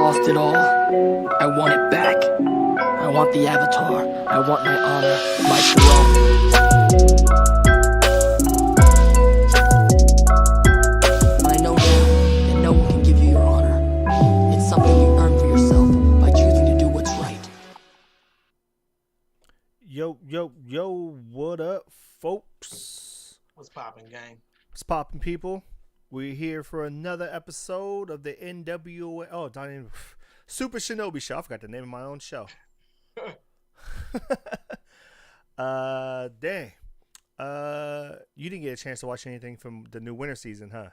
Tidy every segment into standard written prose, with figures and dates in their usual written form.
lost it all. I want it back. I want the avatar. I want my honor, my throne. But I know now that no one can give you your honor. It's something you earn for yourself by choosing to do what's right. Yo, what up, folks? What's poppin', gang? What's poppin', people? We're here for another episode of the NWO. Oh, not even Super Shinobi Show. I forgot the name of my own show. Dang. You didn't get a chance to watch anything from the new winter season, huh?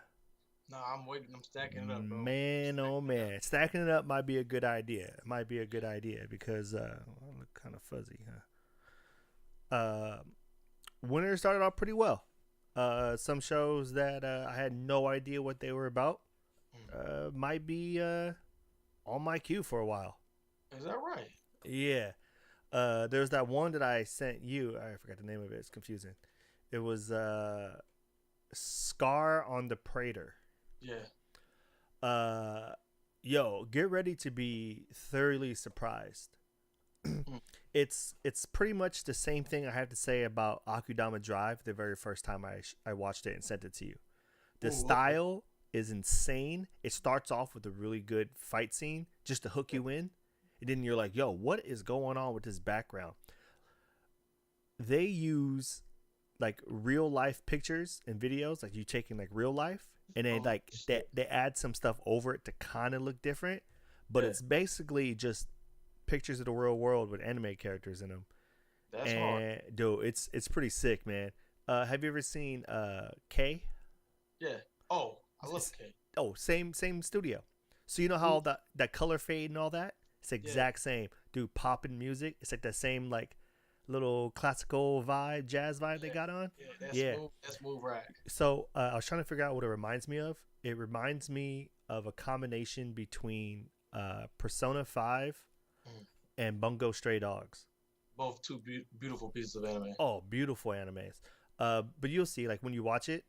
No, I'm waiting. I'm stacking it up, bro. Man, oh man, stacking it up might be a good idea. It might be a good idea because I look kind of fuzzy, huh? Winter started off pretty well. Some shows that I had no idea what they were about might be on my queue for a while. Is that right? Yeah. There's that one that I sent you. I forgot the name of it. It's confusing. It was Scar on the Praetor. Yeah. Yo, get ready to be thoroughly surprised. It's pretty much the same thing I have to say about Akudama Drive the very first time I watched it and sent it to you. The style is insane. It starts off with a really good fight scene just to hook you in. And then you're like, yo, what is going on with this background? They use like real life pictures and videos, like you taking like real life, and then like they add some stuff over it to kind of look different, but it's basically just pictures of the real world with anime characters in them. That's hard. Dude, it's pretty sick, man. Have you ever seen K? Yeah. Oh, I love K. Oh, same studio. So you know how that color fade and all that? It's the exact same. Dude, popping music. It's like that same like little classical vibe, jazz vibe they got on. Yeah, that's smooth rack. So I was trying to figure out what it reminds me of. It reminds me of a combination between Persona 5 and Bungo Stray Dogs. Both two beautiful pieces of anime. Oh, beautiful animes. But you'll see, like when you watch it,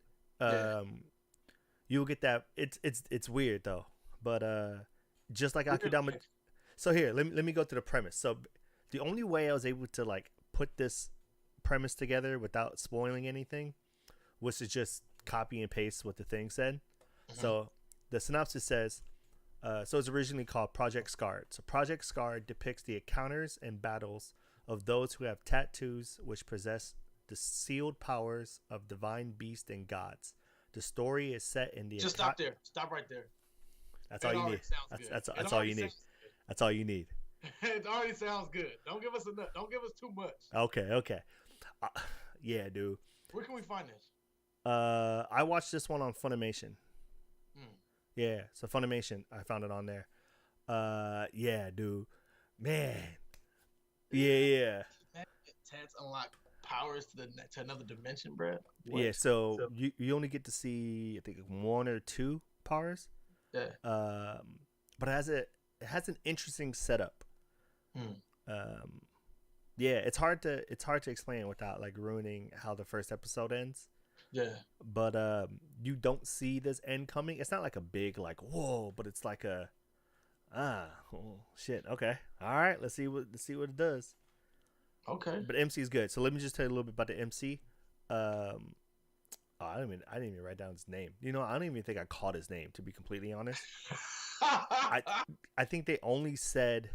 you'll get that. It's weird though, but just like Akudama. So here, let me go to the premise. So the only way I was able to like put this premise together without spoiling anything was to just copy and paste what the thing said. So the synopsis says, so it's originally called Project Scarred. So Project Scarred depicts the encounters and battles of those who have tattoos which possess the sealed powers of divine beasts and gods. The story is set in the... Just stop there. Stop right there. That's all you need. That's all you need. That's all you need. It already sounds good. Don't give us enough. Don't give us too much. Okay. Yeah, dude. Where can we find this? I watched this one on Funimation. Yeah, so Funimation, I found it on there. Yeah, dude. Man. Yeah. Tats unlock powers to another dimension, bro. Yeah, so you only get to see I think one or two powers. Yeah. But it has an interesting setup. Yeah, it's hard to explain without like ruining how the first episode ends. Yeah. But you don't see this end coming. It's not like a big like whoa, but it's like a oh shit. Okay. All right, let's see what it does. Okay. But MC is good. So let me just tell you a little bit about the MC. I didn't even write down his name. You know, I don't even think I caught his name, to be completely honest. I think they only said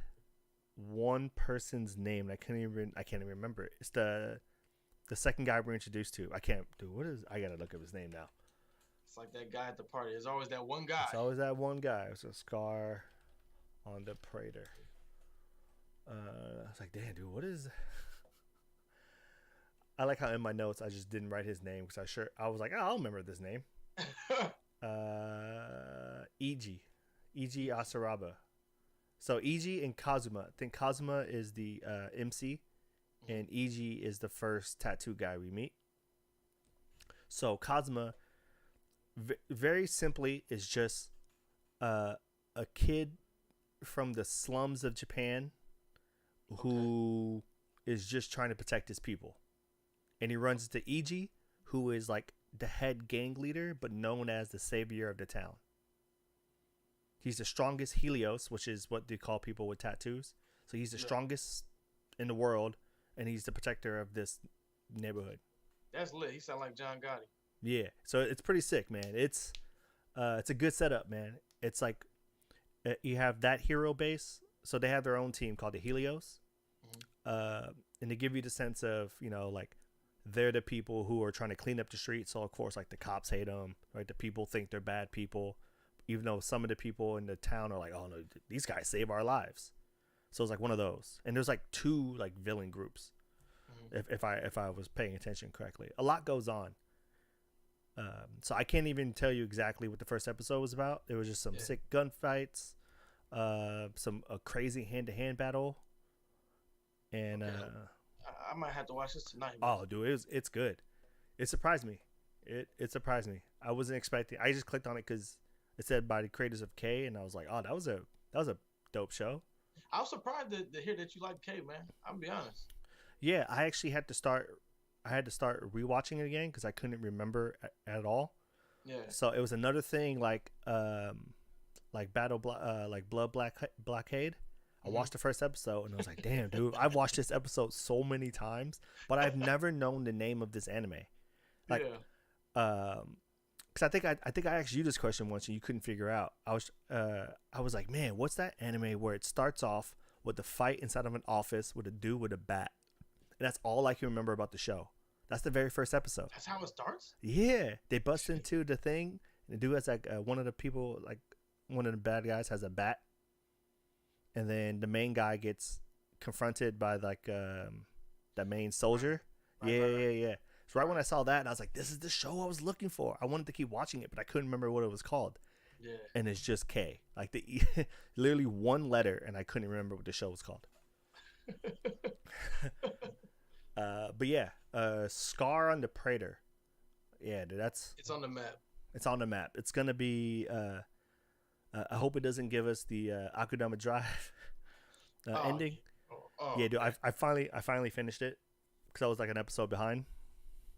one person's name. I can't even remember it. It's the second guy we're introduced to. I gotta look up his name now. It's like that guy at the party. There's always that one guy. It's always that one guy. It's a Scar on the Praetor. I was like, damn, dude, what is... I like how in my notes I just didn't write his name because I was like, oh, I'll remember this name. Iji Asaraba. So Iji and Kazuma. I think Kazuma is the MC, and Iji is the first tattoo guy we meet. So Kazuma, very simply, is just a kid from the slums of Japan who is just trying to protect his people. And he runs into Iji, who is like the head gang leader, but known as the savior of the town. He's the strongest Helios, which is what they call people with tattoos. So he's the strongest in the world, and he's the protector of this neighborhood. That's lit. He sound like John Gotti. Yeah, so it's pretty sick, man. It's a good setup, man. It's like you have that hero base, so they have their own team called the Helios, and they give you the sense of, you know, like they're the people who are trying to clean up the streets. So of course, like the cops hate them, right? The people think they're bad people, even though some of the people in the town are like, oh no, these guys save our lives. So it's like one of those, and there's like two like villain groups, if I was paying attention correctly. A lot goes on. So I can't even tell you exactly what the first episode was about. There was just some sick gunfights, some a crazy hand-to-hand battle, and I might have to watch this tonight. oh, dude, it's good. It surprised me. It surprised me. I wasn't expecting. I just clicked on it because it said by the creators of K, and I was like, oh, that was a dope show. I was surprised to hear that you like K, man. I'll be honest. Yeah, I actually had to start rewatching it again because I couldn't remember at all. Yeah. So it was another thing like Blood Blockade. I watched the first episode and I was like, damn, dude, I've watched this episode so many times, but I've never known the name of this anime. Like, because I think I asked you this question once and you couldn't figure out. I was like, man, what's that anime where it starts off with the fight inside of an office with a dude with a bat? And that's all I can remember about the show. That's the very first episode. That's how it starts? Yeah. They bust into the thing. And the dude has like one of the people, like one of the bad guys has a bat. And then the main guy gets confronted by like the main soldier. Right. So right when I saw that, and I was like, this is the show I was looking for. I wanted to keep watching it, but I couldn't remember what it was called. Yeah. And it's just K. Like literally one letter, and I couldn't remember what the show was called. But yeah, Scar on the Praetor. Yeah, dude, it's on the map. It's on the map. It's gonna be. I hope it doesn't give us the Akudama Drive ending. Yeah, dude, I finally finished it because I was like an episode behind.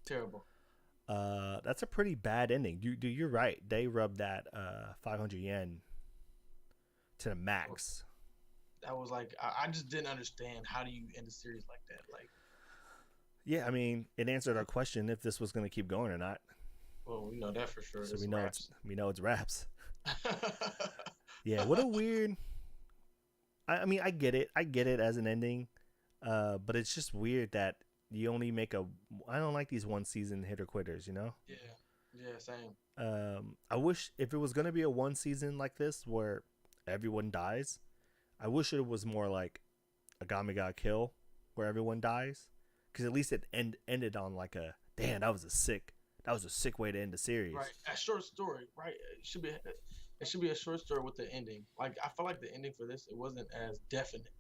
Terrible. That's a pretty bad ending. You're right. They rubbed that 500 yen to the max. That was like I just didn't understand, how do you end a series like that? Like, yeah, I mean, it answered our question if this was going to keep going or not. Well, we know that for sure. So we know it's wraps. Yeah, what a weird. I mean, I get it as an ending, but it's just weird that you only make a. I don't like these one season hitter quitters, you know. Yeah, same. I wish if it was gonna be a one season like this where everyone dies, I wish it was more like a Game Ga Kill where everyone dies, because at least it ended on like a damn. That was a sick way to end the series. Right, a short story. Right, it should be a short story with the ending. Like, I feel like the ending for this, it wasn't as definite.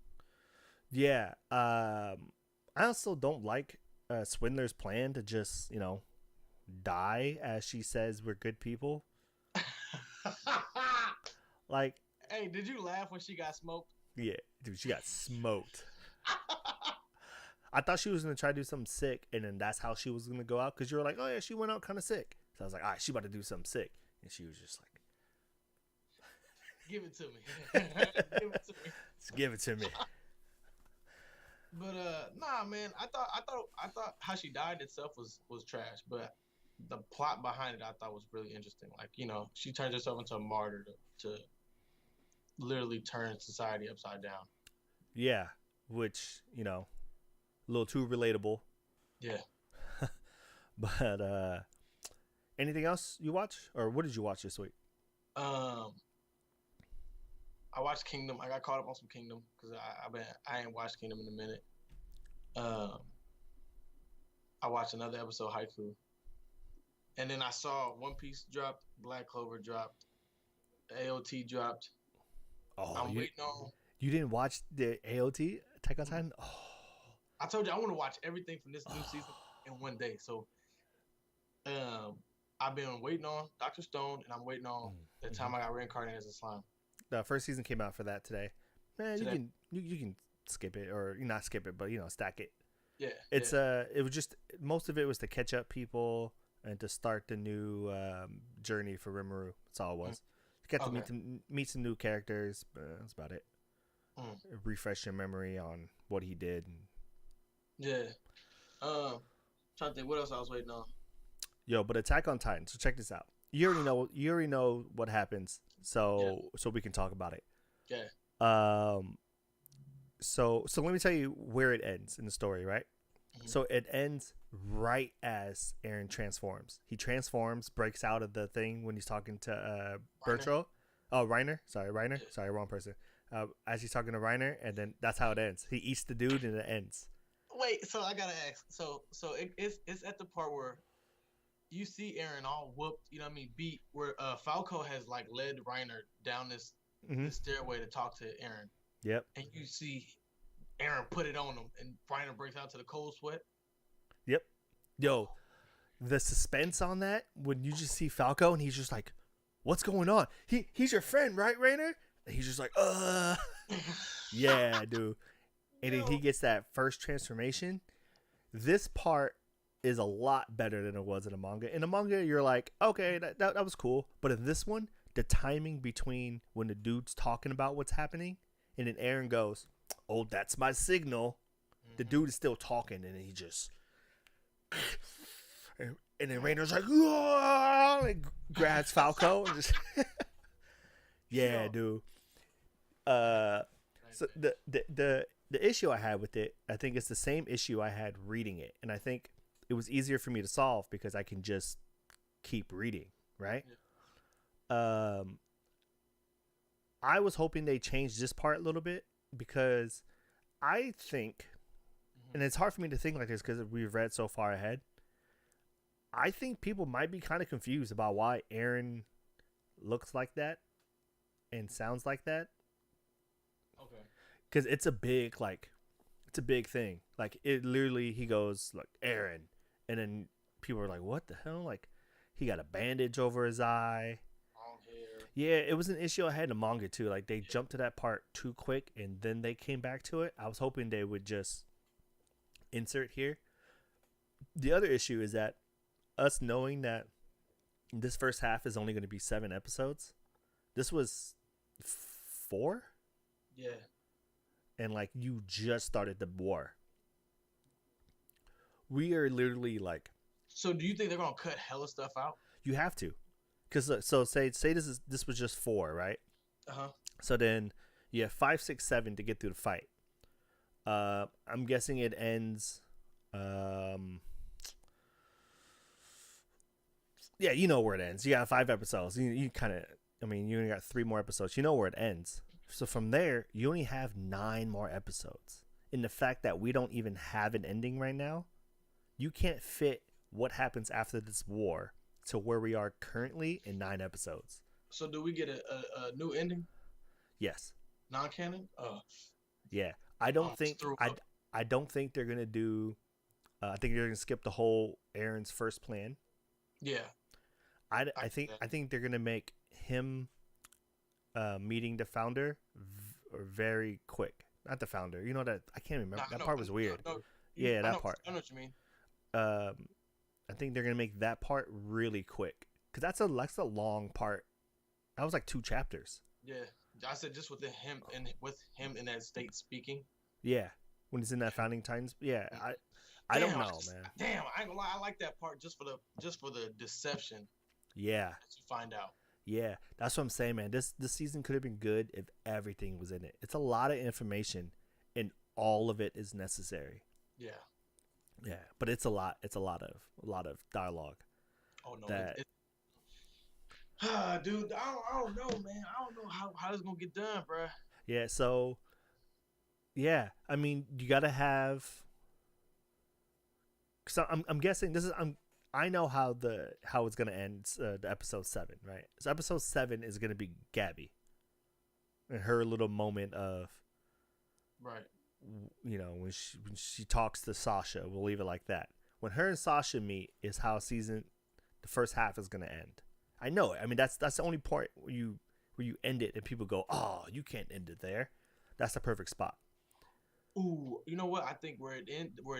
Yeah. I also don't like Swindler's plan to just, you know, die as she says we're good people. Like, hey, did you laugh when she got smoked? Yeah, dude, she got smoked. I thought she was gonna try to do something sick, and then that's how she was gonna go out. Because you were like, oh yeah, she went out kind of sick. So I was like, all right, she about to do something sick, and she was just like, give it to me. Give it to me. Just give it to me. But nah, man, I thought how she died itself was trash, but the plot behind it I thought was really interesting. Like, you know, she turns herself into a martyr to literally turn society upside down. Yeah, which, you know, a little too relatable. Yeah. But anything else you watch, or what did you watch this week? I watched Kingdom. I got caught up on some Kingdom because I ain't watched Kingdom in a minute. I watched another episode of Haiku, and then I saw One Piece dropped, Black Clover dropped, AOT dropped. Oh, I'm waiting on. You didn't watch the AOT Attack on Titan? Oh. I told you I want to watch everything from this new season in one day. So, I've been waiting on Dr. Stone, and I'm waiting on the time I got reincarnated as a slime. The first season came out for that today. Man, you can skip it, or not skip it, but you know, stack it. Yeah. It's it was just, most of it was to catch up people and to start the new journey for Rimuru. That's all it was. To Get to Okay. meet some new characters. That's about it. Mm. Refresh your memory on what he did. Yeah. Trying to think what else I was waiting on. Yo, but Attack on Titan. So check this out. You already know. You already know what happens. Yeah. So we can talk about it. Yeah. So let me tell you where it ends in the story, right? Mhm. So it ends right as Eren transforms. He transforms, breaks out of the thing when he's talking to Bertro. Oh, Reiner. Sorry, Reiner. Yeah. Sorry, wrong person. As he's talking to Reiner, and then that's how it ends. He eats the dude, and it ends. Wait, so I gotta ask. So it's at the part where you see Eren all whooped, you know what I mean, beat, where Falco has like led Reiner down this stairway to talk to Eren. Yep. And you see Eren put it on him, and Reiner breaks out to the cold sweat. Yep. Yo, the suspense on that when you just see Falco and he's just like, "What's going on? He's your friend, right, Rainer?" And he's just like, yeah, dude." And then he gets that first transformation. This part is a lot better than it was in the manga. In the manga, you're like, okay, that was cool. But in this one, the timing between when the dude's talking about what's happening and then Eren goes, "Oh, that's my signal." The dude is still talking and he just... And then Rainer's like, "Whoa!" and grabs Falco and just... Yeah, dude. So the issue I had with it, I think it's the same issue I had reading it, and I think it was easier for me to solve because I can just keep reading, right? Yeah. I was hoping they changed this part a little bit because I think, and it's hard for me to think like this because we've read so far ahead. I think people might be kind of confused about why Eren looks like that and sounds like that. Okay. Because it's a big thing. Like, it literally, he goes like, "Eren," and then people are like, "What the hell?" Like, he got a bandage over his eye. Long hair. Yeah, it was an issue I had in the manga too. Like, they jumped to that part too quick and then they came back to it. I was hoping they would just insert here. The other issue is that us knowing that this first half is only going to be 7 episodes. This was 4? Yeah. And like, you just started the war. We are literally like... So do you think they're gonna cut hella stuff out? You have to, because so say this was just 4, right? So then you have 5, 6, 7 to get through the fight. I'm guessing it ends. Yeah, you know where it ends. You got 5 episodes. You kind of, I mean, you only got 3 more episodes. You know where it ends. So from there, you only have 9 more episodes. And the fact that we don't even have an ending right now, you can't fit what happens after this war to where we are currently in 9 episodes. So do we get a new ending? Yes. Non-canon? Yeah. I don't think they're gonna do. I think they're gonna skip the whole Eren's first plan. Yeah. I think they're gonna make him meeting the founder very quick. Not the founder. You know that I can't remember. That part was weird. Yeah, that part. I know what you mean. I think they're gonna make that part really quick because that's a long part. That was like 2 chapters. Yeah, I said just with him in that state speaking. Yeah, when he's in that founding times. Yeah, I don't know, man. Damn, I ain't gonna lie. I like that part just for the deception. Yeah. That you find out. Yeah, that's what I'm saying, man. This season could have been good if everything was in it. It's a lot of information, and all of it is necessary. Yeah. Yeah, but it's a lot. It's a lot of dialogue. Oh no, that... dude, I don't know, man. I don't know how this gonna get done, bro. Yeah. So, yeah, I mean, you gotta have. So I'm guessing this is I know how it's gonna end. The episode 7, right? So episode 7 is gonna be Gabby, and her little moment of. Right. You know, when she talks to Sasha, we'll leave it like that. When her and Sasha meet is how the first half is gonna end. I know it. I mean, that's the only part where you end it and people go, "Oh, you can't end it there." That's the perfect spot. Ooh, you know what? I think where it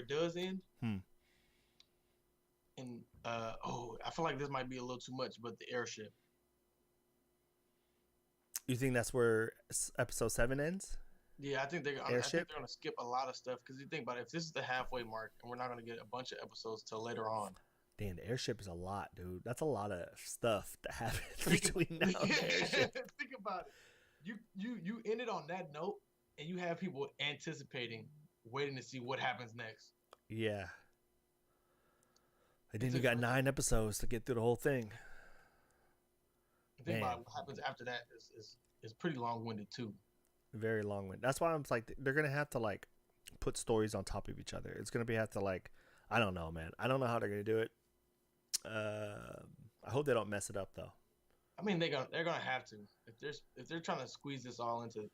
does end. And I feel like this might be a little too much, but the airship. You think that's where episode 7 ends? Yeah, I think I think Airship? they're gonna skip a lot of stuff because you think about it, if this is the halfway mark and we're not gonna get a bunch of episodes till later on. Damn, the airship is a lot, dude. That's a lot of stuff that happens Think, between now and the airship. think about it. You ended on that note, and you have people anticipating, waiting to see what happens next. Yeah. And then It's you a got great- 9 episodes to get through the whole thing. Think Man. about what happens after that is pretty long winded too. Very long one. That's why I'm like, they're gonna have to like put stories on top of each other. It's gonna be have to like, I don't know, man. I don't know how they're gonna do it. I hope they don't mess it up though. I mean, they're gonna have to if they're trying to squeeze this all into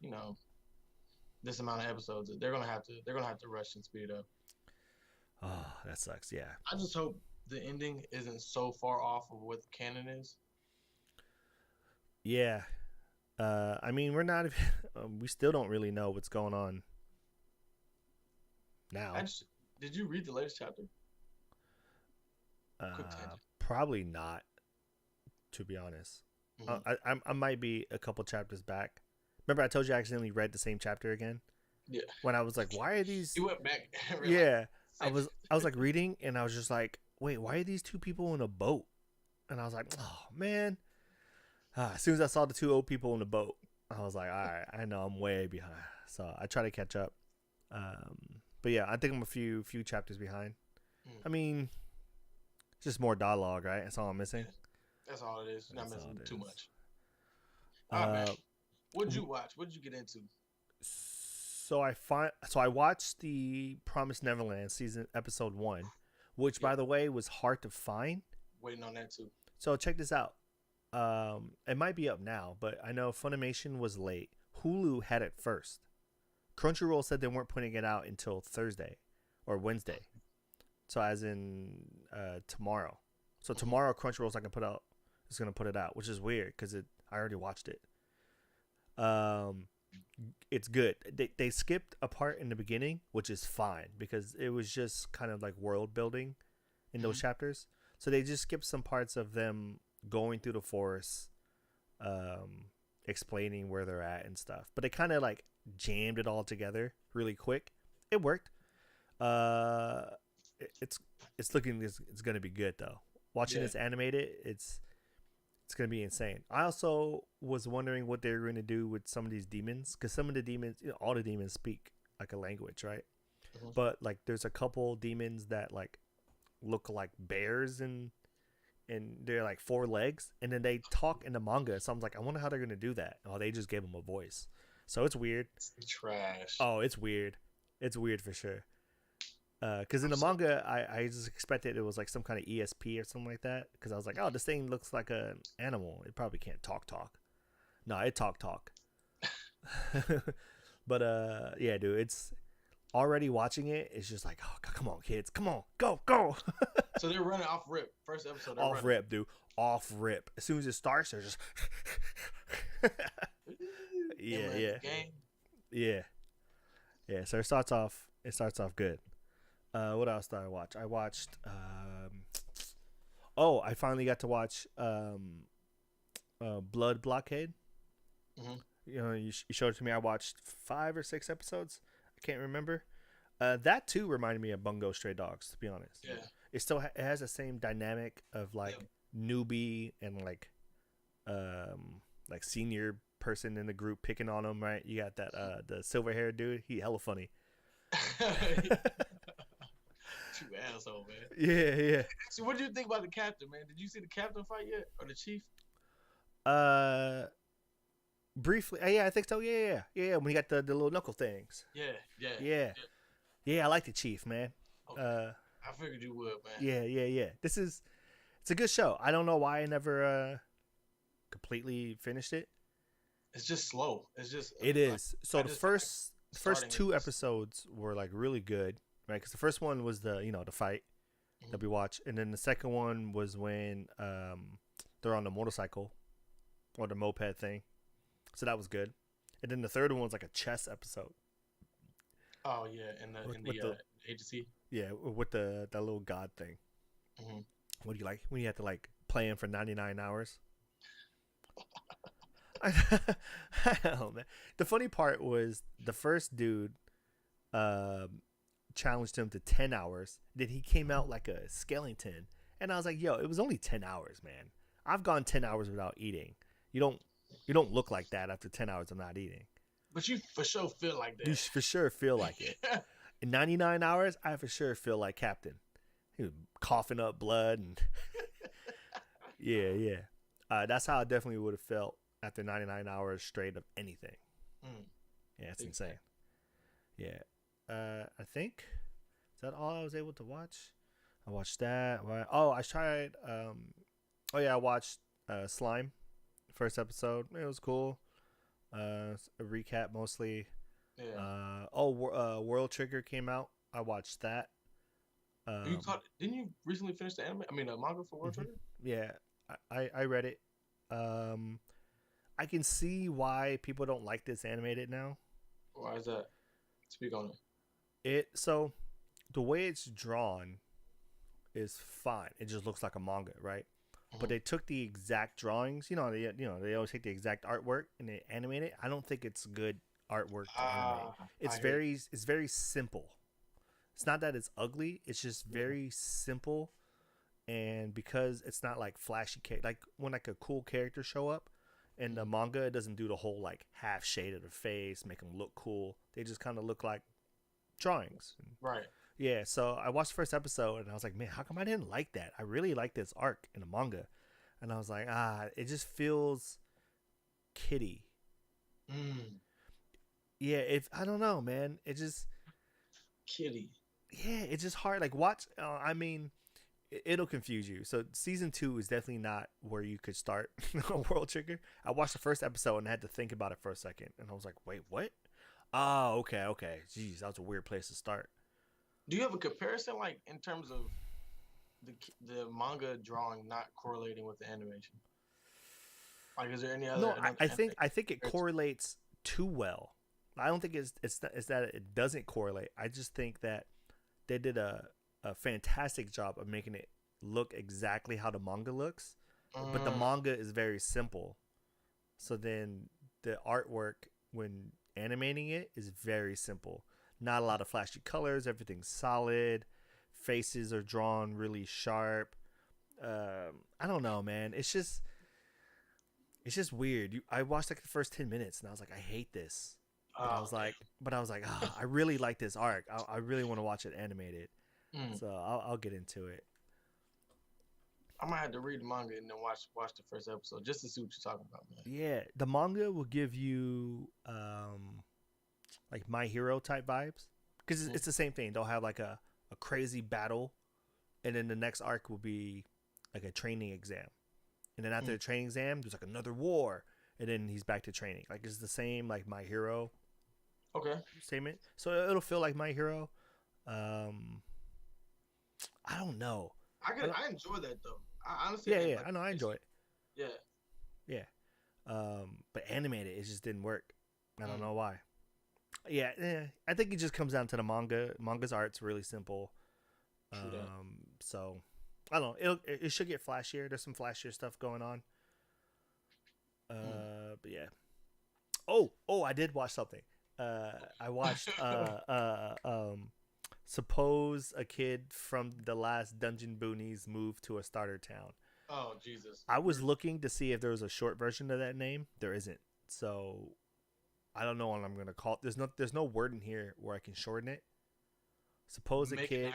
this amount of episodes. They're gonna have to rush and speed it up. Oh, that sucks. Yeah. I just hope the ending isn't so far off of what the canon is. Yeah. I mean, we're not. We still don't really know what's going on now. Did you read the latest chapter? Quick tangent. Probably not. To be honest, Mhm. I might be a couple chapters back. Remember, I told you I accidentally read the same chapter again. Yeah. When I was like, "Why are these?" You went back. and read, Yeah, like, I was like reading, and I was just like, "Wait, why are these two people in a boat?" And I was like, "Oh man!" As soon as I saw the two old people in the boat, I was like, "All right, I know I'm way behind." So I try to catch up. But yeah, I think I'm a few chapters behind. I mean, it's just more dialogue, right? That's all I'm missing. That's all it is. You're not That's all missing it too is. much. All right, man. Uh, What'd you watch? What'd you get into? So I watched the Promised Neverland season episode 1, which by the way was hard to find. Waiting on that too. So check this out. It might be up now, but I know Funimation was late. Hulu had it first. Crunchyroll said they weren't putting it out until Thursday or Wednesday. So as in tomorrow. So tomorrow Crunchyroll's not gonna put it out, which is weird because I already watched it. It's good. They skipped a part in the beginning, which is fine because it was just kind of like world building in those chapters. So they just skipped some parts of them going through the forest, explaining where they're at and stuff. But they kind of like jammed it all together really quick. It worked. It's looking it's gonna be good though. Watching this animated, it's gonna be insane. I also was wondering what they're going to do with some of these demons, because some of the demons, all the demons speak like a language, right? But like, there's a couple demons that like look like bears and they're like 4 legs, and then they talk in the manga. So I'm like, I wonder how they're gonna do that. Oh, they just gave them a voice, so it's weird. It's trash. Oh, it's weird. It's weird for sure. Because in the manga, I just expected it was like some kind of ESP or something like that. Because I was like, oh, this thing looks like an animal. It probably can't talk. No, it talk. But yeah, dude, it's already watching it. It's just like, oh, come on, kids, come on, go. So they're running off rip. First episode. Off rip, dude. Off rip. As soon as it starts, they're just. Yeah. So it starts off good. What else did I watch? I watched. I finally got to watch Blood Blockade. You know, you showed it to me. I watched 5 or 6 episodes. I can't remember. That too reminded me of Bungo Stray Dogs, to be honest. Yeah. It still it has the same dynamic of like newbie and like senior person in the group picking on him, right? You got that the silver haired dude. He hella funny. You asshole, man. Yeah. So what did you think about the captain, man? Did you see the captain fight yet, or the chief? Briefly. Yeah, I think so. Yeah. When you got the little knuckle things. Yeah. Yeah, I like the chief, man. Okay. I figured you would, man. Yeah. It's a good show. I don't know why I never completely finished it. It's just slow. It's just. It is. So the first 2 starting episodes were like really good, right? Because the first one was the fight that we watched, and then the second one was when they're on the motorcycle or the moped thing. So that was good. And then the third one was like a chess episode. Oh yeah, in the agency. Yeah, with that little god thing. What do you like when you have to like play him for 99 hours? I don't know, man. The funny part was the first dude challenged him to 10 hours. Then he came out like a skeleton. And I was like, yo, it was only 10 hours, man. I've gone 10 hours without eating. You don't you don't look like that after 10 hours of not eating. But you for sure feel like You that. for sure feel like it. In 99 hours, I for sure feel like Captain. He was coughing up blood and yeah, yeah. That's how I definitely would have felt after 99 hours straight of anything. Mm. Yeah, it's insane. Yeah. I think is that all I was able to watch? I watched that. Oh, I tried. Oh yeah, I watched Slime, first episode. It was cool. A recap mostly. Yeah. World Trigger came out. I watched that. You caught? Didn't you recently finish the anime? I mean, the manga for World Mhm. Trigger. Yeah, I read it. Um, I can see why people don't like this animated now. Why is that? Speak on it. So the way it's drawn is fine. It just looks like a manga, right? But they took the exact drawings. They always take the exact artwork and they animate it. I don't think it's good artwork to animate. It's very simple. It's not that it's ugly. It's just very simple, and because it's not like flashy, like when like a cool character show up in the manga, it doesn't do the whole like half shade of the face, make them look cool. They just kind of look like drawings. Right. Yeah, so I watched the first episode and I was like, man, how come I didn't like that? I really like this arc in the manga. And I was like, it just feels kiddie. Mm. Yeah, I don't know, man. It just, Kitty. yeah, it's just hard. Like, watch, I mean, it'll confuse you. So season 2 is definitely not where you could start on World Trigger. I watched the first episode and I had to think about it for a second. And I was like, wait, what? Oh, okay. Jeez, that was a weird place to start. Do you have a comparison, like in terms of the manga drawing not correlating with the animation? Like, is there any other? No, I think it correlates too well. I don't think it's that it doesn't correlate. I just think that they did a fantastic job of making it look exactly how the manga looks, but the manga is very simple. So then the artwork when animating it is very simple. Not a lot of flashy colors. Everything's solid. Faces are drawn really sharp. I don't know, man. It's just weird. I watched like the first 10 minutes and I was like, I hate this. But I was like, I really like this arc. I really want to watch it animated. So I'll get into it. I might have to read the manga and then watch the first episode just to see what you're talking about, man. Yeah, the manga will give you like My Hero type vibes because it's the same thing. They'll have like a crazy battle, and then the next arc will be like a training exam, and then after the training exam, there's like another war, and then he's back to training. Like it's the same like My Hero. Okay. Statement. So it'll feel like My Hero. I don't know. I enjoy that though. I honestly. Yeah, like, I know. I enjoy it. Yeah. But animated, it just didn't work. I don't know why. Yeah, I think it just comes down to the manga. Manga's art's really simple. So I don't know. It should get flashier. There's some flashier stuff going on. But yeah. Oh, I did watch something. I watched suppose a kid from the last Dungeon Boonies moved to a starter town. Oh Jesus! I was looking to see if there was a short version of that name. There isn't. So I don't know what I'm gonna call it. There's no word in here where I can shorten it. Suppose a kid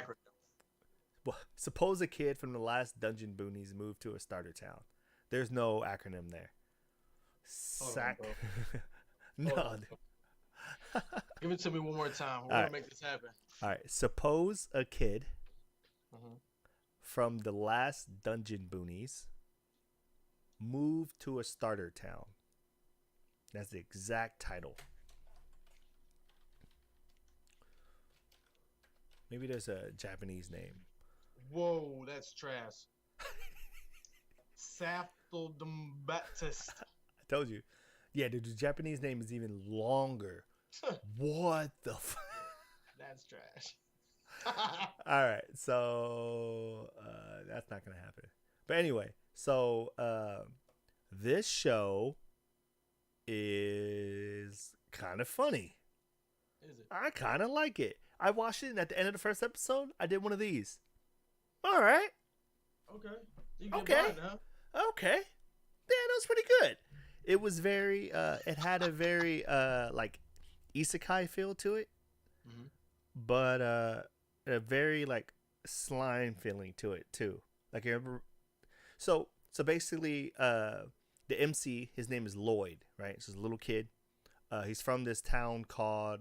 from the last Dungeon Boonies moved to a starter town. There's no acronym there. No. Give it to me one more time. We're gonna make this happen. All right. Suppose a kid from the last Dungeon Boonies moved to a starter town. That's the exact title. Maybe there's a Japanese name. Whoa, that's trash. Baptist. I told you. Yeah, the Japanese name is even longer. What the That's trash. All right, so that's not gonna happen. But anyway, so this show is kind of funny. Is it? I kind of like it. I watched it, and at the end of the first episode, I did one of these. All right. Okay. You get Okay. blind, huh? Okay. Yeah, that was pretty good. It was very it had a very like isekai feel to it, Mm-hmm. but a very like slime feeling to it too. Like you remember, so basically the MC, his name is Lloyd, right? He's a little kid. He's from this town called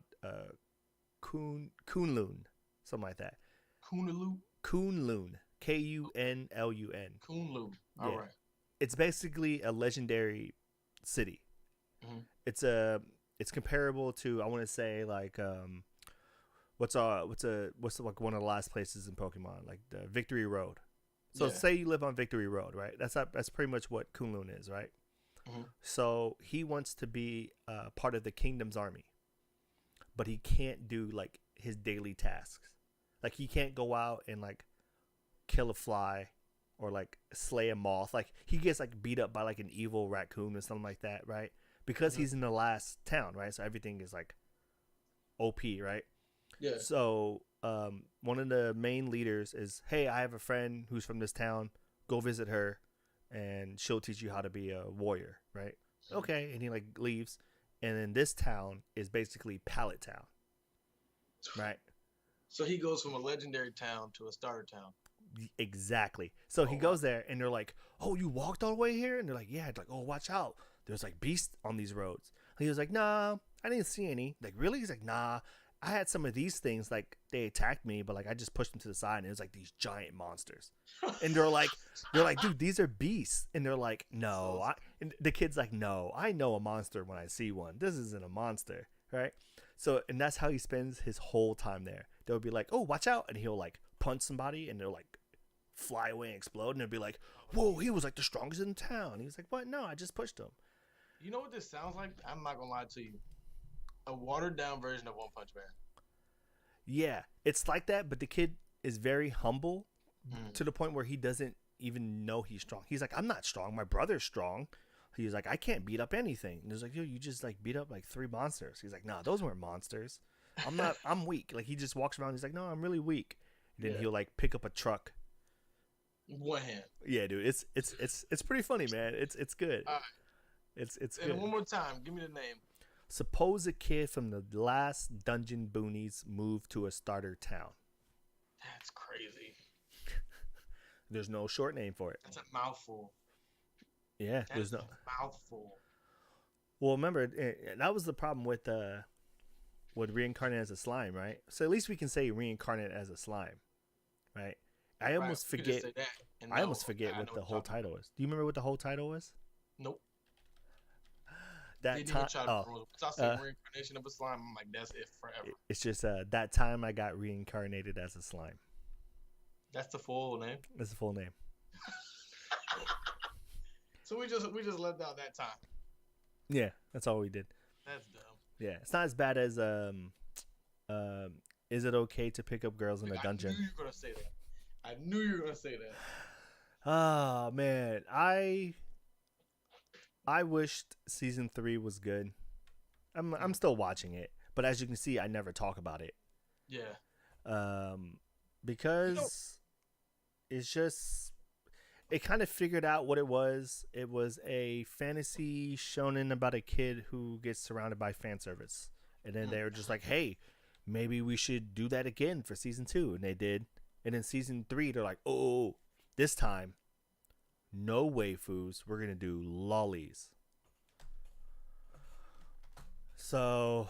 Kunlun, something like that. Kunaloo. Kunlun, Kunlun. Kunloo. All Yeah. right. It's basically a legendary city. Mhm. It's comparable to, I want to say, like what's like one of the last places in Pokemon, like the Victory Road. So Yeah. say you live on Victory Road, right? That's pretty much what Kunlun is, right? Mhm. So he wants to be part of the kingdom's army, but he can't do like his daily tasks. Like he can't go out and like kill a fly or like slay a moth. Like he gets like beat up by like an evil raccoon or something like that, right? Because he's in the last town, right? So everything is like OP, right? Yeah. So one of the main leaders is, hey, I have a friend who's from this town. Go visit her, and she'll teach you how to be a warrior, right? Okay, and he like leaves, and then this town is basically Pallet Town, right? So he goes from a legendary town to a starter town. Exactly. So he Oh, goes there, and they're like, "Oh, you walked all the way here?" And they're like, "Yeah." It's like, "Oh, watch out! There's like beasts on these roads." And he was like, "Nah, I didn't see any." Like, really? He's like, "Nah, I had some of these things. Like, they attacked me, but like I just pushed them to the side, and it was like these giant monsters." And they're like, "Dude, these are beasts." And they're like, "No." And the kid's like, "No, I know a monster when I see one. This isn't a monster, right?" So, and that's how he spends his whole time there. They'll be like, "Oh, watch out!" And he'll like punch somebody, and they'll like fly away and explode, and they'll be like, "Whoa, he was like the strongest in town." And he's like, "What? No, I just pushed him." You know what this sounds like? I'm not gonna lie to you. A watered down version of One Punch Man. Yeah, it's like that, but the kid is very humble Mm. to the point where he doesn't even know he's strong. He's like, "I'm not strong. My brother's strong." He's like, "I can't beat up anything." And he's like, "Yo, you just like beat up like 3 monsters." He's like, "Nah, those weren't monsters. I'm not. I'm weak." Like he just walks around. He's like, "No, I'm really weak." And then Yeah. he'll like pick up a truck. One hand. Yeah, dude, it's pretty funny, man. It's good. All right. It's And good. one more time, give me the name. Suppose a kid from the last dungeon boonies moved to a starter town. That's crazy. There's no short name for it. That's a mouthful. Yeah, That's there's no. a mouthful. Well, remember that was the problem with reincarnate as a slime, right? So at least we can say reincarnate as a slime, right? I almost Right, you could just forget. say that and I know. almost forget I what know the you're whole talking title was. Do you remember what the whole title was? about. Nope. That Didn't time. even try to Oh, Once I say reincarnation of a slime, I'm like, that's it forever. it's just that time I got reincarnated as a slime. That's the full name. That's the full name. So we just left out that time. Yeah, that's all we did. That's dumb. Yeah, it's not as bad as is it okay to pick up girls in a I dungeon? knew you were gonna say that. I knew you were gonna say that. Oh man, I wished season 3 was good. I'm still watching it, but as you can see, I never talk about it. Yeah. Because it's just it kind of figured out what it was. It was a fantasy shonen about a kid who gets surrounded by fan service, and then they were just like, "Hey, maybe we should do that again for season 2," and they did. And in season 3, they're like, "Oh, this time, no waifus. We're gonna do lollies." So,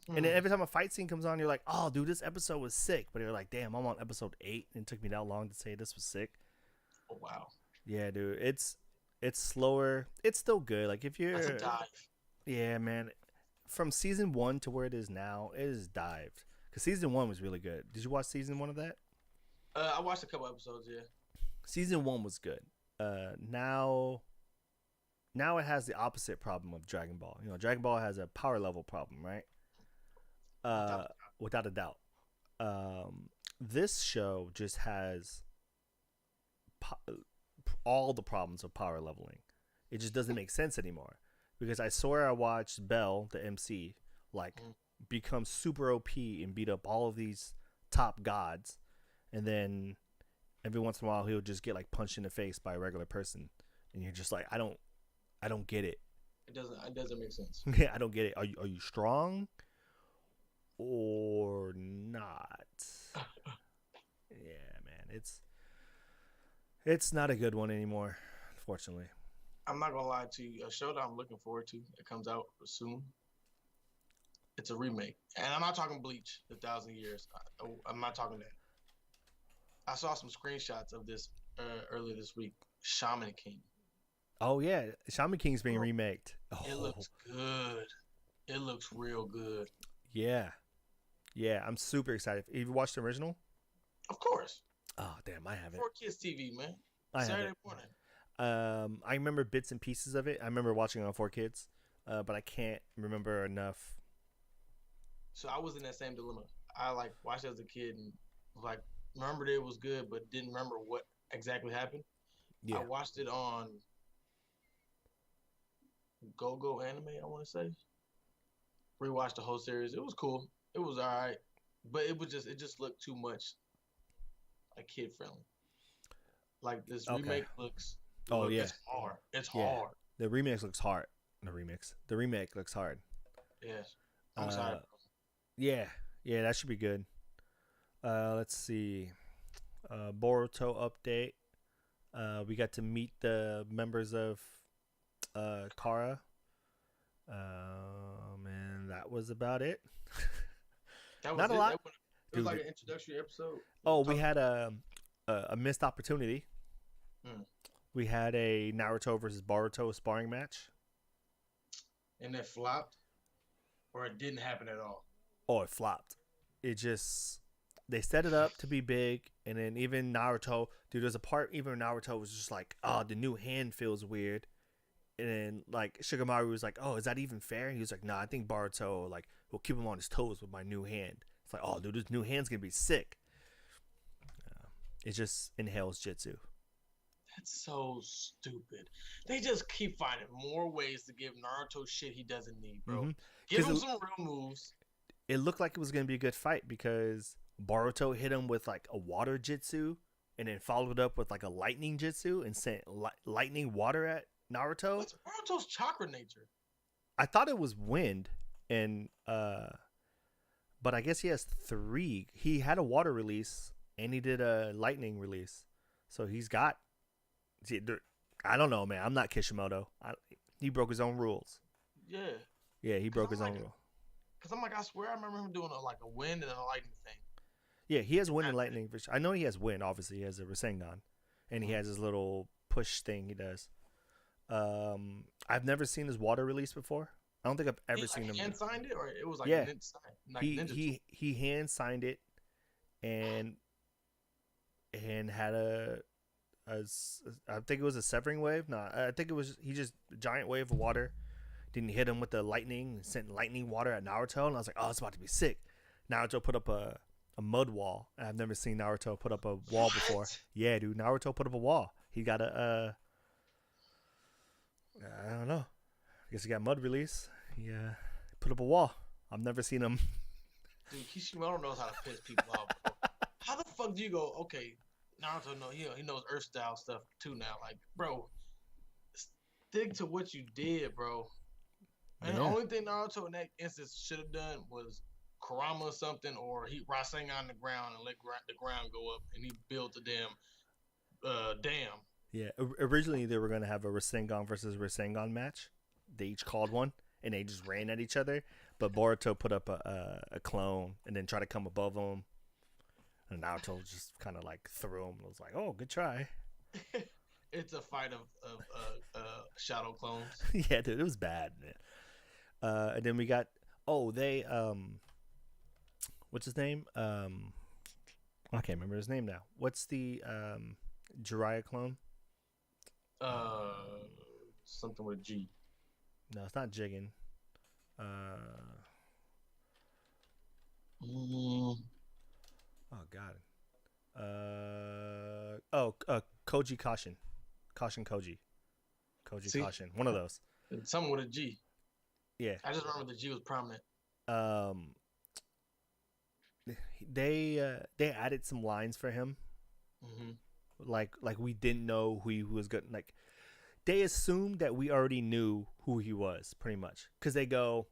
and then every time a fight scene comes on, you're like, "Oh, dude, this episode was sick." But you're like, "Damn, I'm on episode 8, and it took me that long to say this was sick." Oh wow. Yeah, dude, it's slower. It's still good. Like if you're, That's a dive. yeah, man, from season 1 to where it is now, it is dived. Because season 1 was really good. Did you watch season 1 of that? I watched a couple episodes. Yeah. Season 1 was good. Now it has the opposite problem of Dragon Ball. You know, Dragon Ball has a power level problem, right? Without a doubt. This show just has all the problems of power leveling. It just doesn't make sense anymore. because I swear I watched Bell, the MC, like become super OP and beat up all of these top gods, and then every once in a while he'll just get like punched in the face by a regular person, and you're just like, I don't get it. It doesn't make sense. Yeah, I don't get it. Are you strong or not? Yeah, man, it's not a good one anymore, unfortunately. I'm not gonna lie to you. A show that I'm looking forward to. It comes out soon. It's a remake, and I'm not talking Bleach, 1,000 Years. I'm not talking that. I saw some screenshots of this earlier this week. Shaman King. Oh yeah, Shaman King's being remaked. It Oh looks good. It looks real good. yeah, yeah. I'm super excited. Have you watched the original? Of course. Oh damn, I haven't. 4Kids TV, man. I Saturday haven't. morning. I remember bits and pieces of it. I remember watching it on 4Kids, but I can't remember enough. So I was in that same dilemma. I like watched it as a kid and like remembered it was good, but didn't remember what exactly happened. Yeah. I watched it on Go Anime, I want to say. Rewatched the whole series. It was cool. It was all right, but it just looked too much like kid friendly. Like this remake looks. Oh yeah. It's hard. It's Yeah. hard. The remix looks hard. The remake looks hard. Yes. I'm excited. Yeah, yeah, that should be good. Let's see. Boruto update. We got to meet the members of Kara. And that was about it. That was Not a it. lot. It was like an introductory episode. Oh, we had a missed opportunity. We had a Naruto versus Boruto sparring match. And it flopped, or it didn't happen at all. Oh, it flopped. It just, they set it up to be big, and then even Naruto, dude, there's a part even Naruto was just like, oh, the new hand feels weird, and then like Shikamaru was like, oh, is that even fair? And he was like, nah, I think Boruto like will keep him on his toes with my new hand. It's like, oh, dude, this new hand's gonna be sick. It just inhales jutsu. That's so stupid. They just keep finding more ways to give Naruto shit he doesn't need, bro. Mm-hmm. Give him some real moves. It looked like it was going to be a good fight because Boruto hit him with like a water jutsu and then followed up with like a lightning jutsu and sent lightning water at Naruto. What's Naruto's chakra nature? I thought it was wind, and but I guess he has 3. He had a water release and he did a lightning release, so he's got. See, I don't know, man. I'm not Kishimoto. He broke his own rules. Yeah, he broke his own rule. Because I'm like, I swear I remember him doing a wind and a lightning thing. Yeah, he has wind and lightning. I know he has wind. Obviously, he has a Rasengan, and he has his little push thing he does. I've never seen his water release before. I don't think I've ever seen him. He hand signed it, or it was like he hand signed it, and had I think it was a severing wave. No, I think it was he just a giant wave of water. Didn't hit him with the lightning, sent lightning water at Naruto, and I was like, oh, it's about to be sick. Naruto put up a mud wall. I've never seen Naruto put up a wall before. Yeah, dude, Naruto put up a wall. He got I don't know. I guess he got mud release. He put up a wall. I've never seen him. Dude, Kishimoto knows how to piss people off, bro. How the fuck do you go, okay, Naruto he knows Earth style stuff too now. Like, bro, stick to what you did, bro. And the only thing Naruto in that instance should have done was Kurama or something, or he Rasengan on the ground and let the ground go up, and he built the dam. Yeah, originally they were going to have a Rasengan versus Rasengan match. They each called one, and they just ran at each other. But Boruto put up a clone and then tried to come above him. And Naruto just kind of like threw him. I was like, oh, good try. It's a fight of shadow clones. Yeah, dude, it was bad, man. And then we got what's his name? I can't remember his name now. What's the Jiraiya clone? Something with G. No, it's not Jigen. Oh god. Koji Kashin. Kashin Koji. Koji Kashin. One of those. It's something with a G. Yeah. I just remember the G was prominent. Um, they added some lines for him, Hmm. like we didn't know who he was good. Like they assumed that we already knew who he was, pretty much, because they go.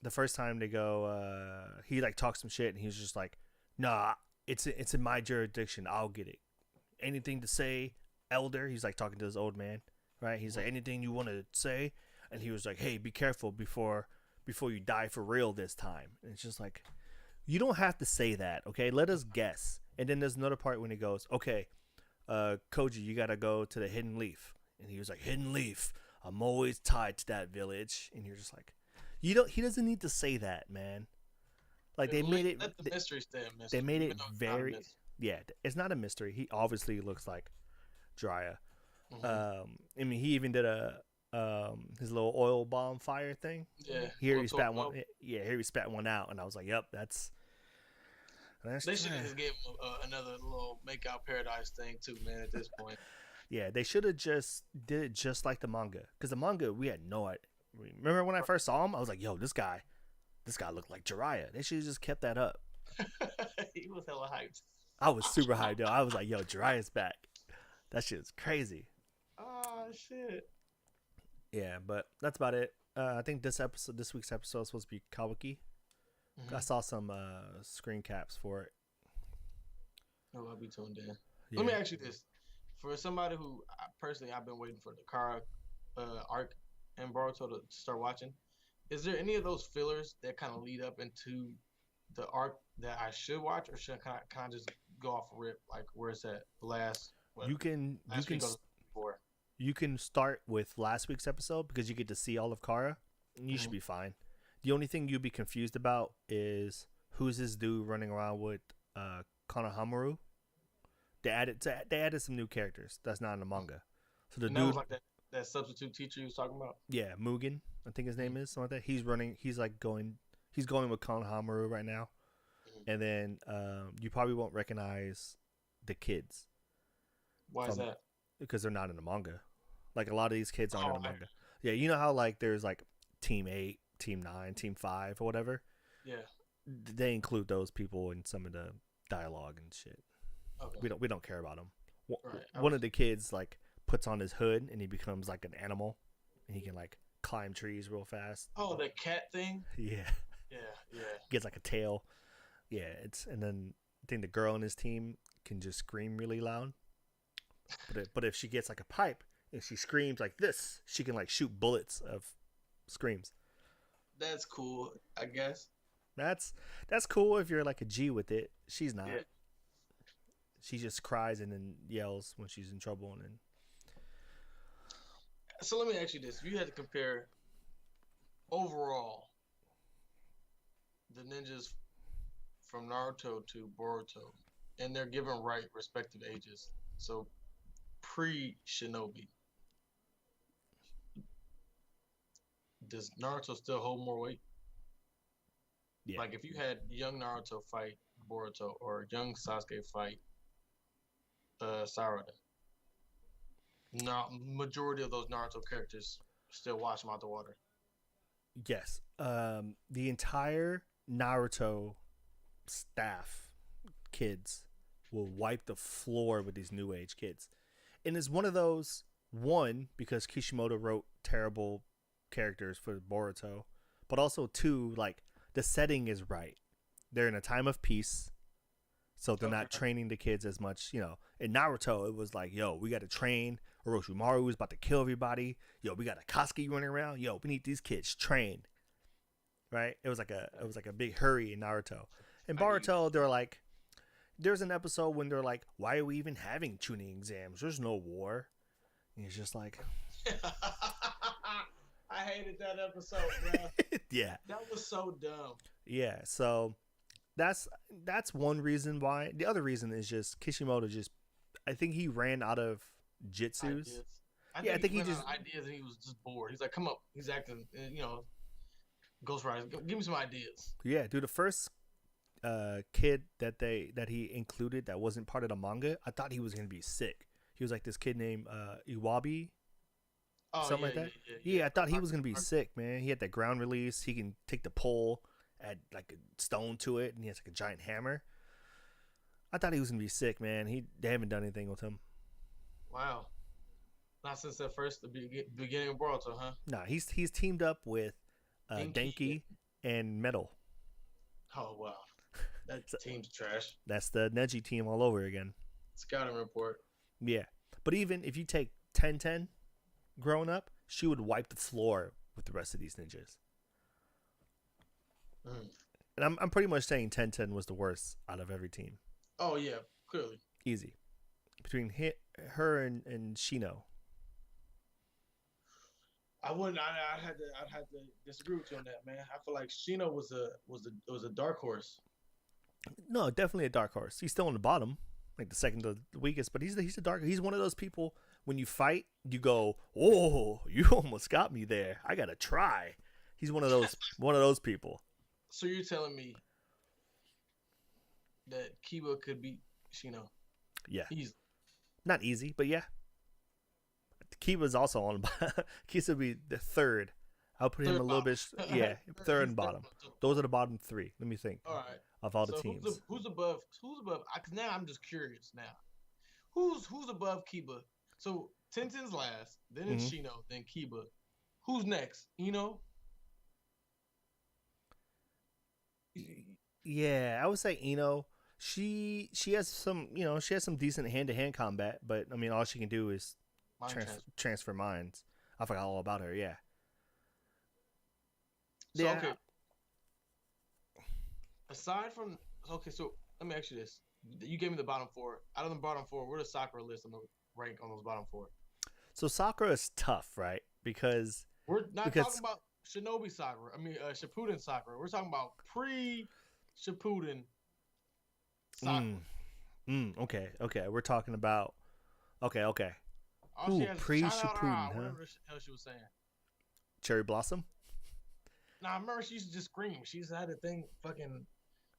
The first time they go, he like talks some shit, and he's just like, "Nah, it's in my jurisdiction. I'll get it. Anything to say, elder?" He's like talking to this old man, right? He's like, "Anything you want to say?" And he was like, "Hey, be careful before you die for real this time." And it's just like, you don't have to say that, okay? Let us guess. And then there's another part when he goes, "Okay, Koji, you gotta go to the Hidden Leaf." And he was like, "Hidden Leaf. I'm always tied to that village." And you're just like, you don't. He doesn't need to say that, man. Like they made it. Let the mystery stay a mystery. They made even it though it's not a very. mystery. Yeah, it's not a mystery. He obviously looks like Jiraiya. Mhm. I mean, he even did a his little oil bomb fire thing. Yeah. Here Well, he spat one. Yeah, here he spat one out, and I was like, "Yep, that's they should have trash." just gave him another little make out paradise thing too, man. At this point, Yeah, they should have just did it just like the manga, because the manga we had no idea. Remember when I first saw him, I was like, "Yo, this guy looked like Jiraiya." They should have just kept that up. he was hella hyped. I was super hyped, though. I was like, "Yo, Jiraiya's back." That shit is crazy. Oh shit. Yeah, but that's about it. I think this week's episode is supposed to be Kawaki. I Mm-hmm. saw some screen caps for it. Oh, I'll be tuned in. Yeah. Let me ask you this: for somebody who personally, I've been waiting for the Kara arc and Boruto to start watching. Is there any of those fillers that kind of lead up into the arc that I should watch, or should I kind of just go off rip like where it's at the last? What, You can last week goes before. you can start with last week's episode because you get to see all of Kara. And you should Mhm. be fine. The only thing you'd be confused about is who's this dude running around with Konohamaru. They added some new characters that's not in the manga. So the And that was dude, like that substitute teacher you was talking about. yeah, Mugen, I think his name is something like that. He's running. He's going with Konohamaru right now. Mhm. And then you probably won't recognize the kids Why is from that? because they're not in the manga. Like a lot of these kids aren't in Oh, the manga. Yeah, you know how like there's like Team 8, Team 9, Team 5 or whatever. yeah. They include those people in some of the dialogue and shit. Okay. We don't care about them. Right. One of the kids like puts on his hood and he becomes like an animal, and he can like climb trees real fast. Oh, the cat thing. Yeah, Yeah, yeah. gets like a tail. Yeah, and then I think the girl on his team can just scream really loud. But if she gets like a pipe and she screams like this, she can like shoot bullets of screams. That's cool, I guess. That's cool if you're like a G with it. She's not. Yeah. She just cries and then yells when she's in trouble, and then So let me ask you this: if you had to compare overall the ninjas from Naruto to Boruto, and they're given right respective ages. So pre Shinobi, does Naruto still hold more weight? yeah, Like if you had young Naruto fight Boruto or young Sasuke fight Sarada, now majority of those Naruto characters still wash them out the water. yes. The entire Naruto staff, kids, will wipe the floor with these new age kids, and it's one of those because Kishimoto wrote terrible characters for Boruto, but also two, like the setting is right. They're in a time of peace, so they're not training the kids as much. In Naruto, it was like, yo, we got to train. Orochimaru was about to kill everybody. Yo, we got a Katsuki running around. Yo, we need these kids trained. Right? It was like a big hurry in Naruto. In Boruto, they're like, there's an episode when they're like, why are we even having tuning exams? There's no war. And it's just like, I hated that episode, bro. yeah, That was so dumb. yeah. So that's one reason why. The other reason is just Kishimoto I think he ran out of jitsus. Ideas. I think he ran out just of ideas and he was just bored. He's like, come up. He's acting, Ghost Rider. Give me some ideas. Yeah, dude. The first kid that he included that wasn't part of the manga, I thought he was gonna be sick. He was like this kid named Iwabi. Oh something yeah, like yeah, that. yeah, yeah. Yeah, I thought he was gonna be sick, man. He had that ground release. He can take the pole, add like a stone to it, and he has like a giant hammer. I thought he was gonna be sick, man. They haven't done anything with him. Wow. Not since the first beginning of Boruto, huh? Nah, he's teamed up with Denki. Denki and Metal. Oh wow, that So team's trash. that's the Neji team all over again. Scouting report. Yeah, but even if you take 1010 growing up, she would wipe the floor with the rest of these ninjas. Mm. And I'm pretty much saying 1010 was the worst out of every team. Oh yeah, clearly. Easy between her and Shino. I wouldn't. I'd have to disagree with you on that, man. I feel like Shino was a dark horse. No, definitely a dark horse. He's still on the bottom, like the second to the weakest. But he's a dark. He's one of those people. When you fight, you go, "Oh, you almost got me there. I gotta try." He's one of those people. So you're telling me that Kiba could beat Shino? Yeah, He's not easy, but yeah. Kiba's also on. Kiba would be the third. I'll put him third a little bottom. bit. Yeah, third and He's bottom. third. Those are the bottom three. Let me think. All right. Of all the So teams, who's above? Who's above? Because now I'm just curious. Now, who's above Kiba? So Tenten's last, then it's Shino, then Kiba. Who's next? yeah, I would say Ino. She has some decent hand to hand combat, but I mean all she can do is transfer minds. I forgot all about her. Yeah. So, yeah. okay. Aside from so let me ask you this: you gave me the bottom four. Out of the bottom four, where does Sakura list on the rank on those bottom four? So Sakura is tough, right? Because we're not talking about Shinobi Sakura. I mean, Shippuden Sakura. We're talking about pre-Shippuden Sakura. Okay. We're talking about okay. All she has pre-Shippuden, huh? whatever the hell she was saying. Cherry Blossom. Nah, I remember she used to just scream. She used to have a thing, fucking,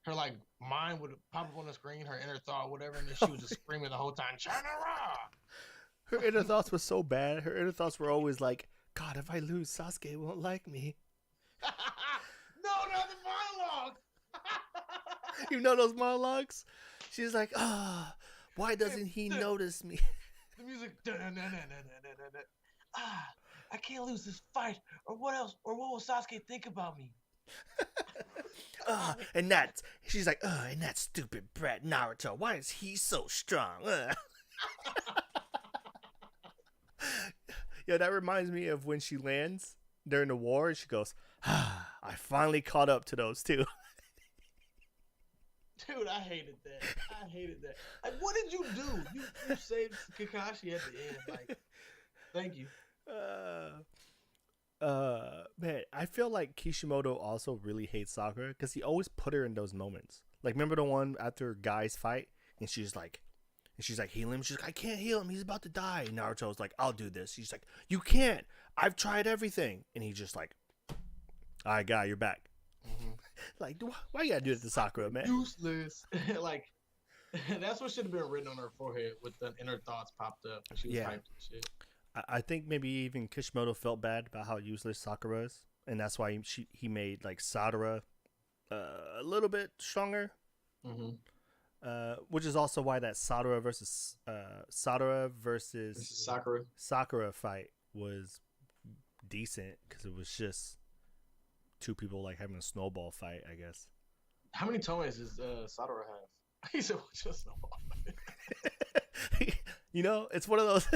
her like mind would pop up on the screen, her inner thought, whatever, and then she was just screaming the whole time. Chanara! Her inner thoughts were so bad. Her inner thoughts were always like, God, if I lose, Sasuke won't like me. No, not the monologue. You know those monologues? She's like, why doesn't he notice me? The music. I can't lose this fight, or what else? Or what will Sasuke think about me? And she's like, and that stupid brat Naruto, why is he so strong? Yeah, that reminds me of when she lands during the war and she goes, I finally caught up to those two. Dude, I hated that. Like, what did you do? You saved Kakashi at the end. Like, thank you. Man, I feel like Kishimoto also really hates Sakura because he always put her in those moments. Like, remember the one after Guy's fight, and she's like, heal him. She's like, I can't heal him. He's about to die. And Naruto's like, I'll do this. She's like, you can't. I've tried everything. And he's just like, all right, Guy, you're back. Mm-hmm. Like, why you gotta do it to Sakura, man? Useless. Like, that's what should have been written on her forehead with the inner thoughts popped up when she was hyped and shit. I think maybe even Kishimoto felt bad about how useless Sakura is, and that's why he made like Sadara a little bit stronger. Mm-hmm. Which is also why that Sadara versus Sakura fight was decent because it was just two people like having a snowball fight, I guess. How many tomes does Sadara have? He's a snowball fight. It's one of those.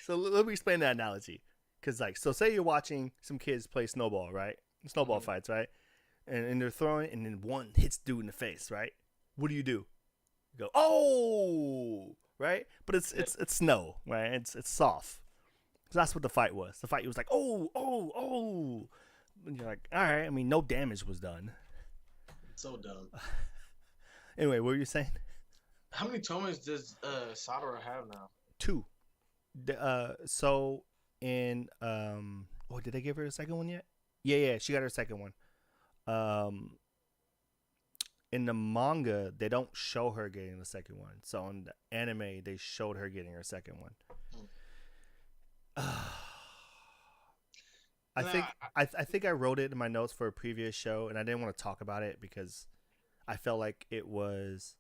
So let me explain that analogy. Because, say you're watching some kids play snowball, right? Snowball fights, right? And they're throwing, and then one hits dude in the face, right? What do? You go, oh, right? But it's snow, right? It's soft. So that's what the fight was. The fight was like, oh. And you're like, all right. I mean, no damage was done. So dumb. Anyway, what were you saying? How many tomes does Sadara have now? 2. So in did they give her a second one yet? Yeah, she got her second one. In the manga, they don't show her getting the second one. So in the anime, they showed her getting her second one. I Nah, think I think I wrote it in my notes for a previous show, and I didn't want to talk about it because I felt like it was,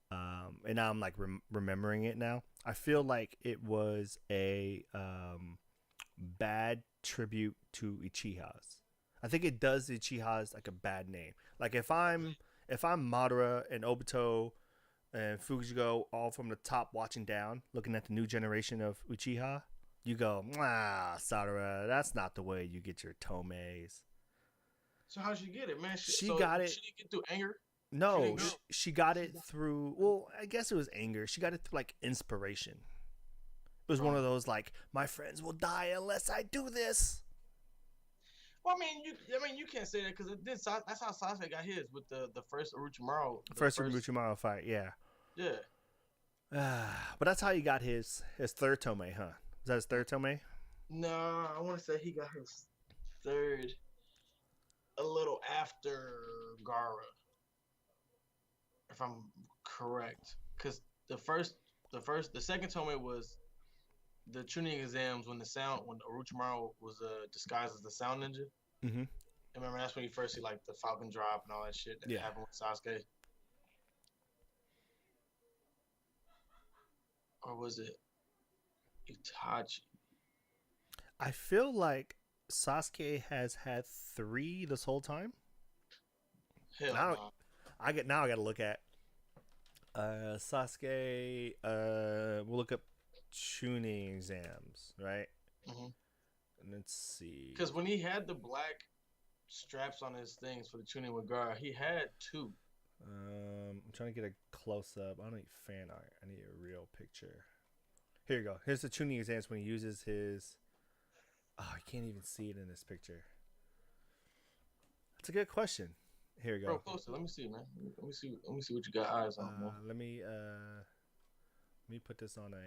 and now I'm like remembering it now. I feel like it was a bad tribute to Ichiha's. I think it does Ichiha's like a bad name. Like if I'm Madara and Obito and Fujigo all from the top watching down, looking at the new generation of Uchiha, you go, ah, Sadara, that's not the way you get your tomes. so how'd she get it, man? She So got it. she didn't get through anger. She No, didn't get. she got it through. Well, I guess it was anger. She got it through like inspiration. It was one of those like, my friends will die unless I do this. Well, I mean, you can't say that because that's how Sasuke got his with the first Orochimaru. First Orochimaru fight, yeah. Yeah. But that's how he got his third tome, huh? Is that his third tome? No, I want to say he got his third a little after Gara, if I'm correct. Because the second tome was the Chunin exams when Orochimaru was disguised as the Sound Ninja. Mm-hmm. And remember, that's when you first see like the Falcon drop and all that shit that happened with Sasuke. Or was it Itachi? I feel like Sasuke has had 3 this whole time. Hell Now no. I got to look at Sasuke. We'll look up tuning exams, right? Mm-hmm. And let's see. Because when he had the black straps on his things for the tuning with Gara, he had 2. I'm trying to get a close up. I don't need fan art. I need a real picture. Here you go. Here's the tuning exams when he uses his. Oh, I can't even see it in this picture. That's a good question. Here you go. Bro, closer. Let me see, man. Let me see. Let me see what you got eyes on, man. Let me put this on a.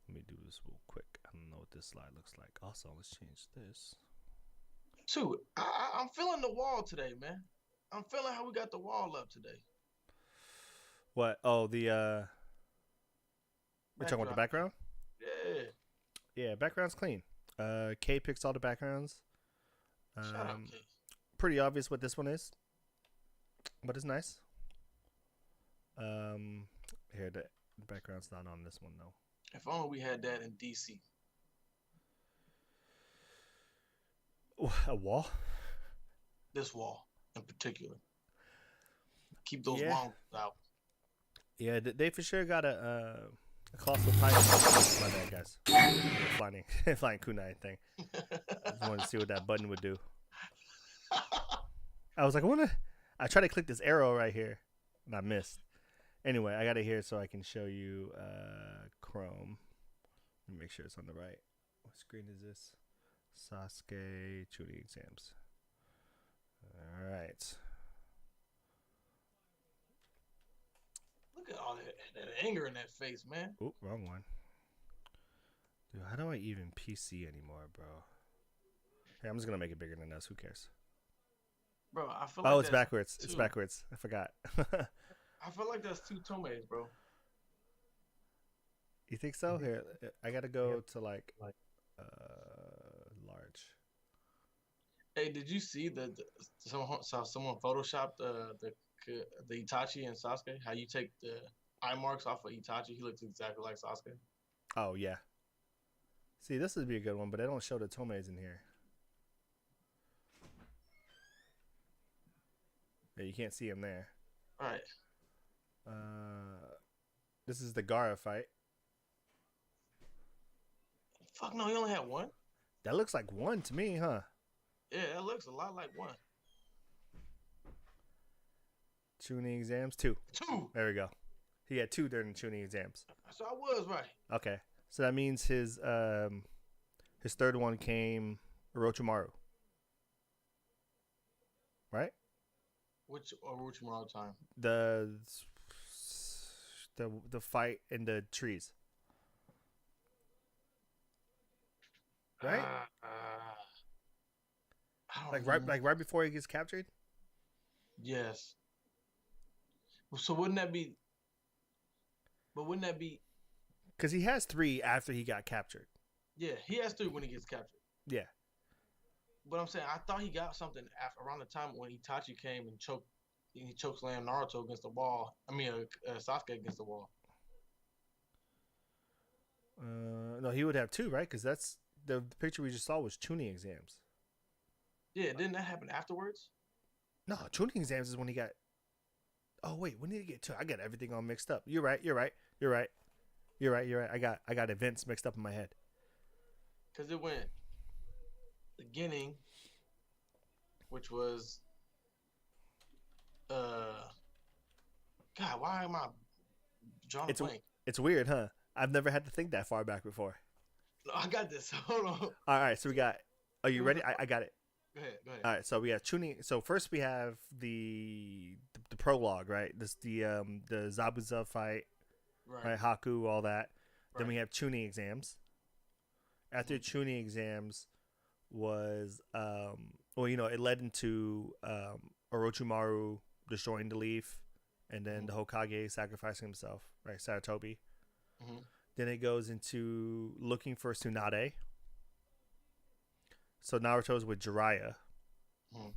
Let me do this real quick. I don't know what this slide looks like. Also, let's change this. 2. I'm feeling the wall today, man. I'm feeling how we got the wall up today. What? Oh, the we're talking about the background? Yeah. Yeah, background's clean. K picks all the backgrounds. Shut up, K. Pretty obvious what this one is, but it's nice. Here the background's not on this one though. If only we had that in DC. A wall? This wall in particular. Keep those walls out. Yeah, they for sure got a colossal title. My bad, guys. Flying kunai thing. I just wanted to see what that button would do. I was like, I tried to click this arrow right here, and I missed. Anyway, I got it here so I can show you Chrome. Let me make sure it's on the right. What screen is this? Sasuke tuning exams. All right. Look at all that anger in that face, man. Oop, wrong one. Dude, how do I even PC anymore, bro? Hey, I'm just gonna make it bigger than us. Who cares? Bro, I feel like it's backwards. It's backwards. I forgot. I feel like that's 2 tomes, bro. You think so? Here, I gotta go to like large. Hey, did you see someone photoshopped the Itachi and Sasuke? How you take the eye marks off of Itachi? He looks exactly like Sasuke. Oh yeah. See, this would be a good one, but they don't show the tomes in here. Yeah, you can't see him there. All right. This is the Gara fight. Fuck no, he only had 1. That looks like 1 to me, huh? Yeah, that looks a lot like 1. Tuning exams 2. 2. There we go. He had 2 during the tuning exams. So I was right. Okay, so that means his third one came Orochimaru, right? Which Orochimaru time? The fight in the trees, right? Right before he gets captured. Yes. So wouldn't that be? But wouldn't that be? Because he has 3 after he got captured. Yeah, he has 3 when he gets captured. Yeah. But I'm saying I thought he got something around the time when Itachi came and he choked slammed Naruto against the wall. I mean, Sasuke against the wall. No, he would have two, right? Because that's the picture we just saw was tuning exams. Yeah, didn't that happen afterwards? No, tuning exams is when he got. Oh wait, when did he get two? I got everything all mixed up. You're right. I got events mixed up in my head. Because it went beginning, which was God, why am I drawing a blank? It's weird, huh? I've never had to think that far back before. No, I got this. Hold on. All right, so we got. Are you ready? I got it. Go ahead. All right, so we have tuning. So first we have the prologue, right? This the Zabuza fight, right? Haku, all that. Right. Then we have tuning exams. After tuning exams was it led into Orochimaru destroying the leaf, and then the Hokage sacrificing himself, right? Saratobi. Mm-hmm. Then it goes into looking for Tsunade. So Naruto's with Jiraiya. Hmm.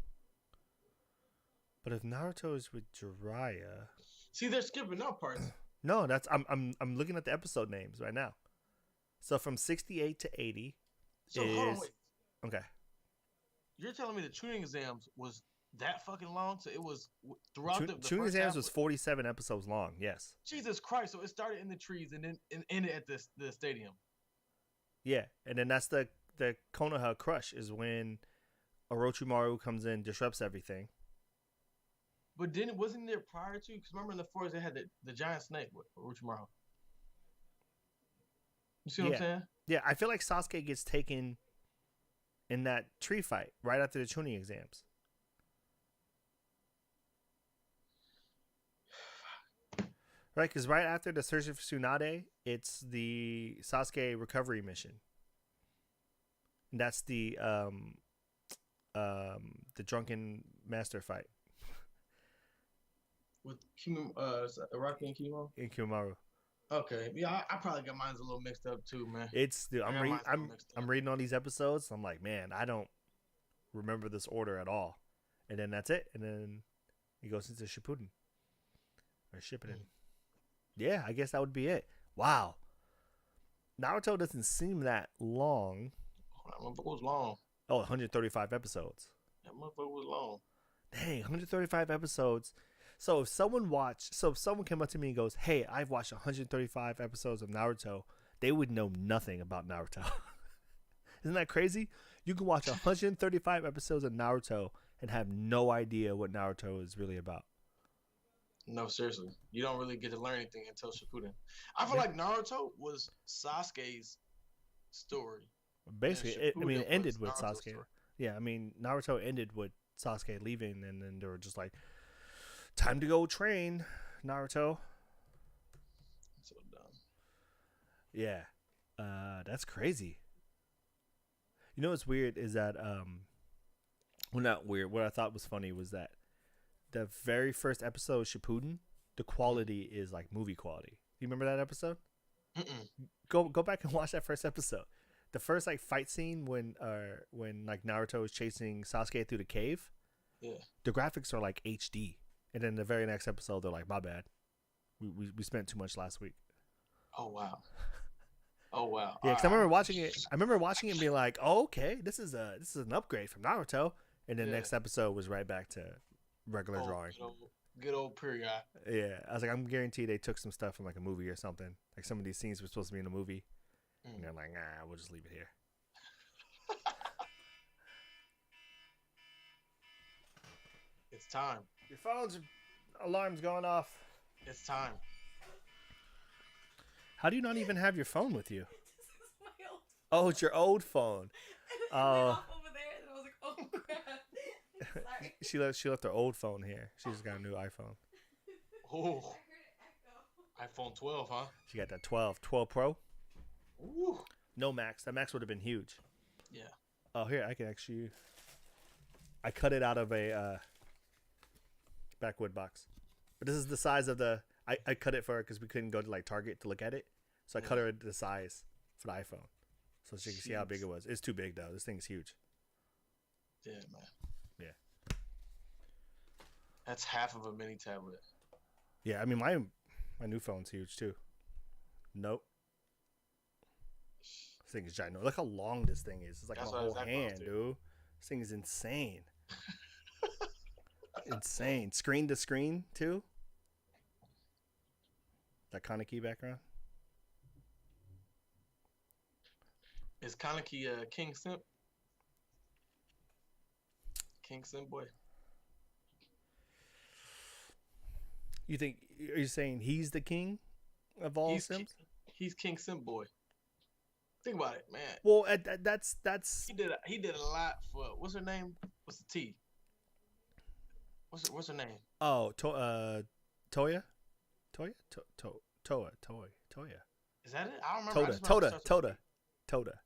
But if Naruto is with Jiraiya, see, they're skipping out parts. No, that's I'm looking at the episode names right now. So from 68 to 80 so hold on, wait. Okay. You're telling me the tuning exams was that fucking long? So it was throughout the tuning exams was 47 episodes long. Yes. Jesus Christ! So it started in the trees and then ended at the stadium. Yeah, and then that's the Konoha Crush is when Orochimaru comes in, disrupts everything. But then wasn't there prior to? Because remember in the forest they had the giant snake with Orochimaru. You see what I'm saying? Yeah, I feel like Sasuke gets taken in that tree fight right after the tuning exams. Right, because right after the search for Tsunade, it's the Sasuke recovery mission. And that's the drunken master fight with Rocky and Kimaru. In Kimaru. Okay, yeah, I probably got mine a little mixed up too, man. I'm reading all these episodes. I'm like, man, I don't remember this order at all. And then that's it. And then he goes into Shippuden or Shippuden. Yeah, I guess that would be it. Wow, Naruto doesn't seem that long. That motherfucker was long. Oh, 135 episodes. That motherfucker was long. Dang, 135 episodes. So if someone came up to me and goes, "Hey, I've watched 135 episodes of Naruto," they would know nothing about Naruto. Isn't that crazy? You can watch 135 episodes of Naruto and have no idea what Naruto is really about. No, seriously. You don't really get to learn anything until Shippuden. I feel like Naruto was Sasuke's story. Basically, it ended with Sasuke. Story. Yeah, I mean, Naruto ended with Sasuke leaving, and then they were just like, time to go train, Naruto. So dumb. Yeah. That's crazy. You know what's weird is that, well, not weird. What I thought was funny was that the very first episode of Shippuden, the quality is like movie quality. You remember that episode? Go back and watch that first episode. The first like fight scene when like Naruto is chasing Sasuke through the cave. Yeah. The graphics are like HD. And then the very next episode, they're like, "My bad, we spent too much last week." Oh wow! Oh wow! Yeah, because I remember watching it. I remember watching it and being like, "Oh, okay, this is an upgrade from Naruto." And then the next episode was right back to regular drawing. Good old period. Yeah, I was like, I'm guaranteed they took some stuff from like a movie or something. Like some of these scenes were supposed to be in a movie, and they're like, "Nah, we'll just leave it here." It's time. Your phone's alarm's going off. It's time. How do you not even have your phone with you? This is my old phone. Oh, it's your old phone. And it went off over there, and I was like, oh crap. Sorry. She left her old phone here. She just got a new iPhone. Oh. I heard it echo. iPhone 12, huh? She got that 12 Pro. Ooh. No Max. That Max would have been huge. Yeah. Oh, here I can actually. I cut it out of a backwood box, but this is the size of the. I cut it for her because we couldn't go to like Target to look at it, so I cut her the size for the iPhone. so she can see how big it was. It's too big though. This thing's huge. Yeah, man. Yeah. That's half of a mini tablet. Yeah, I mean my new phone's huge too. Nope. This thing is giant. Look how long this thing is. It's like That's my what whole Zach hand, wants, dude. This thing is insane. Insane. Screen to screen too. That Kaneki background. Is Kaneki a King Simp? King Simp boy. You think? Are you saying he's the king of all Sims? He's King Simp boy. Think about it, man. Well, that's He did a lot for what's her name? What's the T? What's her name? oh Toya, Toya, Toya. Is that it? I don't remember. Toda.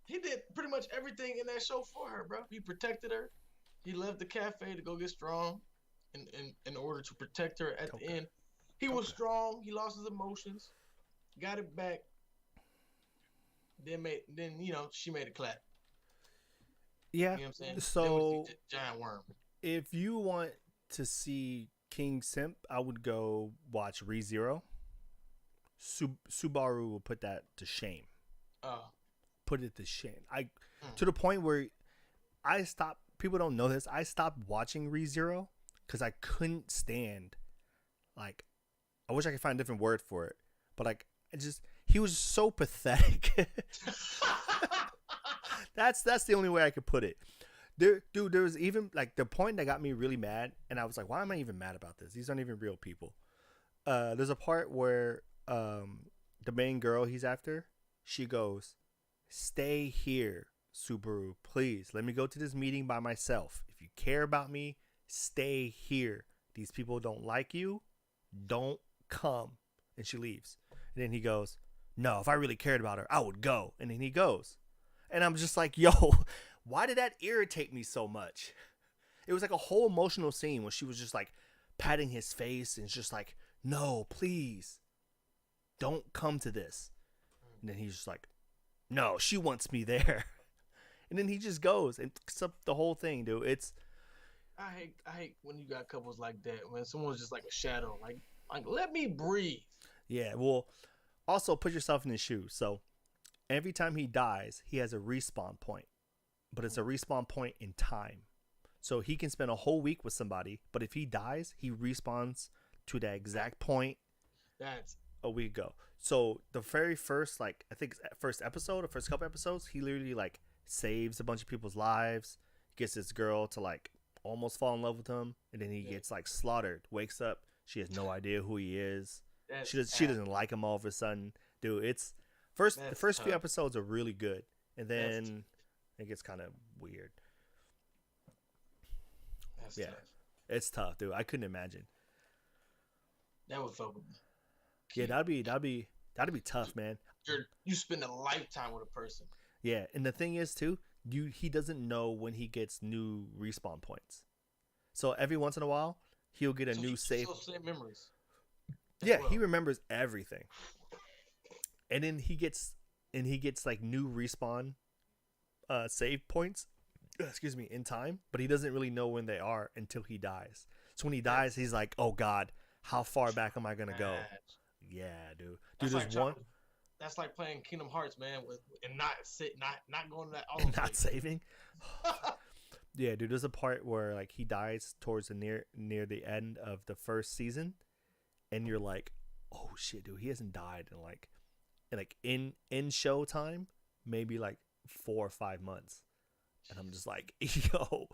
He did pretty much everything in that show for her, bro. He protected her. He left the cafe to go get strong, in order to protect her at the end. He was strong. He lost his emotions, got it back. Then she made a clap. Yeah. You know what I'm saying? So then we see giant worm. if you want to see King Simp, I would go watch ReZero. Subaru will put that to shame. Oh. Put it to shame. To the point where I stopped. People don't know this. I stopped watching ReZero because I couldn't stand. Like, I wish I could find a different word for it, but like, he was so pathetic. That's the only way I could put it. There was even like the point that got me really mad, and I was like, why am I even mad about this? These aren't even real people. There's a part where the main girl he's after, she goes, "Stay here, Subaru, please. Let me go to this meeting by myself. If you care about me, stay here. These people don't like you. Don't come." And she leaves. And then he goes, "No, if I really cared about her, I would go." And then he goes. And I'm just like, yo, why did that irritate me so much? It was like a whole emotional scene where she was just like patting his face and just like, "No, please, don't come to this." And then he's just like, "No, she wants me there." And then he just goes and picks up the whole thing, dude. I hate when you got couples like that. When someone's just like a shadow, like let me breathe. Yeah, well, also put yourself in his shoes. So every time he dies, he has a respawn point, but it's a respawn point in time. So he can spend a whole week with somebody, but if he dies, he respawns to that exact point That's a week ago. So the very first, like, I think first episode or first couple episodes, he literally like saves a bunch of people's lives, gets this girl to like almost fall in love with him, and then he gets like slaughtered. Wakes up, she has no idea who he is. She doesn't like him all of a sudden, dude. The first few episodes are really good, and then it gets kind of weird. That's Yeah, tough. it's tough, dude. I couldn't imagine. That would fuck with me. Yeah, that'd be tough, man. You spend a lifetime with a person. Yeah, and the thing is too, he doesn't know when he gets new respawn points. So every once in a while, he'll get a new save. Same memories. Yeah, he remembers everything. And then he gets like new respawn save points, excuse me, in time, but he doesn't really know when they are until he dies. So when he dies, he's like, "Oh God, how far back am I gonna go?" Yeah, dude. That's like playing Kingdom Hearts, man, and not going to that auto and not saving. Yeah, dude. There's a part where like he dies towards the near the end of the first season, and you're like, "Oh shit, dude, he hasn't died in show time, maybe like 4 or 5 months." And I'm just like, "Yo,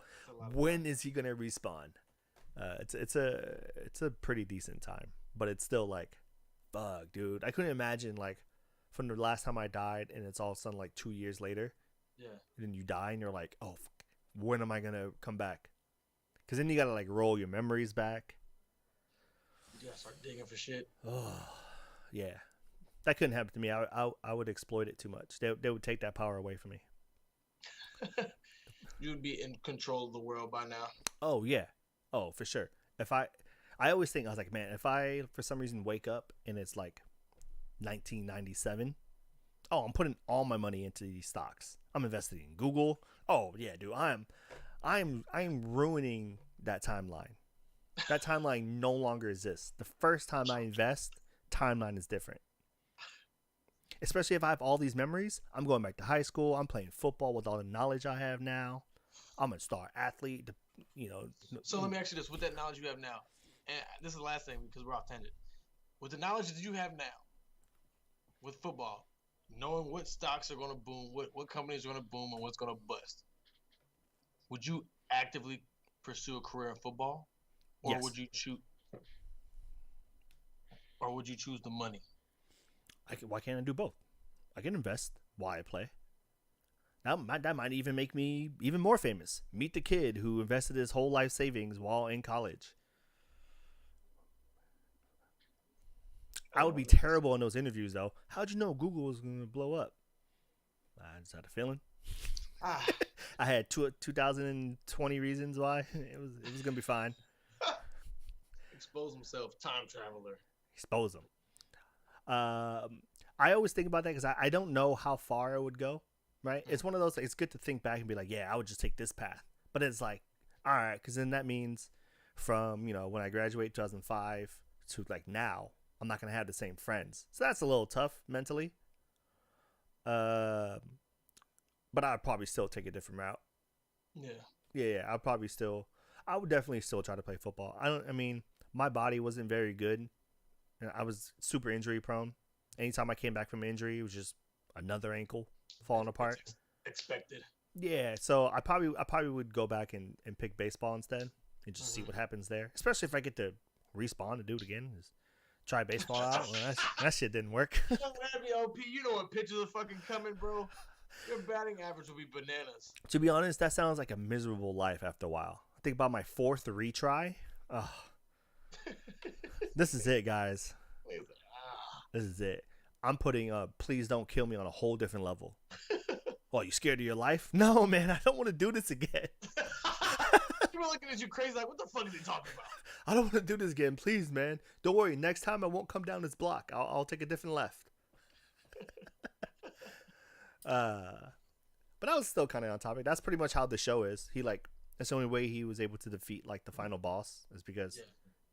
when is he gonna respawn?" It's a pretty decent time, but it's still like, fuck, dude. I couldn't imagine like from the last time I died, and it's all of a sudden like 2 years later. Yeah. And then you die, and you're like, "Oh, fuck, when am I gonna come back?" Because then you gotta like roll your memories back. You gotta start digging for shit. Oh, yeah. That couldn't happen to me. I would exploit it too much. They would take that power away from me. You'd be in control of the world by now. Oh yeah. Oh, for sure. I always think, I was like, man, if I for some reason wake up and it's like 1997, oh, I'm putting all my money into these stocks. I'm investing in Google. Oh yeah, dude, I'm ruining that timeline. That timeline no longer exists. The first time I invest, timeline is different. Especially if I have all these memories. I'm going back to high school. I'm playing football with all the knowledge I have now. I'm a star athlete. You know. So let me ask you this: with that knowledge you have now, and this is the last thing because we're off tangent. With the knowledge that you have now, with football, knowing what stocks are going to boom, what companies are going to boom, and what's going to bust, would you actively pursue a career in football, or Yes. would you choose, or would you choose the money? Why can't I do both? I can invest while I play. That might even make me even more famous. Meet the kid who invested his whole life savings while in college. I would be terrible in those interviews, though. How'd you know Google was going to blow up? I just had a feeling. Ah, I had 2020 reasons why it was going to be fine. expose himself, time traveler. Expose them. I always think about that because I don't know how far I would go. Right? It's one of those. It's good to think back and be like, yeah, I would just take this path. But it's like, all right, because then that means from when I graduate 2005 to like now, I'm not gonna have the same friends. So that's a little tough mentally. But I'd probably still take a different route. Yeah. I would definitely still try to play football. I mean, my body wasn't very good. I was super injury prone. Anytime I came back from injury, it was just another ankle falling apart. Expected. Yeah, so I probably would go back and pick baseball instead and just see what happens there. Especially if I get to respawn to do it again. Just try baseball out. Well, that shit didn't work. OP, you know what pitches are fucking coming, bro. Your batting average will be bananas. To be honest, that sounds like a miserable life after a while. I think about my 4th retry. Ugh. This is it, guys. This is it. I'm putting Please Don't Kill Me on a whole different level. Well, you scared of your life? No, man, I don't want to do this again. People are looking at you crazy like, what the fuck is he talking about? I don't want to do this again. Please, man. Don't worry. Next time I won't come down this block. I'll take a different left. But I was still kind of on topic. That's pretty much how the show is. That's the only way he was able to defeat like the final boss is because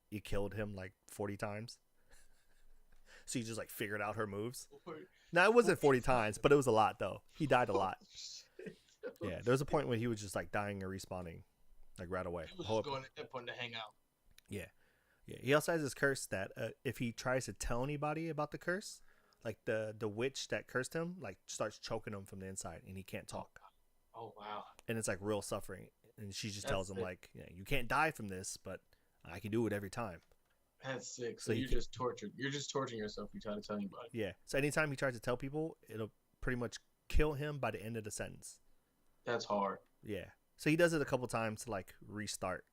he killed him like 40 times. So you just like figured out her moves. Now it wasn't 40 times, but it was a lot though. He died a lot. Yeah, there was a point when he was just like dying and respawning, like right away. He was just going at that point to hang out. Yeah. He also has this curse that if he tries to tell anybody about the curse, like the witch that cursed him, like starts choking him from the inside, and he can't talk. Oh wow. And it's like real suffering, and she just tells him like, you can't die from this, but I can do it every time. That's sick. So you're just tortured. You're just torturing yourself. You try to tell anybody. Yeah. So anytime he tries to tell people, it'll pretty much kill him by the end of the sentence. That's hard. Yeah. So he does it a couple times to like restart.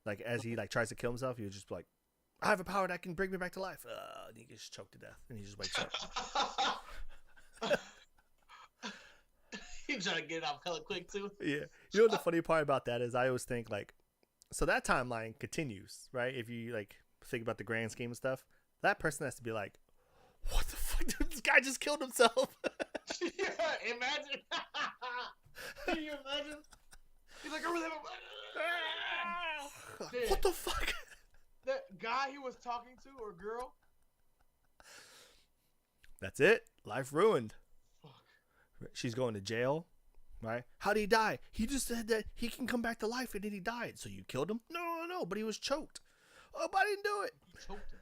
Like as he like tries to kill himself, he'll just be like, I have a power that can bring me back to life. And he gets choked to death, and he just wakes up. He trying to get it off hella quick too. Yeah. You know what the funny part about that is? I always think like, so that timeline continues, right? If you like think about the grand scheme of stuff, that person has to be like, what the fuck? Dude, this guy just killed himself. Yeah, imagine. Can you imagine? He's like, what the fuck? That guy he was talking to or girl? That's it. Life ruined. Fuck. She's going to jail, right? How did he die? He just said that he can come back to life and then he died. So you killed him? No, but he was choked. Oh, but I didn't do it. You choked him.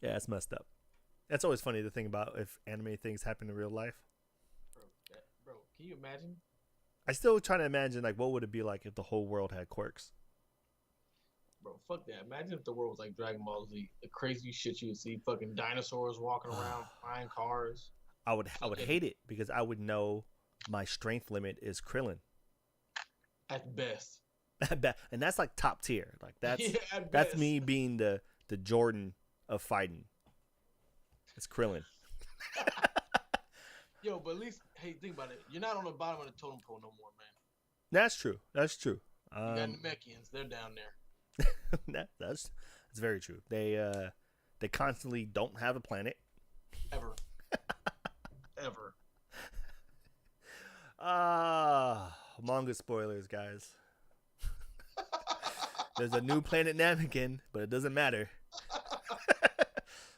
Yeah, it's messed up. That's always funny to think about if anime things happen in real life. Bro, can you imagine? I still try to imagine like what would it be like if the whole world had quirks. Bro, fuck that. Imagine if the world was like Dragon Ball Z. The crazy shit you would see. Fucking dinosaurs walking around, flying cars. I would hate it because I would know my strength limit is Krillin. At best. And that's like top tier. Like that's Yeah, that's me being the Jordan of fighting. It's Krillin. Yo, but at least, hey, think about it. You're not on the bottom of the totem pole no more, man. That's true. You got Namekians. They're down there. That's very true. They constantly don't have a planet. Ever. Ever. Manga spoilers, guys. There's a new planet Namekin, but it doesn't matter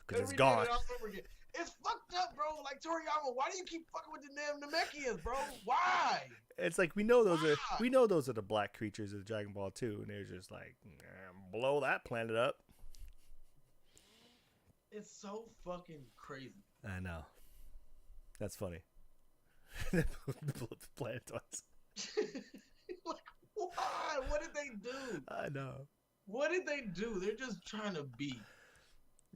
because it's Every day gone. all over again. It's fucked up, bro. Like Toriyama, why do you keep fucking with the damn Namekians, bro? Why? It's like we know those are the black creatures of Dragon Ball 2, and they're just like blow that planet up. It's so fucking crazy. I know. That's funny. Blow the planet twice. Like, why? What did they do? I know. What did they do? They're just trying to be.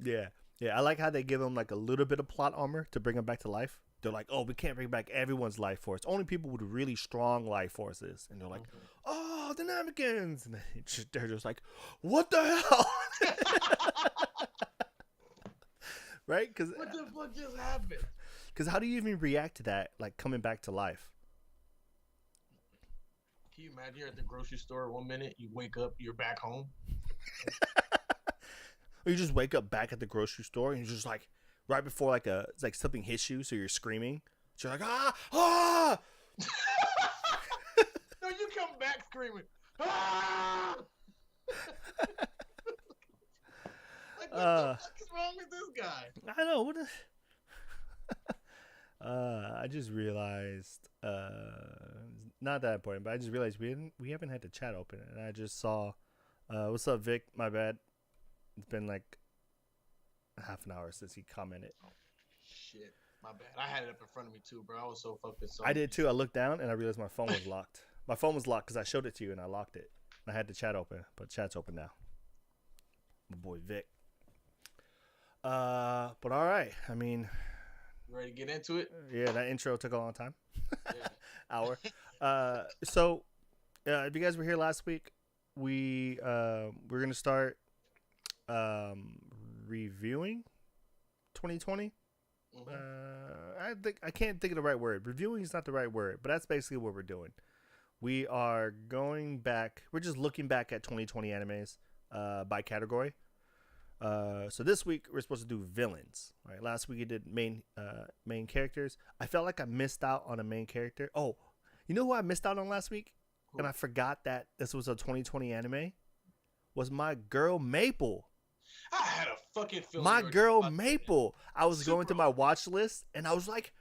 Yeah. I like how they give them like a little bit of plot armor to bring them back to life. They're like, oh, we can't bring back everyone's life force. Only people with really strong life forces. And they're like, oh, the Namekins. And they're just like, what the hell? Right? What the fuck just happened? Because how do you even react to that, like coming back to life? Can you imagine you're at the grocery store 1 minute, you wake up, you're back home? Or you just wake up back at the grocery store and you're just like, right before it's like something hits you, so you're screaming. So you're like, ah! No, you come back screaming, ah! Like, what the fuck is wrong with this guy? I know. What? I just realized, not that important, but I just realized we haven't had the chat open, and I just saw, what's up, Vic? My bad. It's been like half an hour since he commented. Oh, shit, my bad. I had it up in front of me too, bro. I was so focused. I did too. I looked down and I realized my phone was locked. My phone was locked because I showed it to you and I locked it. I had the chat open, but chat's open now. My boy Vic. But all right. I mean, you ready to get into it? Yeah, that intro took a long time. Yeah. Hour. So if you guys were here last week, we're gonna start reviewing 2020. I can't think of the right word. Reviewing is not the right word, but that's basically what we're doing. We are going back. We're just looking back at 2020 animes by category. So this week we're supposed to do villains. Right? Last week we did main characters. I felt like I missed out on a main character. Oh, you know who I missed out on last week? Who? And I forgot that this was a 2020 anime. Was my girl Maple. I had a fucking feeling. My girl Maple. I was going through my watch list and I was like,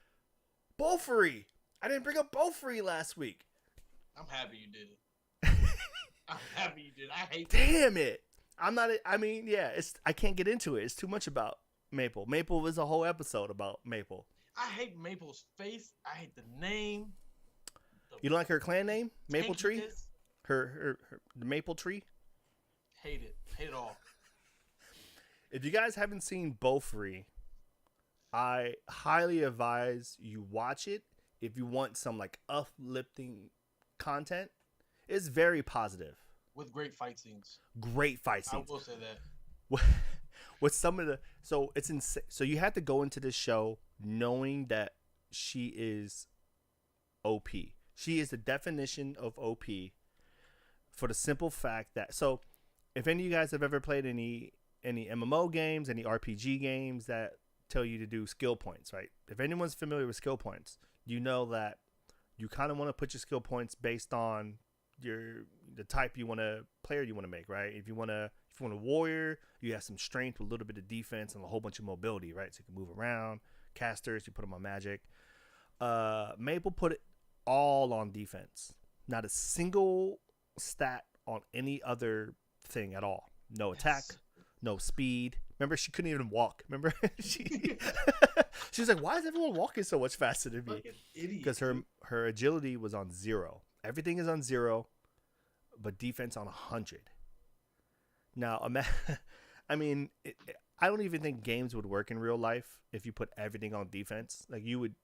Bofuri. I didn't bring up Bofuri last week. I'm happy you did it. I'm happy you did. I hate. Damn it. I'm not. I mean, yeah. I can't get into it. It's too much about Maple. Maple was a whole episode about Maple. I hate Maple's face. I hate the name. You don't like her clan name, Maple Tree? Her the Maple Tree. Hate it. Hate it all. If you guys haven't seen Bofuri, I highly advise you watch it if you want some like uplifting content. It's very positive. With great fight scenes. Great fight scenes. I will say that. With some of the it's insane. So you have to go into this show knowing that she is OP. She is the definition of OP for the simple fact that if any of you guys have ever played any MMO games, any RPG games that tell you to do skill points, right? If anyone's familiar with skill points, you know that you kind of want to put your skill points based on the type player you want to make, right? If you want a warrior, you have some strength with a little bit of defense and a whole bunch of mobility, right? So you can move around. Casters, you put them on magic. Maple put it all on defense. Not a single stat on any other thing at all. No attack, no speed. Remember, she couldn't even walk. Remember, she was like, "Why is everyone walking so much faster than me?" Because her agility was on 0. Everything is on 0, but defense on 100. Now, I mean, I don't even think games would work in real life if you put everything on defense. Like you would.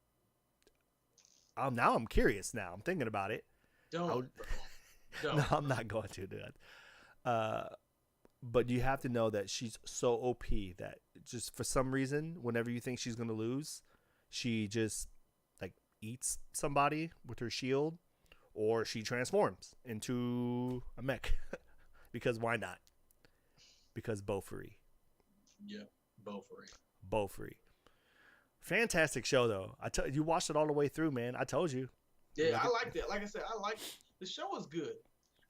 Now I'm curious. Now I'm thinking about it. Don't. No, I'm not going to do that. But you have to know that she's so OP that just for some reason, whenever you think she's going to lose, she just like eats somebody with her shield, or she transforms into a mech because why not? because Beaufry. Yeah, both are. Beaufry. Fantastic show though. You watched it all the way through, man. I told you. Yeah, Like I it- liked it. Like I said, I like the show was good.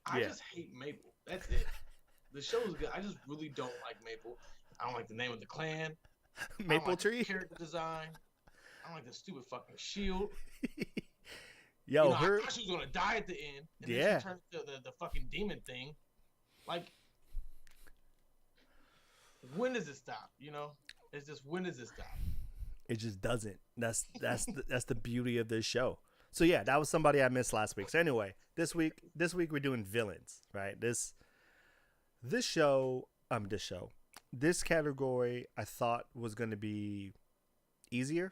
I Yeah. just hate Maple. That's it. The show was good. I just really don't like Maple. I don't like the name of the clan. I don't Maple like the Tree. character design. I don't like the stupid fucking shield. Yo, you know, her. I thought she was gonna die at the end, and Yeah. then she turned to the fucking demon thing. Like, when does it stop? You know, it's just when does it stop? It just doesn't. That's the beauty of this show. So yeah, that was somebody I missed last week. So anyway, this week we're doing villains, right? This category I thought was going to be easier.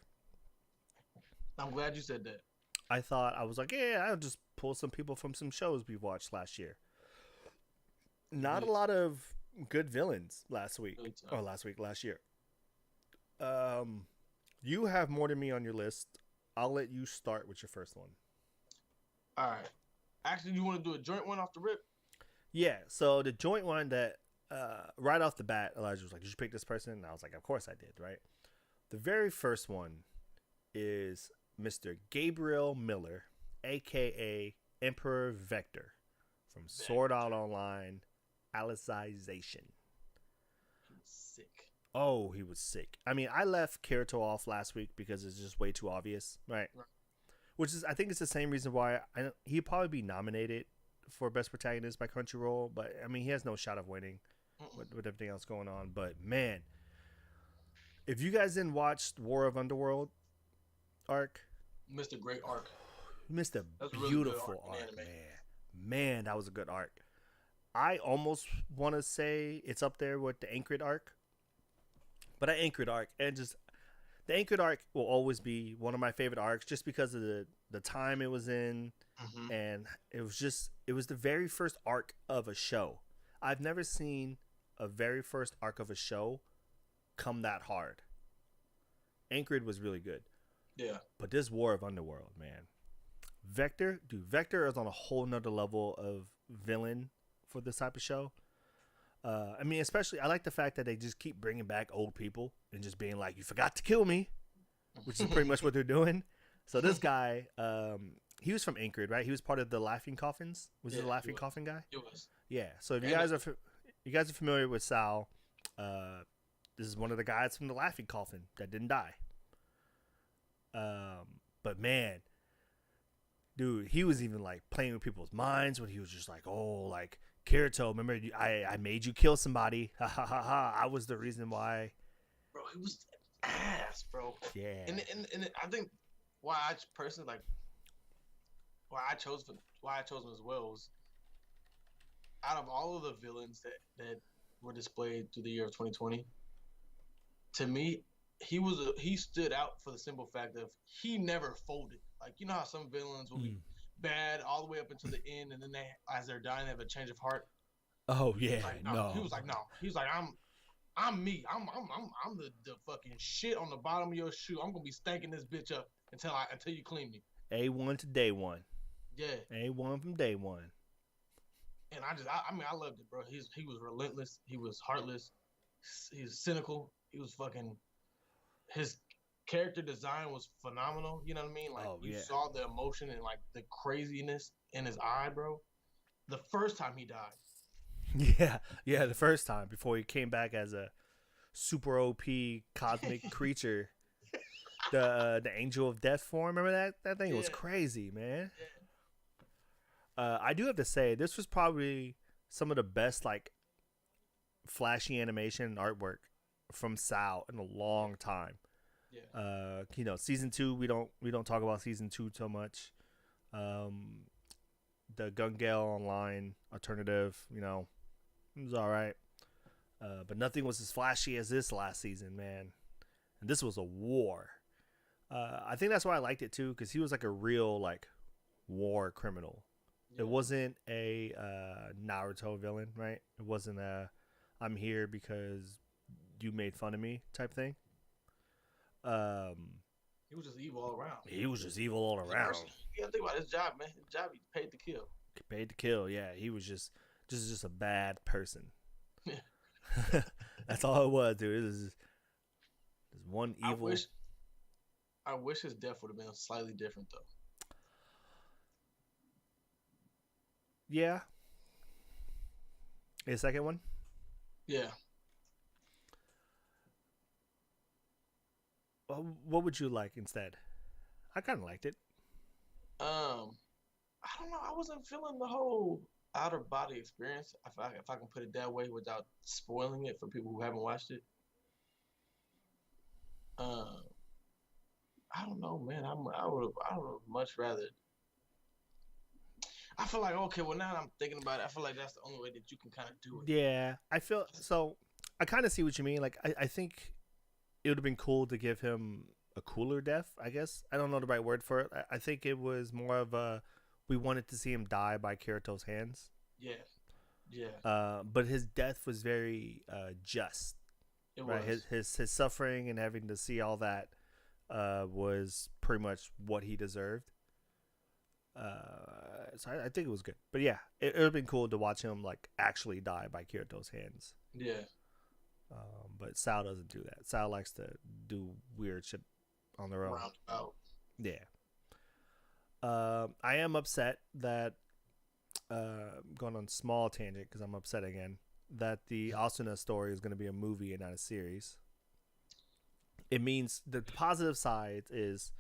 I'm glad you said that. I was like, yeah, I'll just pull some people from some shows we watched last year. Not a lot of good villains last year. You have more than me on your list. I'll let you start with your first one. All right. Actually, you want to do a joint one off the rip? Yeah, so the joint one that right off the bat, Elijah was like, did you pick this person? And I was like, of course I did, right? The very first one is Mr. Gabriel Miller, a.k.a. Emperor Vector from Sword Art Online, Alicization. Sick. Oh, he was sick. I mean, I left Kirito off last week because it's just way too obvious, right? Which is, I think it's the same reason why he'd probably be nominated for Best Protagonist by Crunchyroll, but I mean, he has no shot of winning with everything else going on. But man, if you guys didn't watch War of Underworld arc, Mr. Great Arc. missed a That's a really beautiful good arc in arc, anime. man. That was a good arc. I almost want to say it's up there with the Anchored arc, but I Anchored arc and just the Anchored arc will always be one of my favorite arcs just because of the time it was in, and it was the very first arc of a show. I've never seen a very first arc of a show come that hard. Anchored was really good. Yeah. But this War of Underworld, man. Vector is on a whole nother level of villain for this type of show. I mean, especially, I like the fact that they just keep bringing back old people and just being like, you forgot to kill me, which is pretty much what they're doing. So this guy, he was from Anchored, right? He was part of the Laughing Coffins. Was he the Laughing Coffin guy? It was. Yeah. So if you guys are familiar with Sal, this is one of the guys from the Laughing Coffin that didn't die. But man, dude, he was even like playing with people's minds when he was just like, oh, like Kirito, remember I made you kill somebody. Ha ha ha ha. I was the reason why. Bro, he was ass, bro. Yeah. And I think why I personally like why I chose him as well was out of all of the villains that were displayed through the year of 2020, to me, he stood out for the simple fact of he never folded. Like, you know how some villains will be bad all the way up until the end, and then they, as they're dying, they have a change of heart. Oh yeah, Like, no. He was like, no. He was like, I'm me. I'm the fucking shit on the bottom of your shoe. I'm gonna be stanking this bitch up until you clean me. A1 to day one. Yeah. A1 from day one. And I loved it, bro. He was relentless. He was heartless. He was cynical. He was fucking. His character design was phenomenal. You know what I mean? Like you saw the emotion and like the craziness in his eye, bro. The first time he died. Yeah, the first time before he came back as a super OP cosmic creature, the Angel of Death form. Remember that thing was crazy, man. I do have to say this was probably some of the best like flashy animation and artwork from Sal in a long time. Yeah. You know, season 2 we don't talk about season 2 so much. The Gun Gale Online alternative, you know, it was all right. But nothing was as flashy as this last season, man. And this was a war. I think that's why I liked it too, because he was like a real like war criminal. Yeah. It wasn't a Naruto villain, right? It wasn't a I'm here because you made fun of me type thing. He was just evil all around. He was just evil all around. You gotta think about his job, man. His job, he paid to kill. Paid to kill, yeah. He was just a bad person. That's all it was, dude. It was just one I evil. wish, I wish his death would have been slightly different though. Yeah. A second one. Yeah. What would you like instead? I kind of liked it. I don't know. I wasn't feeling the whole outer body experience. If I can put it that way without spoiling it for people who haven't watched it. Um, I don't know, man. I would have much rather. I feel like okay. Well, now that I'm thinking about it, I feel like that's the only way that you can kind of do it. Yeah, I feel so. I kind of see what you mean. Like, I think it would have been cool to give him a cooler death. I guess I don't know the right word for it. I think it was more of a we wanted to see him die by Kirito's hands. Yeah, yeah. But his death was very just. It Right, was. his suffering and having to see all that was pretty much what he deserved. So I think it was good, but yeah, it would have been cool to watch him like actually die by Kirito's hands. Yeah. But Sal doesn't do that. Sal likes to do weird shit on their own. Roundabout. Yeah. I am upset that going on small tangent because I'm upset again that the Asuna story is going to be a movie and not a series. It means the positive side is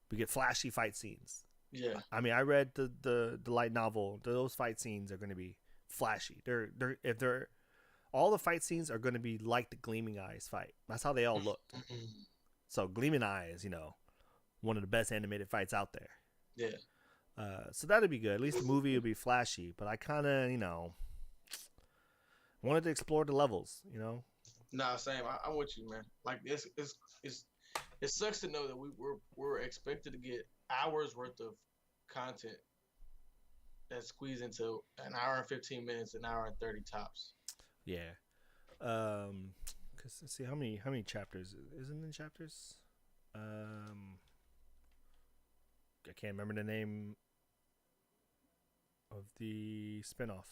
we get flashy fight scenes. Yeah. I mean, I read the light novel. Those fight scenes are going to be flashy. They're all the fight scenes are going to be like the Gleaming Eyes fight. That's how they all look. So Gleaming Eyes, one of the best animated fights out there. Yeah. So that'd be good. At least the movie would be flashy. But I kind of, wanted to explore the levels. Nah, same. I'm with you, man. Like it sucks to know that we're expected to get hours worth of content that's squeezed into an hour and 15 minutes, an hour and 30 tops. Yeah. Cause let's see how many chapters isn't in chapters. I can't remember the name of the spinoff.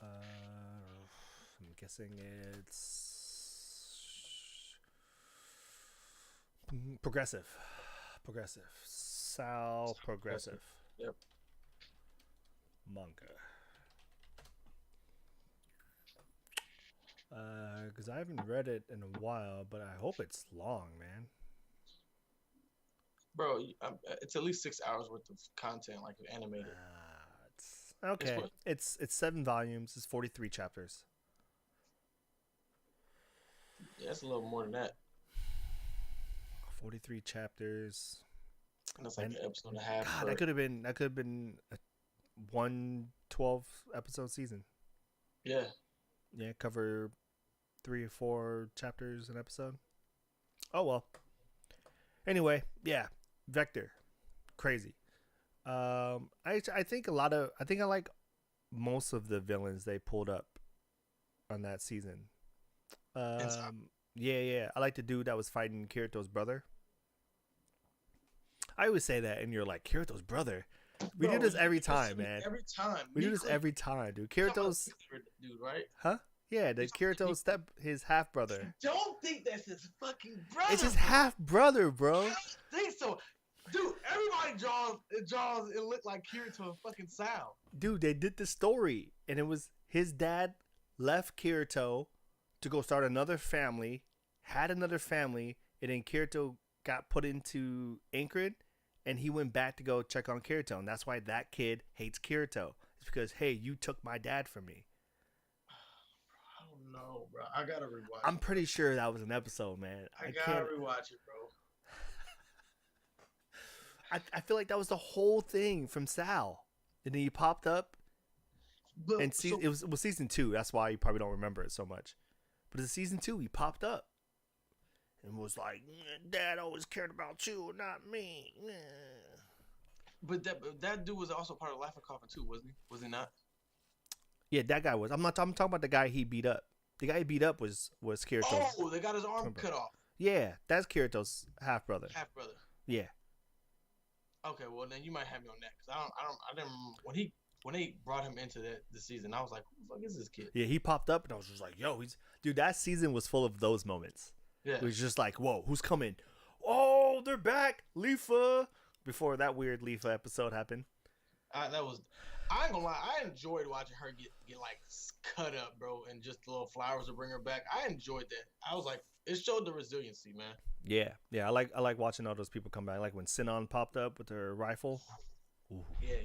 I'm guessing it's progressive. Sal progressive. Yep. Manga. Because I haven't read it in a while, but I hope it's long, man. Bro, it's at least 6 hours worth of content, like animated. It's okay. It's 7 volumes. It's 43 chapters. Yeah, it's a little more than that. 43 chapters. And that's like an episode and a half. God, that could have been a 12 episode season. Yeah. Yeah, cover 3 or 4 chapters an episode. Oh well. Anyway, yeah, Vector, crazy. I think I like most of the villains they pulled up on that season. Yeah. I like the dude that was fighting Kirito's brother. I always say that, and you're like, Kirito's brother. We do this every time, man. Every time. We do this every time, dude. Kirito's dude, right? Huh? Yeah, the Kirito's his half brother. Don't think that's his fucking brother. It's his half brother, bro. I don't think so. Dude, everybody draws it looked like Kirito and fucking Sal. Dude, they did the story, and it was his dad left Kirito to go start another family, had another family, and then Kirito got put into Anchorage, and he went back to go check on Kirito, and that's why that kid hates Kirito. It's because, hey, you took my dad from me. I don't know, bro. I gotta rewatch. I'm pretty sure that was an episode, man. I gotta rewatch it, bro. I feel like that was the whole thing from Sal, and then he popped up, and it was season 2. That's why you probably don't remember it so much. But in season 2, he popped up and was like, "Dad always cared about you, not me." But that dude was also part of Laughing Coffin too, wasn't he? Was he not? Yeah, that guy was. I'm talking about the guy he beat up. The guy he beat up was Kirito's. Oh, they got his arm cut off. Yeah, that's Kirito's half brother. Half brother. Yeah. Okay, well then you might have me on that because I didn't remember when he when they brought him into the season, I was like, who the fuck is this kid? Yeah, he popped up, and I was just like, yo, dude. That season was full of those moments. Yeah. It was just like, whoa, who's coming? Oh, they're back, Leafa. Before that weird Leafa episode happened. I ain't gonna lie, I enjoyed watching her get like cut up, bro, and just the little flowers to bring her back. I enjoyed that. I was like, it showed the resiliency, man. Yeah. I like watching all those people come back. Like when Sinon popped up with her rifle. Ooh. Yeah.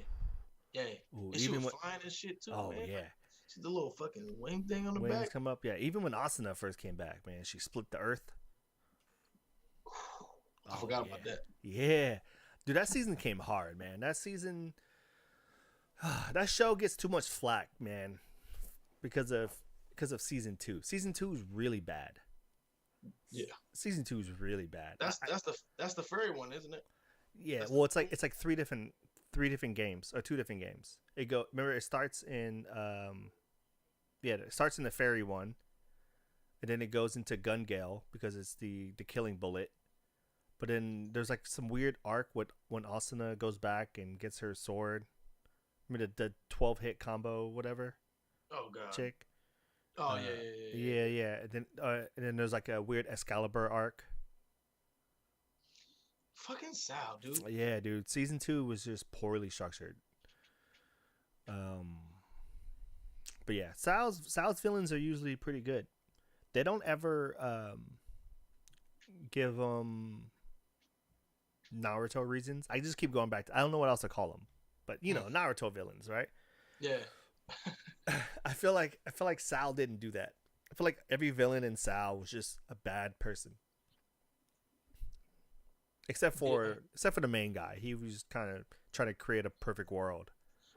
Ooh, And she was flying and shit too, man. Yeah. She's the little fucking wing thing on the Wings back. come up, yeah. Even when Asuna first came back, man, she split the earth. I forgot about that. Yeah. Dude, that season came hard, man. That season, that show gets too much flack, man, because of season 2. Season 2 is really bad. Yeah. Season 2 is really bad. That's the furry one, isn't it? Yeah. Well, it's like three different games or 2 different games. Remember it starts in it starts in the fairy one, and then it goes into Gun Gale because it's the killing bullet. But then there's like some weird arc when Asuna goes back and gets her sword. Remember the 12 hit combo, whatever. Oh god. Chick. Oh yeah. Yeah. And then there's like a weird Excalibur arc. Fucking Sal, dude. Yeah, dude. Season 2 was just poorly structured. But yeah, Sal's villains are usually pretty good. They don't ever give Naruto reasons. I just keep going back to, I don't know what else to call them, but you know, Naruto villains, right? Yeah. I feel like Sal didn't do that. I feel like every villain in Sal was just a bad person. Except for the main guy. He was kind of trying to create a perfect world.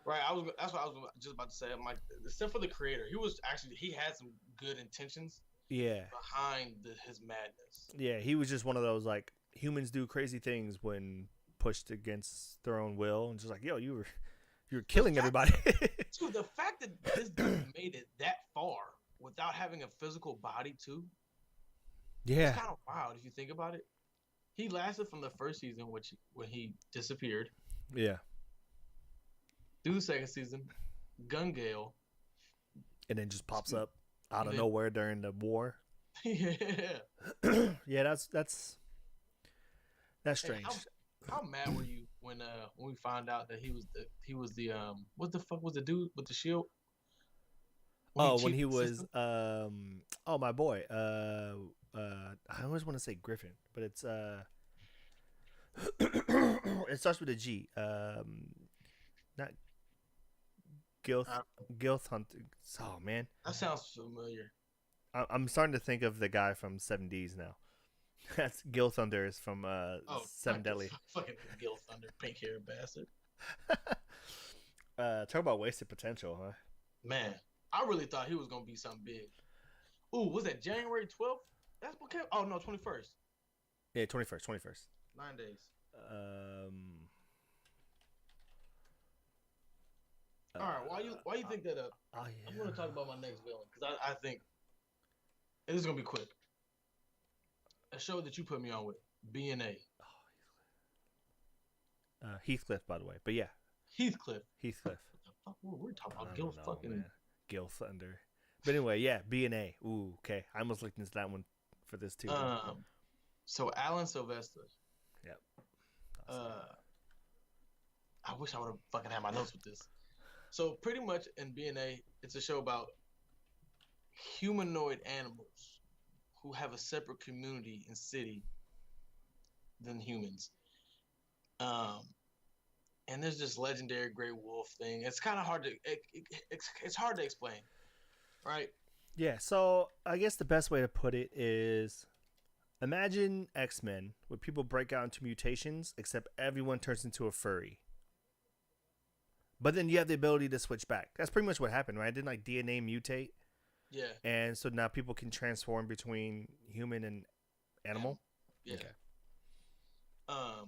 Right. That's what I was just about to say. I'm like, except for the creator, he had some good intentions. Yeah. Behind his madness. Yeah, he was just one of those like humans do crazy things when pushed against their own will, and just like, yo, you were killing everybody. Dude, the fact that this dude made it that far without having a physical body too. Yeah. It's kind of wild if you think about it. He lasted from the first season, when he disappeared. Yeah. Through the second season, Gun Gale. And then just pops up out of nowhere during the war. Yeah. Yeah, that's strange. How mad were you when we found out that he was the what the fuck was the dude with the shield? When he was my boy. I always want to say Griffin, but it's it starts with a G. Not Gilth Hunter. Oh man, that sounds familiar. I'm starting to think of the guy from 7Ds now. That's Gil Thunder is from Seven Deadly. Fucking Gil Thunder, pink hair bastard. Talk about wasted potential, huh? Man, I really thought he was gonna be something big. Ooh, was that January 12th? That's what came. Oh no, 21st. Yeah, 21st. 9 days. All right, why you think that up? Oh, yeah. I'm gonna talk about my next villain because I think this is gonna be quick. A show that you put me on with, BNA. Heathcliff, by the way, but yeah, Heathcliff. Heathcliff. What the fuck? We're talking about Gil fucking Gil Thunder. But anyway, yeah, BNA. Ooh, okay. I almost looked into that one for this too. So Alan Sylvester. Yep. I wish I would have fucking had my notes with this. So pretty much in BNA, it's a show about humanoid animals who have a separate community and city than humans. And there's this legendary gray wolf thing. It's kind of hard to it's hard to explain, right? Yeah. So I guess the best way to put it is, imagine X-Men where people break out into mutations, except everyone turns into a furry. But then you have the ability to switch back. That's pretty much what happened, right? Didn't like DNA mutate? Yeah. And so now people can transform between human and animal. Yeah. Okay. All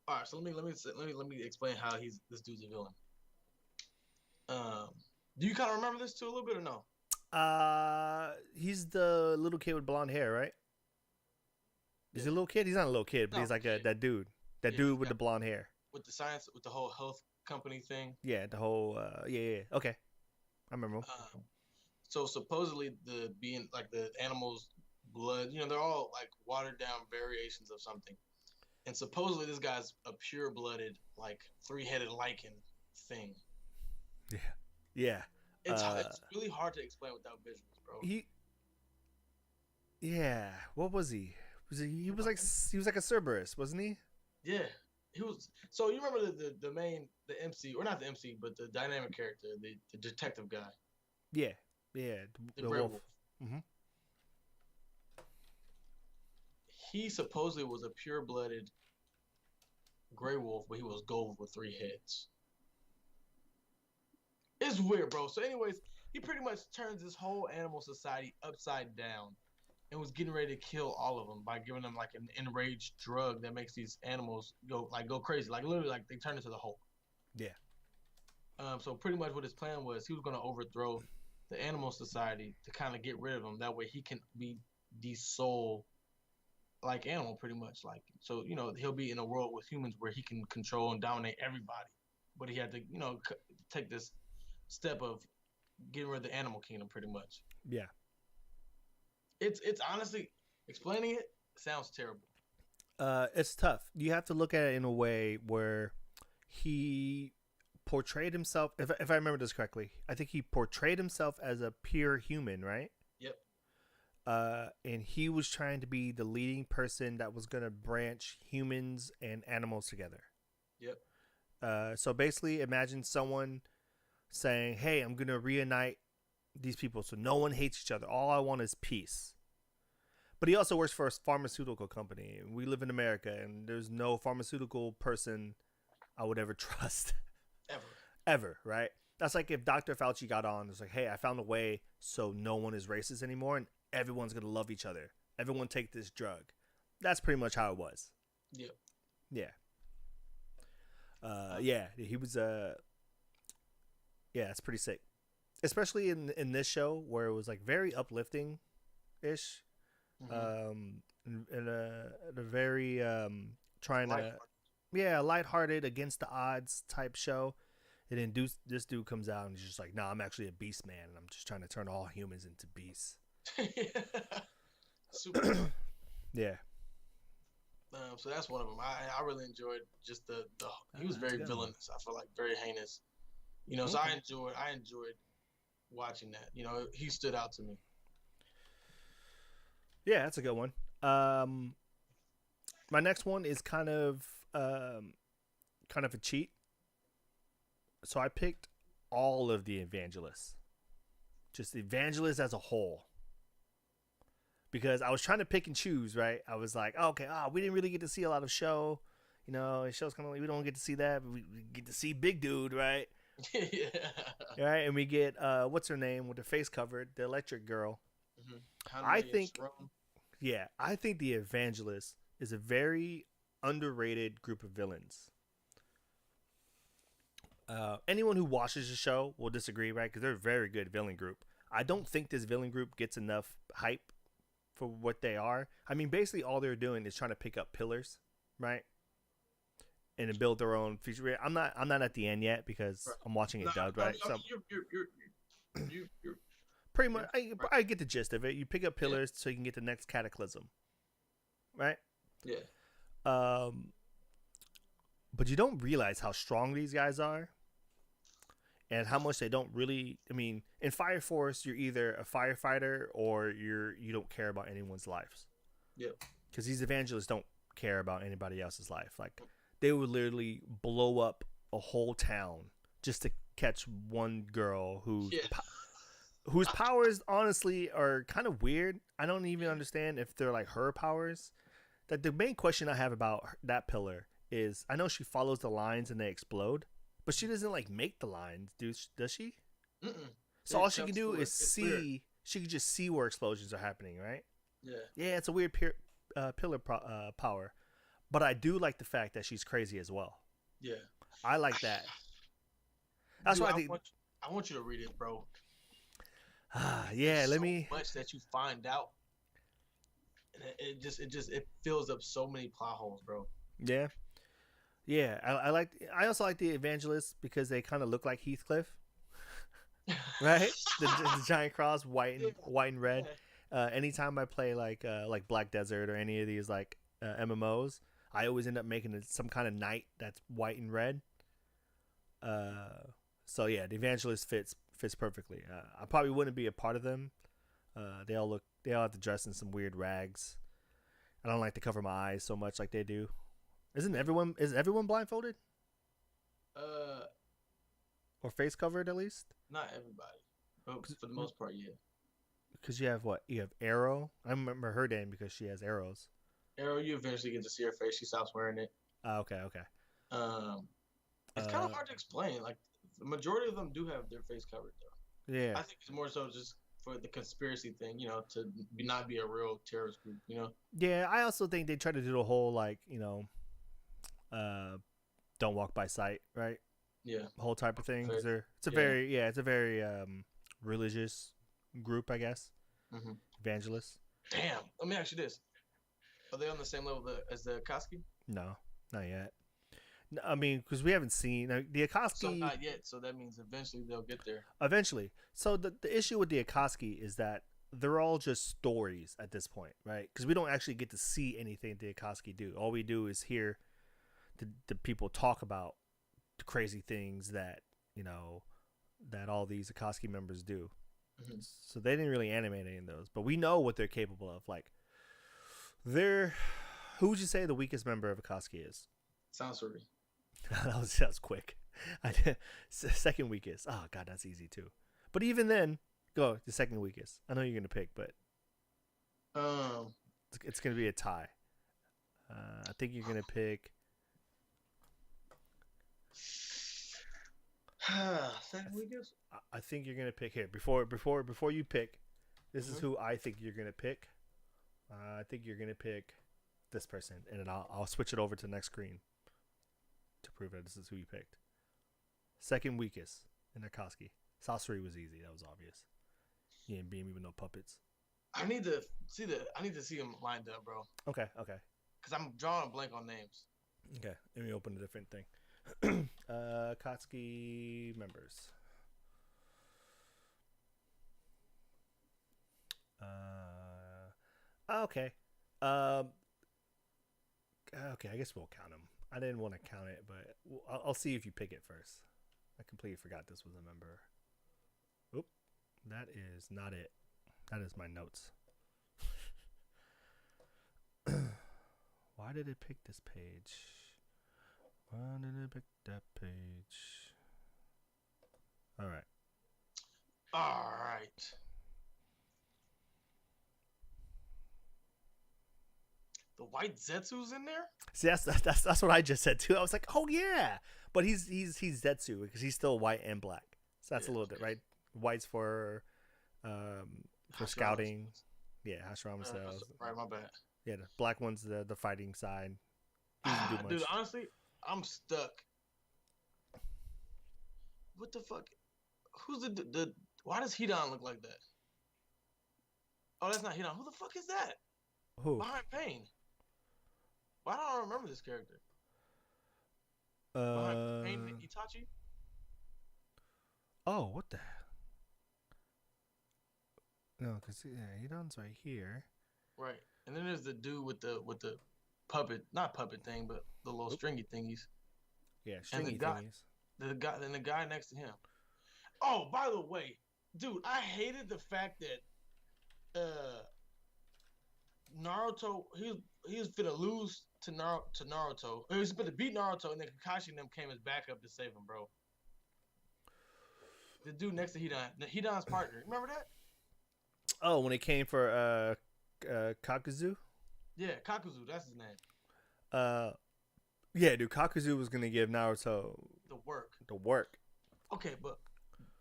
right. So let me explain how this dude's a villain. Do you kind of remember this too a little bit or no? He's the little kid with blonde hair, right? Is he a little kid? He's not a little kid, but he's like that dude. That dude with the blonde hair. With the science, with the whole health company thing. Yeah, the whole yeah. Okay, I remember. So supposedly the animals' blood, they're all like watered down variations of something. And supposedly this guy's a pure blooded, like 3-headed lichen thing. Yeah, yeah. It's really hard to explain without visuals, bro. Yeah. What was he? He was like a Cerberus, wasn't he? Yeah, he was. So you remember the MC, or not the MC, but the dynamic character, the detective guy, Yeah, yeah. the The Grey wolf. Wolf. Mm-hmm. He supposedly was a pure blooded Grey Wolf, but he was gold with 3 heads. It's weird, bro. So, anyways, he pretty much turns this whole animal society upside down and was getting ready to kill all of them by giving them like an enraged drug that makes these animals go crazy, like literally like they turn into the Hulk. Yeah. So pretty much what his plan was, he was going to overthrow the animal society to kind of get rid of them. That way he can be the sole like animal, pretty much. Like, so he'll be in a world with humans where he can control and dominate everybody. But he had to take this step of getting rid of the animal kingdom, pretty much. Yeah. It's honestly, explaining it sounds terrible. It's tough. You have to look at it in a way where he portrayed himself. If I remember this correctly, I think he portrayed himself as a pure human, right? Yep. And he was trying to be the leading person that was going to branch humans and animals together. Yep. So basically, imagine someone saying, "Hey, I'm going to reunite these people so no one hates each other. All I want is peace." But he also works for a pharmaceutical company. We live in America, and there's no pharmaceutical person I would ever trust. Ever, right? That's like if Dr. Fauci got on, it's like, "Hey, I found a way so no one is racist anymore, and everyone's going to love each other. Everyone take this drug." That's pretty much how it was. Yep. Yeah. Yeah, he was yeah, it's pretty sick. Especially in this show where it was like very uplifting ish. Mm-hmm. In a very trying to lighthearted against the odds type show. And then this dude comes out and he's just like, "Nah, I'm actually a beast man, and I'm just trying to turn all humans into beasts." Super. Yeah. So that's one of them. I really enjoyed just the he was very villainous. I feel like very heinous. So I enjoyed watching that. He stood out to me. Yeah, that's a good one. My next one is kind of a cheat. So I picked all of the evangelists, just the evangelists as a whole, because I was trying to pick and choose. Right, I was like, okay, we didn't really get to see a lot of show. The show's kind of like we don't get to see that, but we get to see Big Dude, right? Yeah. Right, and we get what's her name with her face covered, the electric girl. Mm-hmm. I think the evangelist is a very underrated group of villains. Anyone who watches the show will disagree, right? Because they're a very good villain group. I don't think this villain group gets enough hype for what they are. I mean, basically all they're doing is trying to pick up pillars, right? And then build their own future. I'm not at the end yet because I'm watching it dubbed, right? So you're pretty much, I get the gist of it. You pick up pillars so you can get the next cataclysm, right? Yeah. But you don't realize how strong these guys are. And how much they don't really. I mean, in Fire Force, you're either a firefighter or you don't care about anyone's lives. Yep. Because these evangelists don't care about anybody else's life. Like, they would literally blow up a whole town just to catch one girl whose powers honestly are kind of weird. I don't even understand if they're like her powers. That the main question I have about that pillar is, I know she follows the lines and they explode. But she doesn't like make the lines, does she? Mm-mm. So all she can do is see. Weird. She can just see where explosions are happening, right? Yeah. Yeah, it's a weird pillar power, but I do like the fact that she's crazy as well. Yeah. I like that. That's why I want you to read it, bro. Yeah. There's let me. Much that you find out, and it fills up so many plot holes, bro. Yeah. Yeah, I also like the evangelists because they kind of look like Heathcliff, right? The giant cross, white and red. Anytime I play like Black Desert or any of these like MMOs, I always end up making it some kind of knight that's white and red. So yeah, the evangelist fits perfectly. I probably wouldn't be a part of them. They all have to dress in some weird rags. I don't like to cover my eyes so much like they do. Is everyone blindfolded Uh, or face covered at least? not everybody, but for the most part, yeah. Because you have what? You have Arrow. I remember her name because she has arrows. Arrow, you eventually get to see her face. She stops wearing it. Okay. It's kind of hard to explain. Like the majority of them do have their face covered, though. Yeah. I think it's more so just for the conspiracy thing, to not be a real terrorist group. Yeah, I also think they try to do the whole like don't walk by sight, right? Yeah. Whole type of thing. Fair. It's a very religious group, I guess. Mm-hmm. Evangelists. Damn. Let me ask you this: are they on the same level as the Akatsuki? No, not yet. No, I mean, because we haven't seen the Akatsuki. So not yet. So that means eventually they'll get there. Eventually. So the issue with the Akatsuki is that they're all just stories at this point, right? Because we don't actually get to see anything the Akatsuki do. All we do is hear the people talk about the crazy things that that all these Akatsuki members do. Mm-hmm. So they didn't really animate any of those, but we know what they're capable of. Like, who would you say the weakest member of Akatsuki is? Sansori. that was quick. Second weakest. Oh god, that's easy too. But even then, go the second weakest. I know you're gonna pick, but it's gonna be a tie. I think you're gonna pick. Second weakest. I think you're gonna pick here before you pick. This is who I think you're gonna pick. I think you're gonna pick this person, and then I'll switch it over to the next screen to prove that this is who you picked. Second weakest in Akatsuki. Sasori was easy. That was obvious. He didn't beam even no puppets. I need to see them lined up, bro. Okay. Because I'm drawing a blank on names. Okay. Let me open a different thing. Akatsuki members. Okay. Okay, I guess we'll count them. I didn't want to count it, but I'll see if you pick it first. I completely forgot this was a member. Oop, that is not it. That is my notes. Why did it pick this page? Why did it pick that page? All right. All right. The white Zetsu's in there? See, that's what I just said too. I was like, oh yeah, but he's Zetsu because he's still white and black. So that's a little bit right. White's for scouting. Yeah, Hashirama cells. Right, my bad. Yeah, the black one's the fighting side. He doesn't do much. Dude, honestly, I'm stuck. What the fuck? Who's the? Why does Hidan look like that? Oh, that's not Hidan. Who the fuck is that? Who? Behind Pain. Why don't I remember this character? Behind Pain Itachi? Oh, what the hell? No, because Hidan's right here. Right. And then there's the dude with the puppet, not puppet thing, but the little stringy thingies. Yeah, stringy thingies. The guy next to him. Oh, by the way, dude, I hated the fact that Naruto he was finna lose to Naruto. He was finna beat Naruto, and then Kakashi and them came as backup to save him, bro. The dude next to Hidan's partner. Remember that? Oh, when it came for Kakuzu? Yeah, Kakuzu, that's his name. Yeah, dude, Kakuzu was gonna give Naruto the work. Okay, but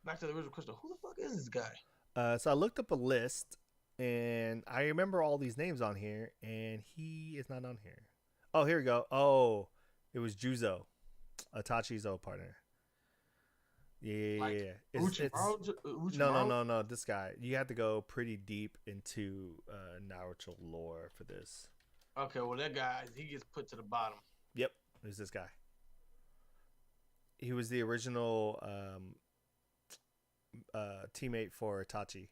back to the original question. Who the fuck is this guy? So I looked up a list, and I remember all these names on here, and he is not on here. Oh, here we go. Oh, it was Juzo, Itachi's old partner. Yeah. No. This guy. You have to go pretty deep into Naruto lore for this. Okay, well that guy he gets put to the bottom. Yep, there's this guy. He was the original teammate for Itachi.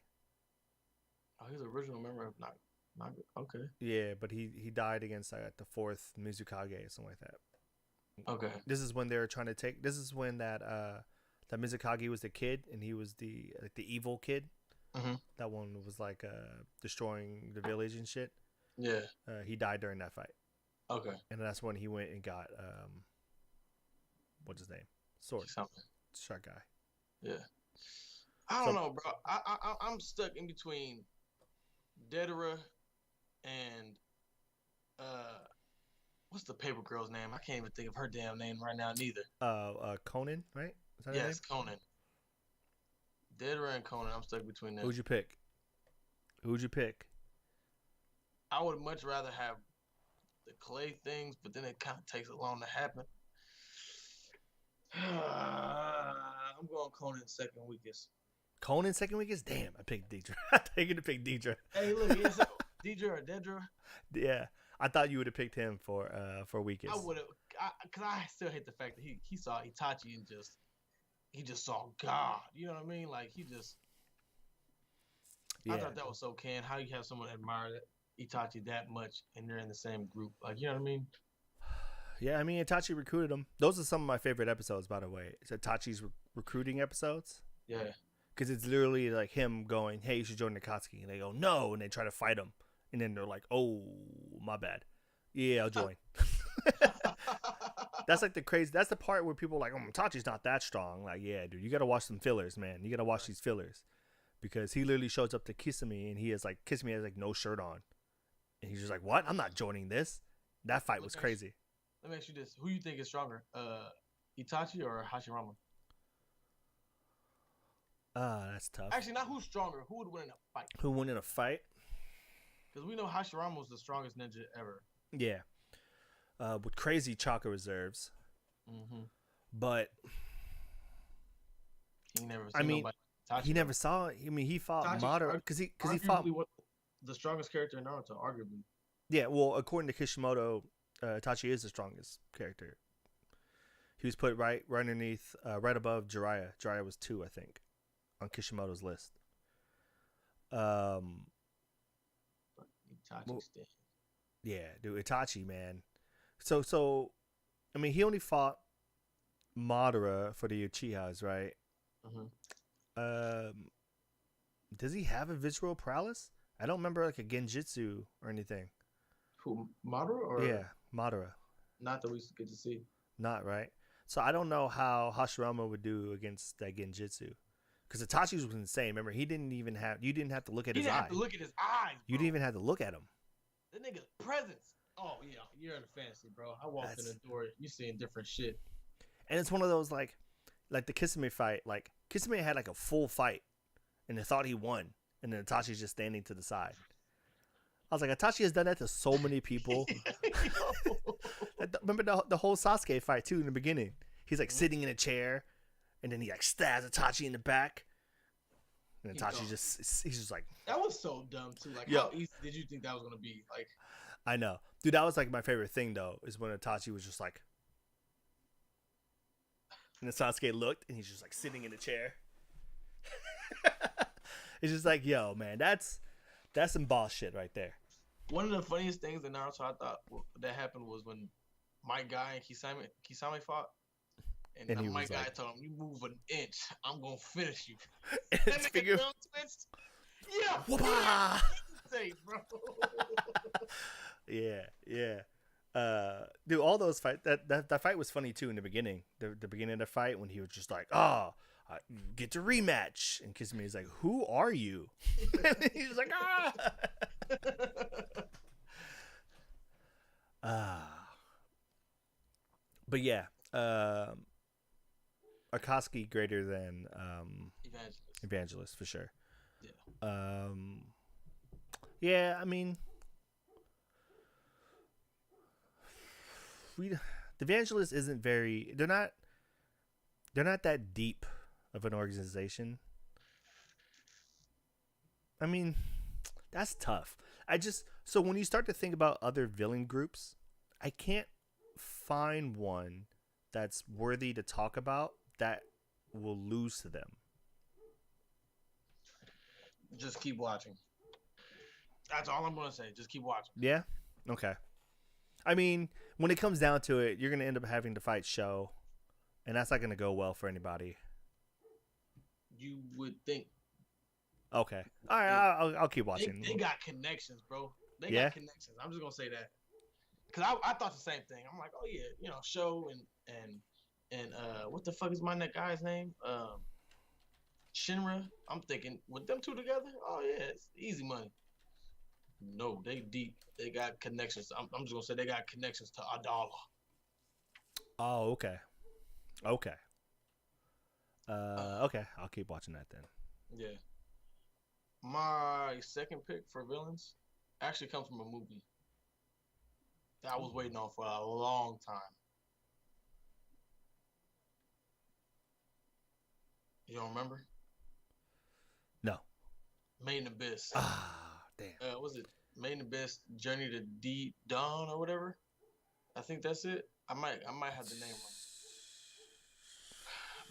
Oh, he's the original member of not okay. Yeah, but he died against the fourth Mizukage or something like that. Okay. This is when they were trying to take. This is when that Mizukage was the kid and he was the evil kid. Mm-hmm. That one was like destroying the village and shit. Yeah. He died during that fight. Okay. And that's when he went and got what's his name? Sword. Something. Shark guy. Yeah. I don't know, bro. I'm stuck in between Dedera and what's the paper girl's name? I can't even think of her damn name right now neither. Conan, right? Is that her name? Yes, Conan. Dedera and Conan. I'm stuck between them. Who'd you pick? I would much rather have the clay things, but then it kind of takes it long to happen. I'm going Conan second weakest. Conan second weakest? Damn, I picked Deidre. I thought you were gonna pick Deidre. Hey, look, it's Deidre or Dedra. Yeah, I thought you would have picked him for weakest. I would have, cause I still hate the fact that he saw Itachi and he just saw God. You know what I mean? Like Yeah. I thought that was so can. How you have someone admire Itachi that much and they're in the same group? Like, you know what I mean? Yeah, I mean Itachi recruited him. Those are some of my favorite episodes, by the way. It's Itachi's recruiting episodes. Yeah. Because it's literally like him going, "Hey, you should join Akatsuki," and they go, "No," and they try to fight him, and then they're like, "Oh, my bad. Yeah, I'll join." That's like the crazy. That's the part where people are like, "Oh, Itachi's not that strong." Like, yeah, dude, you gotta watch some fillers, man. You gotta watch these fillers, because he literally shows up to Kisame, and Kisame has like no shirt on, and he's just like, "What? I'm not joining this." That fight was crazy. Let me ask you this: who you think is stronger, Itachi or Hashirama? That's tough. Actually, not who's stronger. Who would win in a fight? Who won in a fight? Because we know Hashirama was the strongest ninja ever. Yeah. With crazy chakra reserves. Mm-hmm. But he never. He never saw. I mean, he fought Madara because he fought the strongest character in Naruto, arguably. Yeah, well, according to Kishimoto, Itachi is the strongest character. He was put right underneath, right above Jiraiya. Jiraiya was 2, I think, on Kishimoto's list. Itachi yeah, dude, Itachi, man. So, I mean, he only fought Madara for the Uchihas, right? Mm-hmm. Does he have a visual prowess? I don't remember like a genjutsu or anything. Who, Madara or yeah, Madara? Not that we get to see. Not right. So I don't know how Hashirama would do against that genjutsu, because Itachi was insane. Remember, you didn't have to look at his eyes. You didn't have to look at his eyes. Bro. You didn't even have to look at him. That nigga's presence. Oh yeah, you're in a fantasy, bro. I walked in the door. You seeing different shit. And it's one of those like the Kisame fight. Like Kisame had like a full fight, and they thought he won, and then Itachi's just standing to the side. I was like, Itachi has done that to so many people. Remember the whole Sasuke fight too in the beginning. He's like sitting in a chair, and then he like stabs Itachi in the back. And Itachi he's just like, that was so dumb too. Like, how easy did you think that was gonna be? Like, I know, dude. That was like my favorite thing though, is when Itachi was just like, and then Sasuke looked, and he's just like sitting in a chair. It's just like, yo, man, that's some boss shit right there. One of the funniest things in Naruto I thought that happened was when my guy and Kisame fought. And my guy told him, "You move an inch, I'm gonna finish you." That nigga twist. Yeah. Whoopah! Say, bro. Yeah. Dude, all those fights. That fight was funny too in the beginning. The beginning of the fight when he was just like, "Oh, get to rematch," and Kisame is like, "Who are you?" And he's like, But yeah, Akatsuki greater than Evangelist for sure. Yeah. Yeah, I mean, the Evangelist isn't very. They're not that deep of an organization. I mean, that's tough. So when you start to think about other villain groups, I can't find one that's worthy to talk about that will lose to them. Just keep watching. That's all I'm gonna say. Just keep watching. Yeah. Okay. I mean, when it comes down to it, you're gonna end up having to fight Show, and that's not gonna go well for anybody. You would think. Okay. All right. I'll keep watching. They got connections, bro. They Yeah? got connections. I'm just gonna say that. Cause I thought the same thing. I'm like, oh yeah, you know, Show and what the fuck is my that guy's name? Shinra. I'm thinking with them two together, oh yeah, it's easy money. No, they deep. They got connections. I'm just gonna say they got connections to Adala. Oh, okay. Okay. Okay. I'll keep watching that then. Yeah. My second pick for villains actually comes from a movie that I was waiting on for a long time. You don't remember? No. Made in Abyss. Ah, damn. Was it Made in Abyss Journey to Deep Dawn or whatever? I think that's it. I might have the name wrong.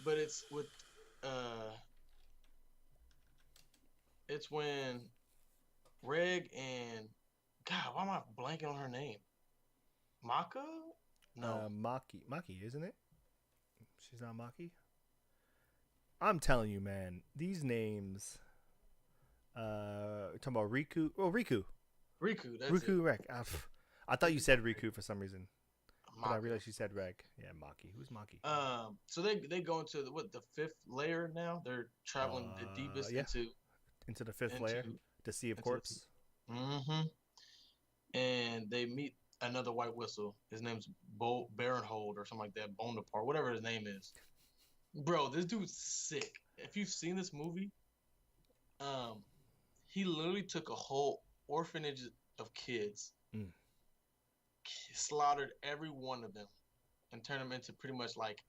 But it's with it's when Reg and God, why am I blanking on her name? Maka? No. Maki, isn't it? She's not Maki. I'm telling you, man. These names. Talking about Riku. Oh, Riku. Riku. That's Riku it. Reg. I thought you said Riku for some reason, but I Maka. realized you said Reg. Yeah, Maki. Who's Maki? So they go into the fifth layer now. They're traveling the deepest yeah. Into the fifth layer, the Sea of Corpse. Mm-hmm. And they meet another White Whistle. His name's Baronhold or something like that. Bonaparte, whatever his name is. Bro, this dude's sick. If you've seen this movie, he literally took a whole orphanage of kids, slaughtered every one of them, and turned them into pretty much like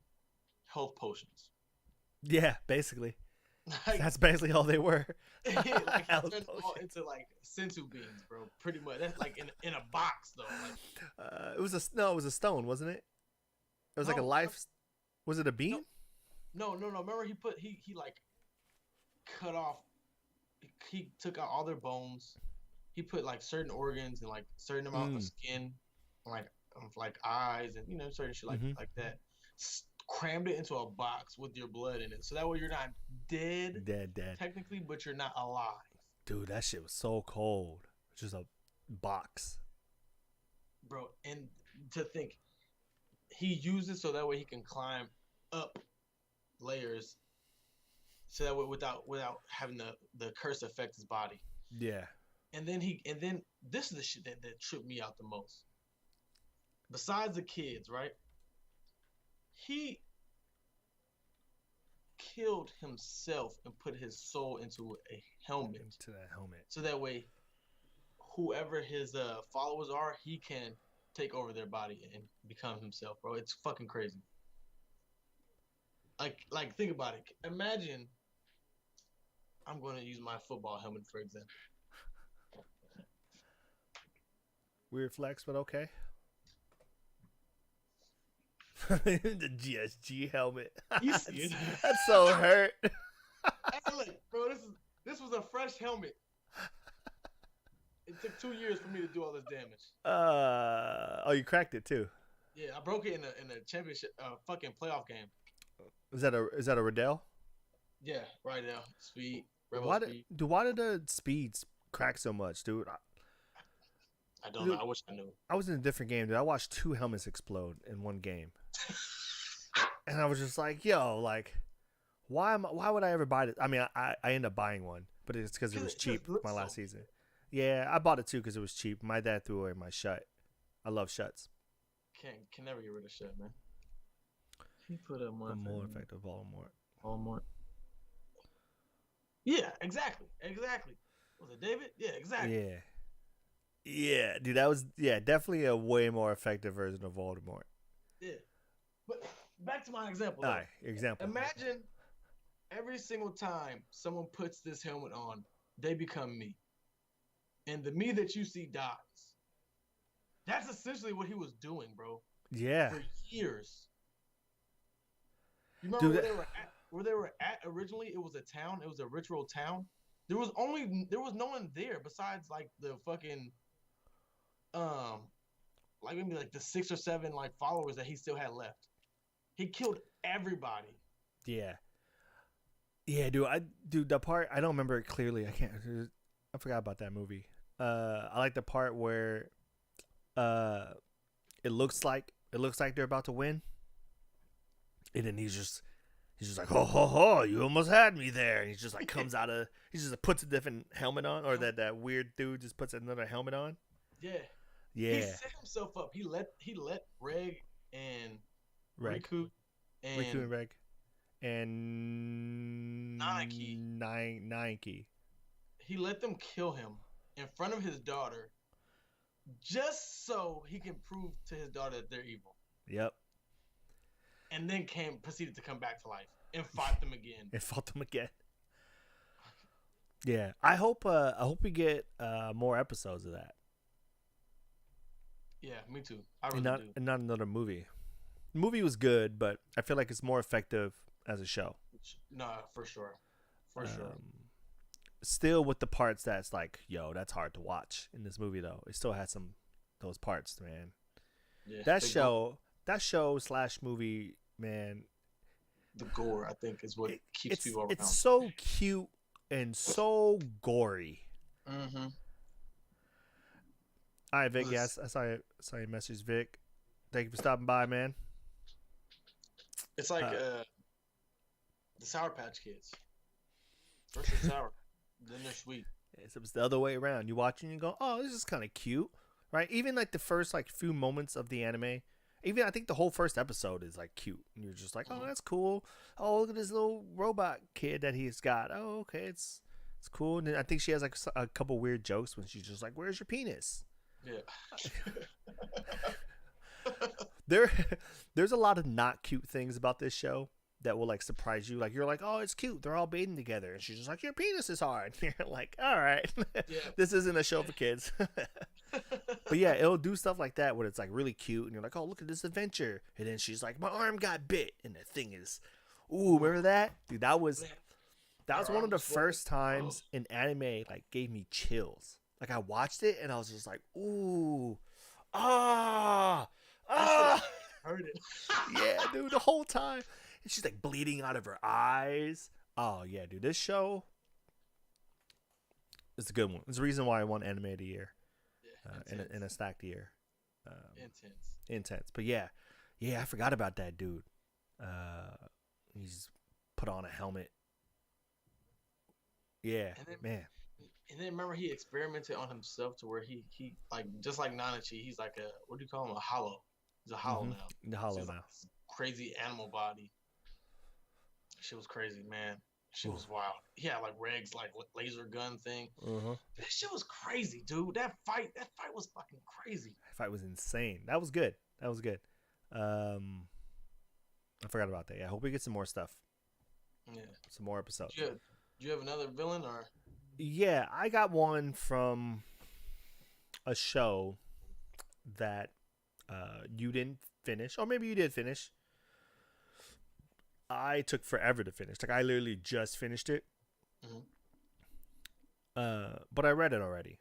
health potions. Yeah, basically. Like, that's basically all they were. like, he turned them all into like sensu beans, bro. Pretty much. That's like in a box though. Like, it was a stone, wasn't it? It was like a life. Was it a bean? No. Remember he like cut off. He took out all their bones. He put like certain organs and like certain amount of skin, like eyes and certain shit like that. Crammed it into a box with your blood in it, so that way you're not dead technically, but you're not alive. Dude, that shit was so cold. Just a box, bro. And to think, he used it so that way he can climb up layers, so that way without having the curse affect his body. Yeah. And then this is the shit that tripped me out the most. Besides the kids, right? He killed himself and put his soul into a helmet. Into that helmet. So that way, whoever his followers are, he can take over their body and become himself, bro. It's fucking crazy. Like think about it. Imagine, I'm going to use my football helmet for example. Weird flex, but okay. The GSG helmet. You see it? That's so hurt. Hey, look, bro, this was a fresh helmet. It took 2 years for me to do all this damage. Oh, you cracked it too. Yeah, I broke it in a championship, fucking playoff game. Is that a Riddell? Yeah, right now. Speed. Why did the speeds crack so much, dude? I don't know. I wish I knew. I was in a different game, dude. I watched 2 helmets explode in one game. And I was just like, yo, like, why would I ever buy this? I mean, I ended up buying one, but it's because it was cheap my last season. Yeah, I bought it too because it was cheap. My dad threw away my shut. I love shuts. Can never get rid of shut, man. He put a more effective Voldemort. Voldemort. Yeah, exactly. Was it David? Yeah, exactly. Yeah, dude, that was definitely a way more effective version of Voldemort. Yeah, but back to my example. All right, example. Imagine every single time someone puts this helmet on, they become me, and the me that you see dies. That's essentially what he was doing, bro. Yeah. For years. You remember Dude, where they were at? Where they were at originally? It was a town. It was a ritual town. There was no one there besides like the fucking um like maybe like the 6 or 7 like followers that he still had left. He killed everybody. yeah, yeah, dude, the part I don't remember it clearly. I forgot about that movie. I like the part where uh, it looks like they're about to win, and then he's just like, ho ho ho, you almost had me there. And he just like comes out of, he just puts a different helmet on, or that weird dude just puts another helmet on. Yeah. Yeah, He set himself up. He let Reg and Reg, Riku Riku and and Reg, and Nike. Nike. He let them kill him in front of his daughter just so he can prove to his daughter that they're evil. Yep. And then proceeded to come back to life and fought them again. And fought them again. Yeah, I hope we get more episodes of that. Yeah, me too. I really do. And not another movie. The movie was good, but I feel like it's more effective as a show. No, for sure. For sure. Still with the parts that's like, yo, that's hard to watch in this movie though. It still has those parts, man. Yeah, that show / movie, man. The gore, I think, is what keeps people around. It's so cute and so gory. Mm-hmm. All right, Vic. Yes, I saw your message, Vic. Thank you for stopping by, man. It's like the Sour Patch Kids. First they're sour, then they're sweet. It's the other way around. You watch and you go, oh, this is kind of cute, right? Even like the first like few moments of the anime, even I think the whole first episode is like cute, and you're just like, oh, that's cool. Oh, look at this little robot kid that he's got. Oh, okay, it's cool. And then I think she has like a couple weird jokes when she's just like, "Where's your penis?" Yeah. There's a lot of not cute things about this show that will like surprise you. Like you're like, oh, it's cute. They're all bathing together, and she's just like, your penis is hard. And you're like, all right, this isn't a show for kids. But yeah, it'll do stuff like that when it's like really cute, and you're like, oh, look at this adventure. And then she's like, my arm got bit, and the thing is, ooh, remember that, dude? That was one of the first times an anime like gave me chills. Like I watched it and I was just like, ooh, I heard it. Yeah, dude, the whole time. And she's like bleeding out of her eyes. Oh yeah, dude, this show is a good one. It's the reason why I won Anime of the Year, in a stacked year. Intense. But yeah, I forgot about that dude. He's put on a helmet. Yeah, man. And then remember he experimented on himself to where he like just like Nanachi, he's like a, what do you call him, a hollow. He's a hollow now. The hollow now. Like crazy animal body. Shit was crazy, man. Shit was wild. He had like Reg's like laser gun thing. That shit was crazy, dude. That fight was fucking crazy. That fight was insane. That was good. I forgot about that. Yeah, I hope we get some more stuff. Yeah. Some more episodes. Do you have another villain or? Yeah, I got one from a show that you didn't finish, or maybe you did finish. I took forever to finish. Like I literally just finished it. But I read it already.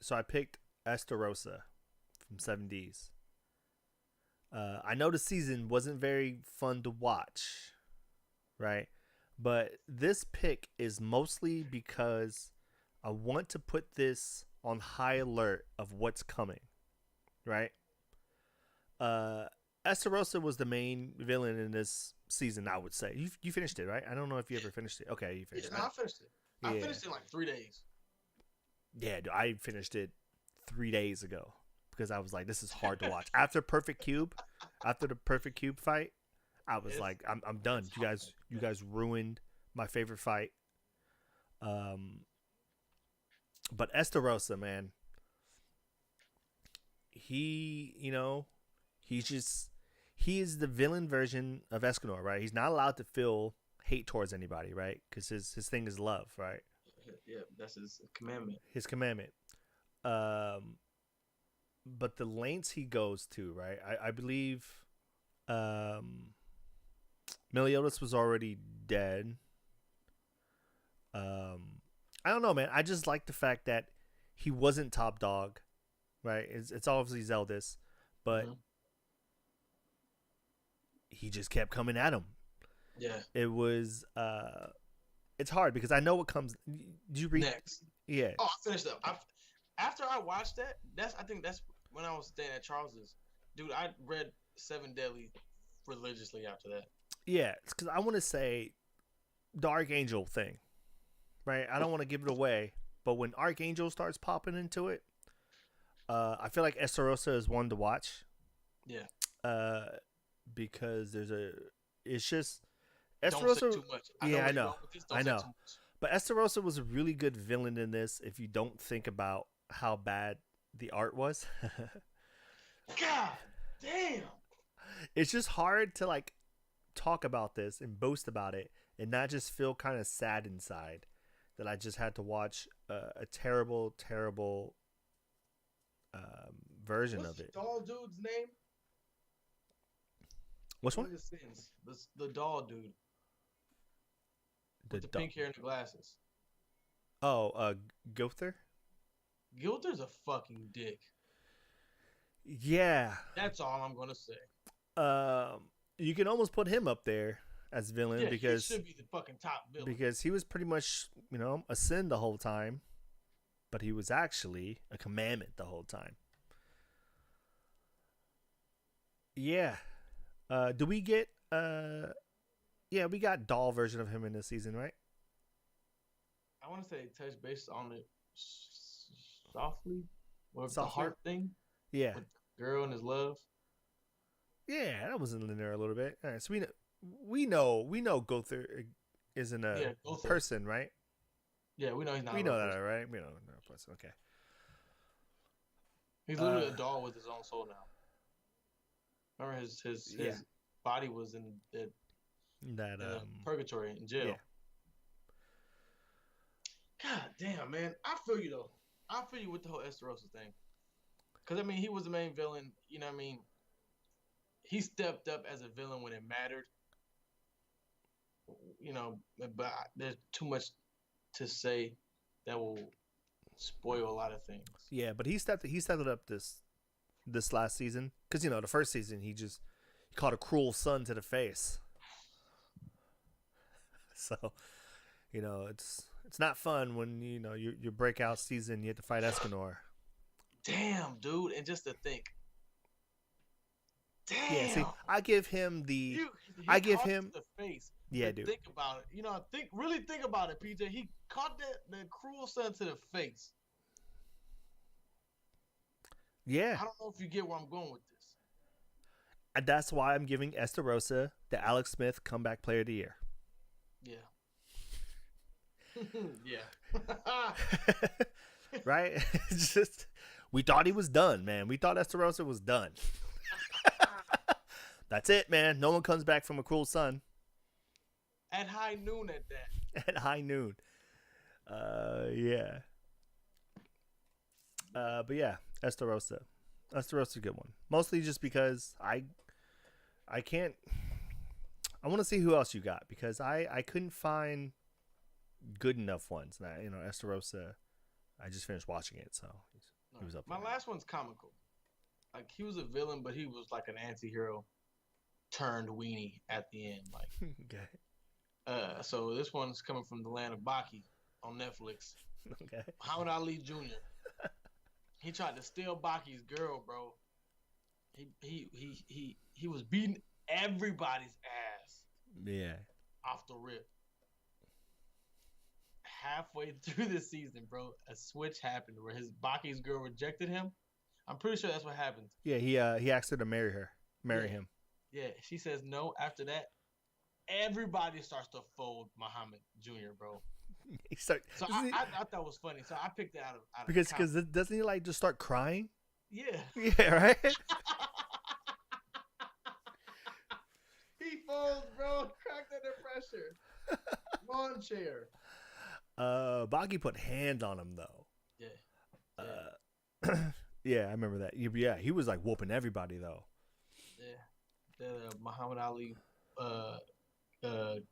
So I picked Estarossa from 7Ds. I know the season wasn't very fun to watch, right? But this pick is mostly because I want to put this on high alert of what's coming, right? Estarossa was the main villain in this season, I would say. You finished it, right? I don't know if you ever finished it. Okay, you finished it. I finished it. I finished it in like 3 days. Yeah, dude, I finished it 3 days ago because I was like, this is hard to watch. After the Perfect Cube fight, I was like, I'm done. You guys ruined my favorite fight. But Estarossa, man, he is the villain version of Escanor, right? He's not allowed to feel hate towards anybody, right? Because his thing is love, right? Yeah, that's his commandment. But the lengths he goes to, right? I believe Meliodas was already dead. I don't know, man. I just like the fact that he wasn't top dog, right? It's obviously Zeldis, but he just kept coming at him. Yeah. It was it's hard because I know what comes. Did you read Next? Yeah. Oh, I finished up. After I watched that, I think that's when I was staying at Charles's. Dude, I read Seven Deadly religiously after that. Yeah, it's because I want to say the Archangel thing, right? I don't want to give it away, but when Archangel starts popping into it, I feel like Estarossa is one to watch. Yeah. Because it's just Don't say Estarossa. too much. Yeah, I know. Don't I say know. too much. But Estarossa was a really good villain in this. If you don't think about how bad the art was, God damn. it's just hard to like talk about this and boast about it and not just feel kind of sad inside that I just had to watch a terrible, terrible version What's of it. the doll dude's name? Which one? His sins. The doll dude The with the pink hair and the glasses. Gother? Gilder's a fucking dick. Yeah. That's all I'm gonna say. You can almost put him up there as villain Yeah, because he should be the fucking top villain. because he was pretty much, a sin the whole time, but he was actually a commandment the whole time. Yeah. Do we get yeah, we got doll version of him in this season, right? I want to say touch base on it softly. With the Softly? heart thing. Yeah. With the girl and his love. Yeah, that was in there a little bit. All right, so we know Gother isn't a Gother. person, right? Yeah, we know he's not. We a know real that, person. right? We know not a person. Okay. He's literally a doll with his own soul now. Remember his Yeah. body was in That purgatory in jail. yeah. God damn, man. I feel you though. I feel you with the whole Estarossa thing. Cause I mean, he was the main villain. You know what I mean? He stepped up as a villain when it mattered. But there's too much to say that will spoil a lot of things. Yeah, but he stepped it up this last season because the first season he caught a cruel son to the face. So, it's not fun when your breakout season you have to fight Escanor. Damn, dude, and just to think. Damn. Yeah, see, I give him the I give him the face. Yeah, dude. Think about it. Really think about it, PJ. He caught the cruel son to the face. Yeah. I don't know if you get where I'm going with this. And that's why I'm giving Estarossa the Alex Smith Comeback Player of the Year. Yeah. Yeah. Right? It's just we thought he was done, man. We thought Estarossa was done. That's it, man. No one comes back from a cruel son. At high noon at that. At high noon. Yeah. But yeah, Estarossa. Estarossa's a good one. Mostly just because I can't. I want to see who else you got because I couldn't find good enough ones. Now, Estarossa, I just finished watching it, so he was up My there. last one's comical. Like, he was a villain, but he was like an anti-hero turned weenie at the end. Like, Okay. So this one's coming from the land of Baki on Netflix. Okay. Muhammad Ali Jr. He tried to steal Baki's girl, bro. He was beating everybody's ass Yeah. off the rip. Halfway through the season, bro, a switch happened where Baki's girl rejected him. I'm pretty sure that's what happened. Yeah, he asked her to marry him. Yeah, she says no. After that, everybody starts to fold Muhammad Jr., bro. So I thought it was funny. So I picked it out of because doesn't he like just start crying? Yeah. Yeah, right. He folds, bro. Cracked under pressure. Lawn chair. Baki put hands on him though. Yeah. Yeah, I remember that. Yeah, he was like whooping everybody though. Yeah. The Muhammad Ali what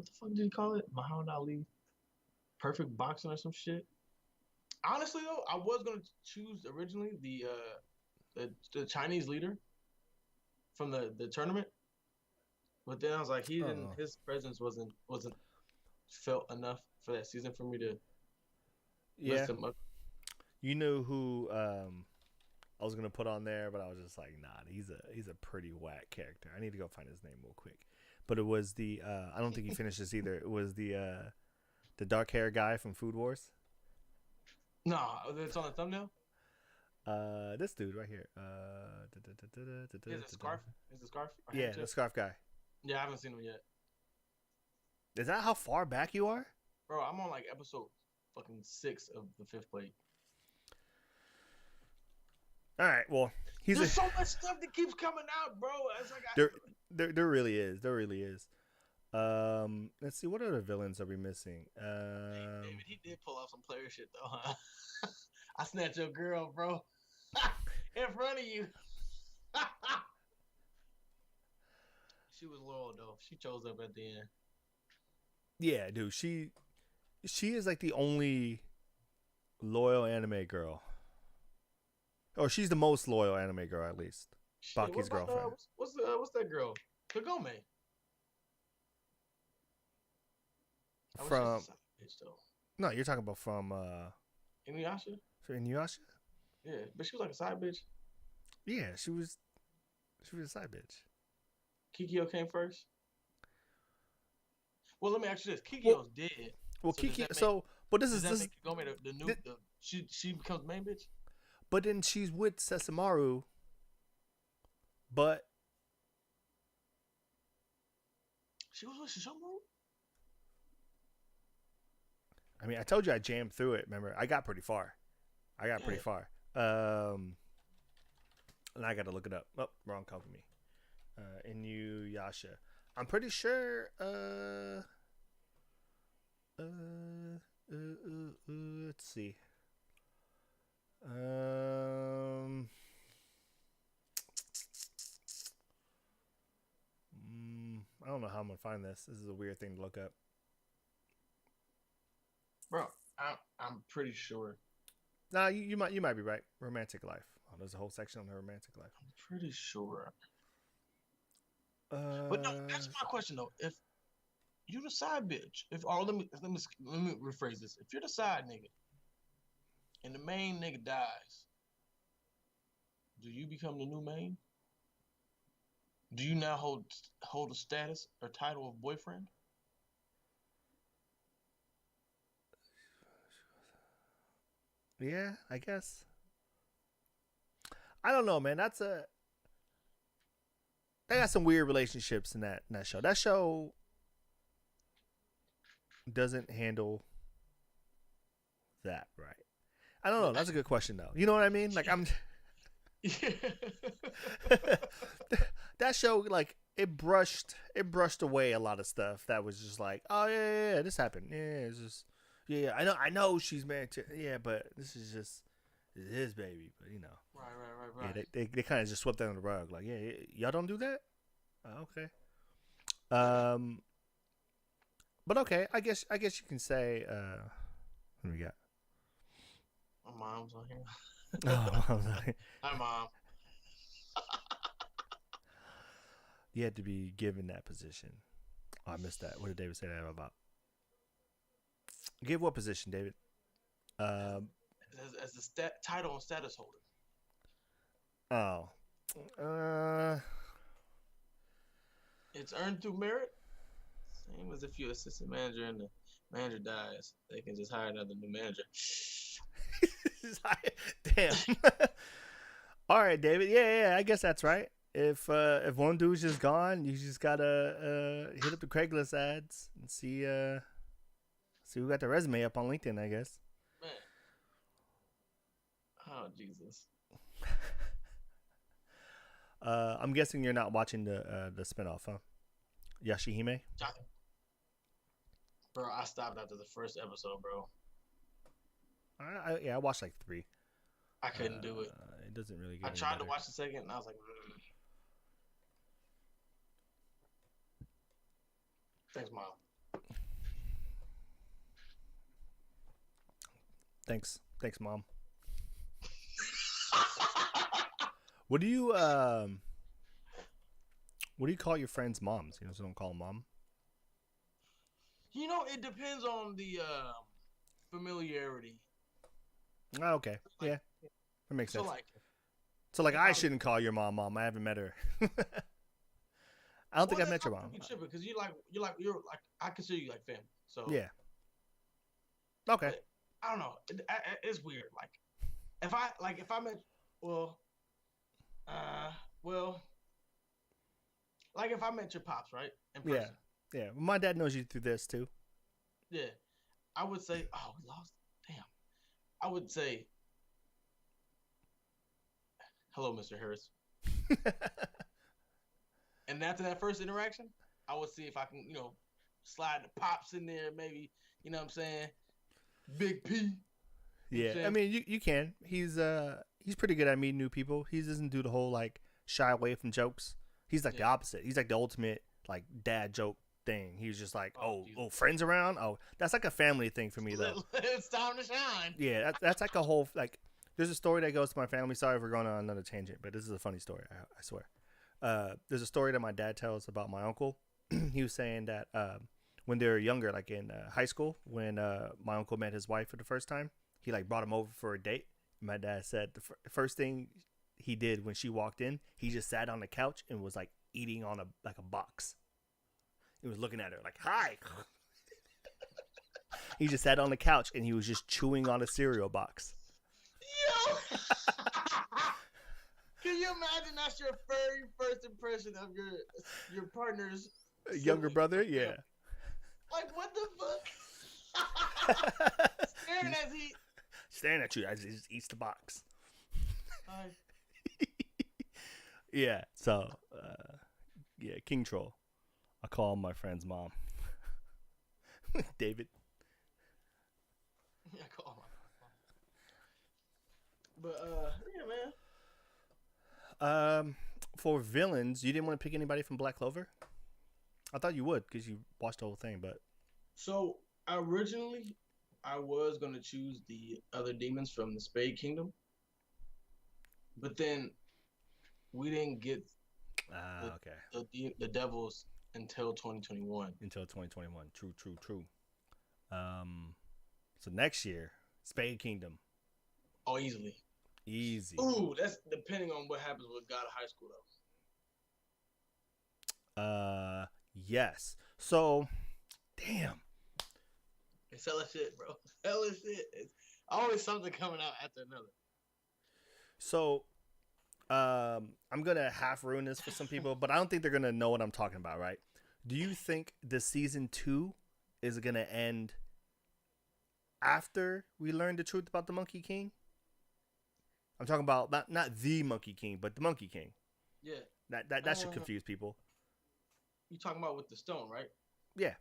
the fuck did he call it? Muhammad Ali, perfect boxing or some shit. Honestly though, I was gonna choose originally the Chinese leader from the tournament, but then I was like, he didn't. Oh. His presence wasn't felt enough for that season for me to Yeah. list him up. You knew who I was gonna put on there, but I was just like, nah, he's a pretty whack character. I need to go find his name real quick. But it was the I don't think he finished this either. It was the dark hair guy from Food Wars. No, it's on the thumbnail. This dude right here. Is it scarf? Is the scarf? Or Yeah, handkerchief? the scarf guy. Yeah, I haven't seen him yet, Is that how far back you are? bro. I'm on like episode fucking 6 of the 5th plate. All right. Well, There's so much stuff that keeps coming out, bro. It's like there really is. There really is. Let's see. What other villains are we missing? David, he did pull off some player shit though, huh? I snatched your girl, bro, in front of you. She was loyal though. She chose up at the end. Yeah, dude. She is like the only loyal anime girl. Or she's the most loyal anime girl, at least. Shit, Baki's what about, girlfriend. what's that girl? Kagome. I wish From she was a side bitch though. no, you're talking about from Inuyasha? Inuyasha? Yeah, but she was like a side bitch. Yeah, she was a side bitch. Kikyo came first. Well, let me ask you this: Kikyo's dead. Well, So does Kiki. that So, but Does that make Kagome the new? th- She becomes main bitch. but then she's with Sessamaru. But She was with Shishomaru. I mean, I told you I jammed through it. Remember, I got pretty far. And I got to look it up. Oh, wrong company. Inuyasha. I'm pretty sure. Let's see. I don't know how I'm gonna find this. This is a weird thing to look up. Bro, I'm pretty sure. Nah, you might be right. Romantic life. Oh, there's a whole section on the romantic life. I'm pretty sure. But no, answer my question though. If you the side bitch, let me rephrase this. If you're the side nigga, and the main nigga dies, do you become the new main? Do you now hold a status or title of boyfriend? Yeah, I guess. I don't know, man. They got some weird relationships in that show. That show doesn't handle that right. I don't know. That's a good question though. You know what I mean? Like I'm that show, like it brushed away a lot of stuff that was just like, oh yeah, this happened. Yeah, it's just yeah, I know she's married to but this is just his baby. But you know, Right. yeah, they kind of just swept that under the rug. Like, yeah, y'all don't do that. Oh, okay. But okay, I guess you can say. What do we got? My mom's on here. Oh, Hi, mom. you had to be given that position. Oh, I missed that. What did David say that about? Give what position, David? As the title and status holder. Oh. It's earned through merit. Same as if you're assistant manager and the manager dies, they can just hire another new manager. Damn. All right, David. Yeah, I guess that's right. If one dude's just gone, you just gotta hit up the Craigslist ads and see who got the resume up on LinkedIn, I guess. Man. Oh Jesus. I'm guessing you're not watching the spinoff, huh? Yashihime? Bro, I stopped after the first episode, bro. I watched like 3. I couldn't do it. It doesn't really get I any tried to better. watch the second, and I was like, Thanks, Mom. Thanks, Mom. What do you call your friends' moms? You know, so don't call them mom. It depends on the familiarity. Oh, okay, yeah, that makes So sense. So like, if I I'm- shouldn't call your mom. I haven't met her. I don't think I've met your mom. Because you're like I consider you like family. So Yeah. Okay. But, I don't know. It's weird. Like if I met like if I met your pops, right? In person. Yeah. Well, my dad knows you through this too. Yeah. I would say, oh, we lost. Damn. I would say, hello, Mr. Harris. And after that first interaction, I would see if I can, slide the pops in there, maybe. You know what I'm saying? Big P. Yeah, I mean, you can. He's pretty good at meeting new people. He doesn't do the whole like shy away from jokes. He's like the opposite. He's like the ultimate like dad joke thing. He's just like, oh, friends around. Oh, that's like a family thing for me though. It's time to shine. Yeah, that's like a whole like. There's a story that goes to my family. Sorry if we're going on another tangent, but this is a funny story. I swear. There's a story that my dad tells about my uncle. He was saying that when they were younger, like in high school, when my uncle met his wife for the first time, he like brought him over for a date. My dad said the first thing he did when she walked in, he just sat on the couch and was like eating on a box. He was looking at her like, "Hi." He just sat on the couch and he was just chewing on a cereal box. Yo! Can you imagine that's your very first impression of your partner's younger brother? Yeah. Like, what the fuck? Staring at you as he just eats the box. Yeah. So, yeah, King Troll. I call him my friend's mom. David. Yeah, I call him my mom. But yeah, man. For villains, you didn't want to pick anybody from Black Clover? I thought you would because you watched the whole thing, but so originally I was gonna choose the other demons from the Spade Kingdom, but then we didn't get the devils until 2021. Until 2021. True. So next year, Spade Kingdom. Oh, easily. Easy. Ooh, that's depending on what happens with God of High School, though. Yes. So, damn. It's hella shit, bro. Hella shit. It's always something coming out after another. So, I'm gonna half ruin this for some people, but I don't think they're gonna know what I'm talking about, right? Do you think the season 2 is gonna end after we learn the truth about the Monkey King? I'm talking about not the Monkey King, but the Monkey King. Yeah. That should confuse people. You talking about with the stone, right? Yeah.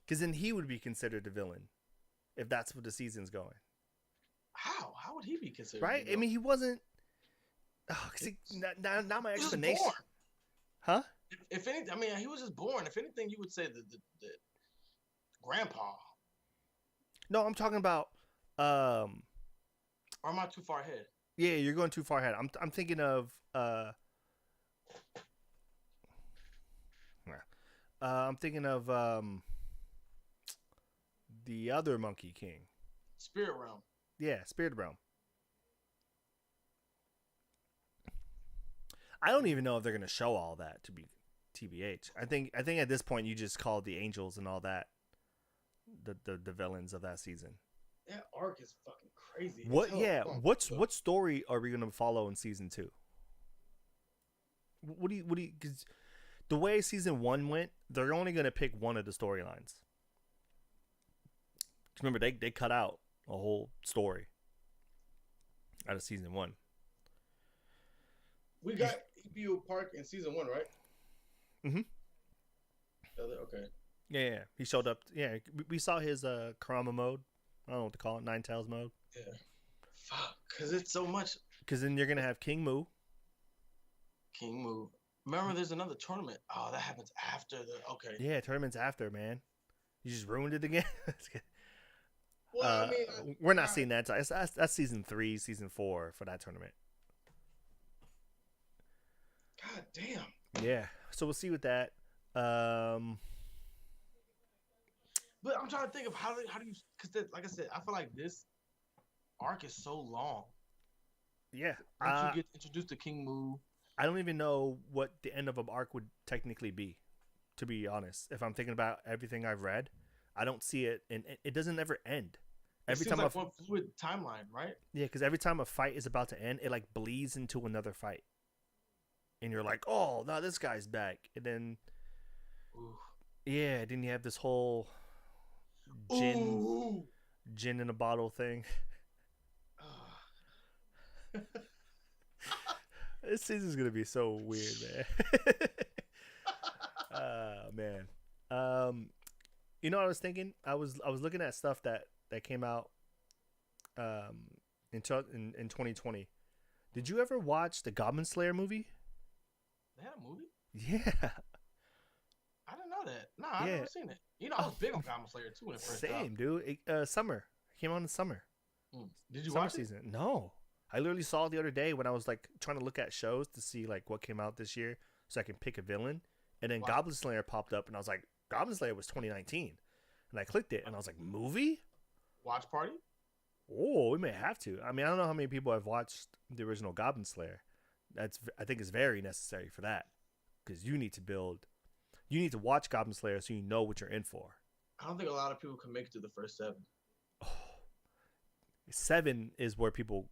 Because then he would be considered the villain, if that's what the season's going. How? How would he be considered? Right? I mean, he wasn't. Oh, not my explanation. Huh? If anything, I mean, he was just born. If anything, you would say the grandpa. No, I'm talking about. Or am I too far ahead? Yeah, you're going too far ahead. I'm thinking of. I'm thinking of the other Monkey King. Spirit Realm. Yeah, Spirit Realm. I don't even know if they're gonna show all that to be TBH. I think at this point you just call the angels and all that the villains of that season. That arc is fucking crazy. What? Yeah. What story are we gonna follow in season 2? What do you? Because the way season 1 went, they're only gonna pick one of the storylines. Remember, they cut out a whole story out of season 1. We got EPU Park in season 1, right? Mm-hmm. Okay. Yeah. He showed up. Yeah, we saw his Karama mode. I don't know what to call it. Nine Tails mode. Yeah. Fuck, because it's so much. Because then you're gonna have King Mu. King Mu. Remember, there's another tournament. Oh, that happens after the. Okay. Yeah, tournaments after, man. You just ruined it again. Well, I mean, we're not seeing that. That's season 3, season 4 for that tournament. God damn. Yeah, so we'll see with that. But I'm trying to think of how do you, because like I said, I feel like this arc is so long. Yeah, Once you get introduced to King Mu, I don't even know what the end of an arc would technically be. To be honest, if I'm thinking about everything I've read, I don't see it, and it doesn't ever end. Every time like one fluid timeline, right? Yeah, because every time a fight is about to end, it like bleeds into another fight, and you're like, oh, now this guy's back, and then yeah, then you have this whole gin in a bottle thing. This season's gonna be so weird, man. You know what I was thinking? I was looking at stuff that came out in 2020. Did you ever watch the Goblin Slayer movie? They had a movie? Yeah. I didn't know that. No, I've never seen it. You know, I was big on Goblin Slayer too when it first Same, dude. Summer. It came out in summer. Did you summer watch season? It? No. I literally saw it the other day when I was like trying to look at shows to see like what came out this year so I can pick a villain. And then Goblin Slayer popped up and I was like, Goblin Slayer was 2019. And I clicked it and I was like, movie? Watch party? Oh, we may have to. I mean, I don't know how many people have watched the original Goblin Slayer. I think it's very necessary for that. Because you need to watch Goblin Slayer so you know what you're in for. I don't think a lot of people can make it to the first 7. Oh, 7 is where people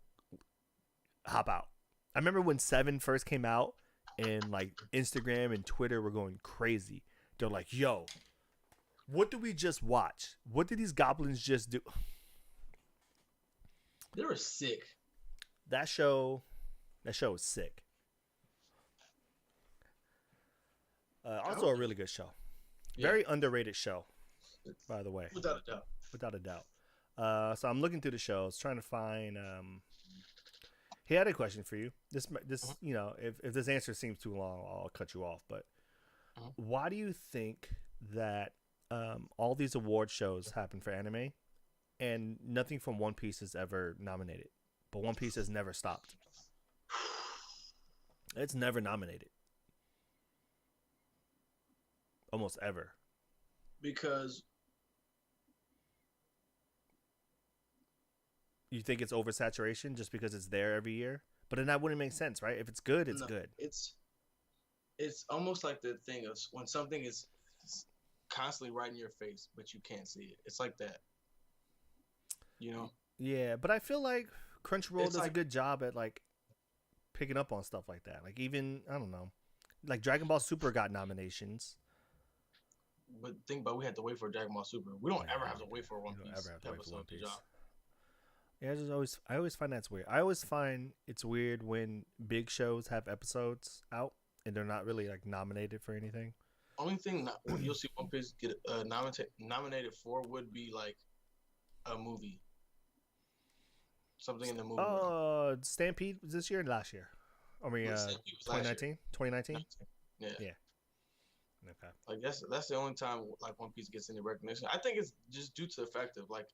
hop out. I remember when 7 first came out and like Instagram and Twitter were going crazy. They're like, yo, what did we just watch? What did these goblins just do? They were sick. That show was sick. Also a really good show. Yeah. Very underrated show, by the way. Without a doubt. Without a doubt. So I'm looking through the shows, trying to find. He had a question for you. This you know, if this answer seems too long, I'll cut you off. But why do you think that all these award shows happen for anime, and nothing from One Piece is ever nominated, but One Piece has never stopped? It's never nominated. Almost ever. Because you think it's oversaturation just because it's there every year? But then that wouldn't make sense, right? If it's good, it's good. It's almost like the thing of when something is constantly right in your face, but you can't see it. It's like that. You know? Yeah, but I feel like Crunchyroll does like, a good job at like picking up on stuff like that. Like even, I don't know, like Dragon Ball Super got nominations. But think about, we had to wait for Dragon Ball Super. We don't ever have to wait for One Piece. Ever have to wait for One Piece. Yeah, I always find that's weird. I always find it's weird when big shows have episodes out and they're not really like nominated for anything. Only thing you'll see One Piece get nominated for would be like a movie. Something in the movie. Stampede was this year or last year? I mean, 2019? 2019? Yeah. Okay. Like that's the only time like One Piece gets any recognition. I think it's just due to the fact of like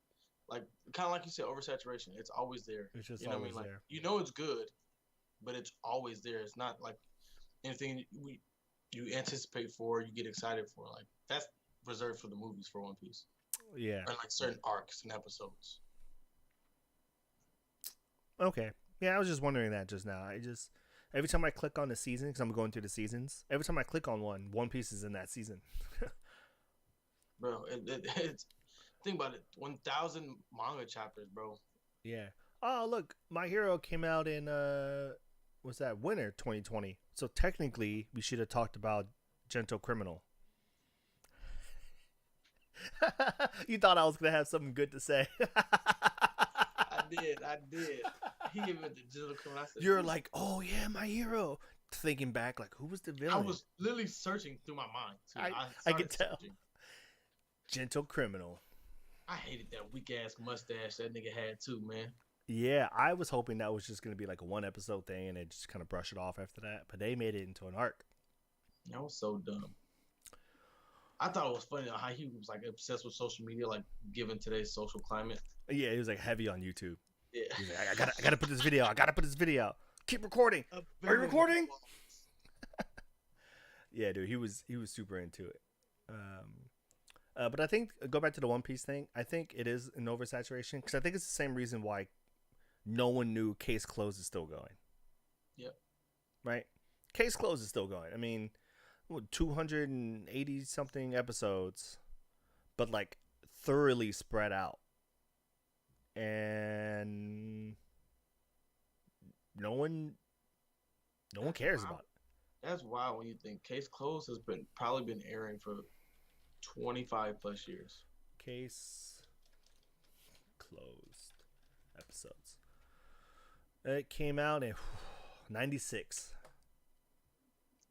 kind of like you said, oversaturation. It's always there. It's just always there. Like, you know it's good, but it's always there. It's not like anything you anticipate for, you get excited for. Like that's reserved for the movies for One Piece. Yeah. Or like certain arcs and episodes. Okay. Yeah, I was just wondering that just now. Every time I click on the season, because I'm going through the seasons, every time I click on One Piece is in that season. Bro, it's think about it. 1,000 manga chapters, bro. Yeah. Oh, look, My Hero came out in what's that? Winter 2020. So technically, we should have talked about Gentle Criminal. You thought I was gonna have something good to say. I did. He gave it the Gentle Criminal. You're like, oh yeah, My Hero. Thinking back, like, who was the villain? I was literally searching through my mind. Too. I could tell. Searching. Gentle Criminal. I hated that weak ass mustache that nigga had too, man. Yeah, I was hoping that was just gonna be like a one episode thing and they just kind of brush it off after that. But they made it into an arc. That was so dumb. I thought it was funny how he was like obsessed with social media, like given today's social climate. Yeah, he was like heavy on YouTube. Yeah. He's like, I gotta put this video. I gotta put this video out. Keep recording. Are you recording? Yeah, dude, he was super into it. But I think go back to the One Piece thing. I think it is an oversaturation because I think it's the same reason why no one knew Case Closed is still going. Yep. Right? Case Closed is still going. I mean, 280 something episodes, but like thoroughly spread out, and no one cares about it. That's wild when you think Case Closed has probably been airing for 25 plus years. Case Closed episodes. It came out in 96.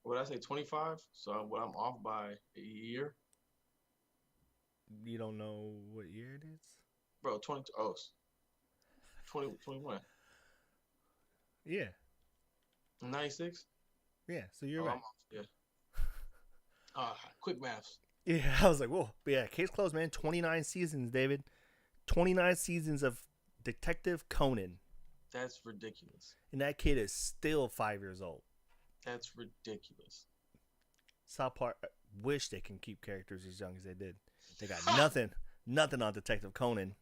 What did I say, 25? So I'm off by a year. You don't know what year it is? Bro, 2021. Yeah. 96? Yeah, so you're right. I'm off, yeah. Quick maths. Yeah, I was like, whoa. But yeah, Case Closed, man. 29 seasons, David. 29 seasons of Detective Conan. That's ridiculous. And that kid is still 5 years old. That's ridiculous. South Park wish they can keep characters as young as they did. They got nothing on Detective Conan.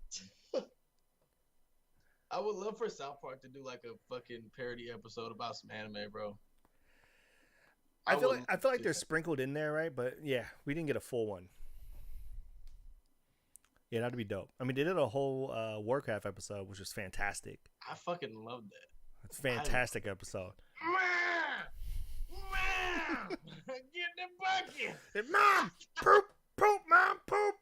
I would love for South Park to do like a fucking parody episode about some anime, bro. I feel like they're sprinkled in there, right? But yeah, we didn't get a full one. Yeah, that'd be dope. I mean, they did a whole Warcraft episode, which was fantastic. I fucking love that. It's a fantastic episode. Mom! Get the bucket! Hey, Mom! Poop! Poop, Mom! Poop!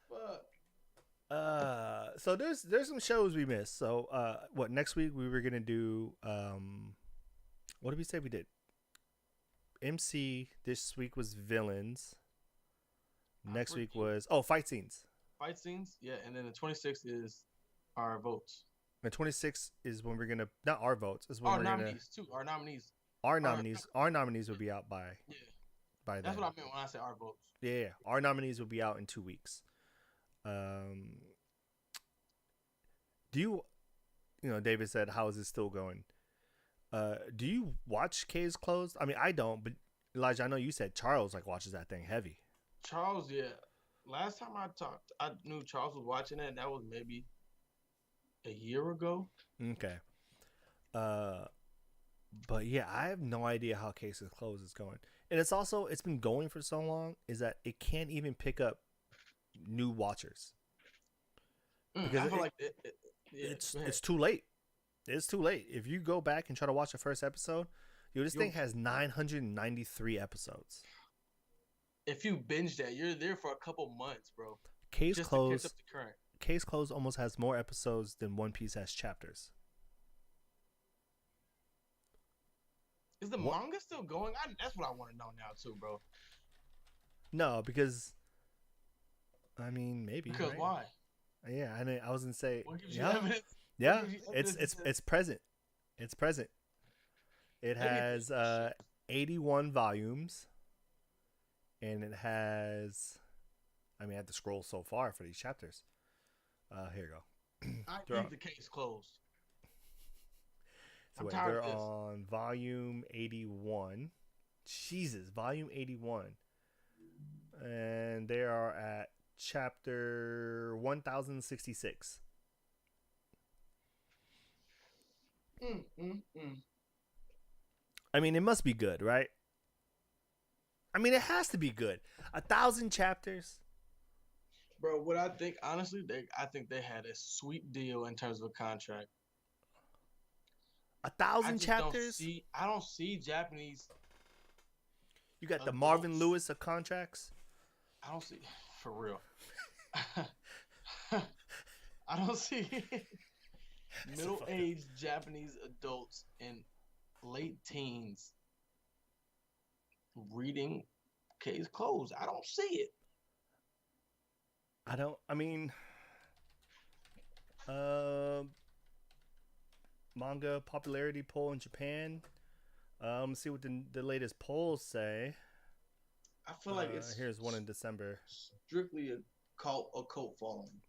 Fuck. So there's some shows we missed. So what next week we were gonna do what did we say we did? MC this week was villains. Next week was fight scenes. Fight scenes, yeah, and then the 26th is our votes. The 26th is when we're gonna not our votes. Is when Our we're nominees gonna too. Our nominees. our nominees will be out by Yeah, by that's then. what I meant when I said our votes. Yeah, our nominees will be out in 2 weeks. Do you know, David said, how is it still going? Do you watch Case Closed? I mean, I don't, but Elijah, I know you said Charles like watches that thing heavy. Charles, yeah. Last time I talked, I knew Charles was watching it, and that was maybe a year ago. Okay. But yeah, I have no idea how Case Closed is going. And it's been going for so long is that it can't even pick up new watchers. Because I feel like it's too late. It's too late. If you go back and try to watch the first episode, this thing has 993 episodes. If you binge that, you're there for a couple months, bro. Case just Closed. To catch up to current. Case Closed almost has more episodes than One Piece has chapters. Is the manga still going? That's what I want to know now too, bro. No, because I mean maybe. Because right? why? Yeah, I was gonna say. What gives you Yeah, evidence? yeah. What gives you evidence It's present. It's present. It has 81 volumes, and it has. I mean, I have to scroll so far for these chapters. Here you go. I keep the case closed. So wait, they're on volume 81. Jesus, volume 81. And they are at chapter 1066. I mean, it must be good, right? I mean, it has to be good. 1,000 chapters. Bro, what I think, honestly, I think they had a sweet deal in terms of a contract. 1,000 chapters? I don't see Japanese. You got the Marvin Lewis of contracts? I don't see, for real. I don't see middle-aged Japanese adults in late teens reading Case Closed. I don't see it. manga popularity poll in Japan. Let's see what the latest polls say. I feel like it's Here's one in December. strictly a cult following.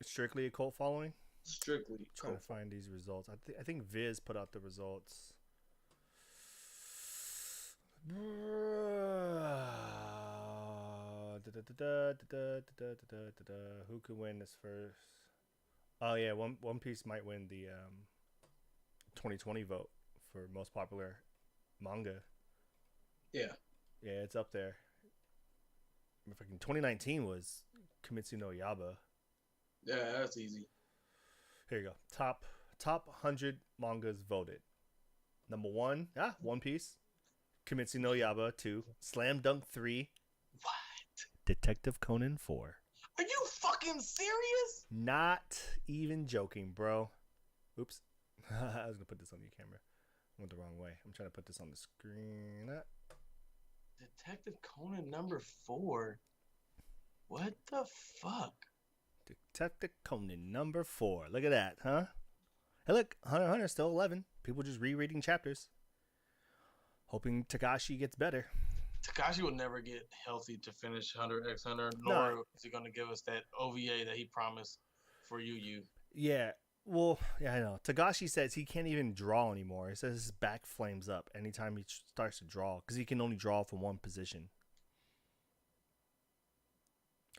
Strictly a cult following. Strictly Trying cult to find these results. I think Viz put out the results. Who could win this first? Oh yeah, One Piece might win the 2020 vote for most popular manga. Yeah. Yeah, it's up there. Freaking 2019 was Kimetsu no Yaiba. Yeah, that's easy. Here you go. Top 100 mangas voted. Number 1, One Piece. Kimetsu no Yaiba 2. Slam Dunk 3. What? Detective Conan 4. Are you fucking serious? Not even joking, bro. Oops. I was gonna put this on your camera. I went the wrong way. I'm trying to put this on the screen. Detective Conan number 4. What the fuck? Detective Conan number 4. Look at that, huh? Hey, look, Hunter x Hunter still 11. People just rereading chapters, hoping Takashi gets better. Takashi will never get healthy to finish Hunter x Hunter, nor is he going to give us that OVA that he promised for Yu. Yeah, well, yeah, I know. Takashi says he can't even draw anymore. He says his back flames up anytime he starts to draw because he can only draw from one position.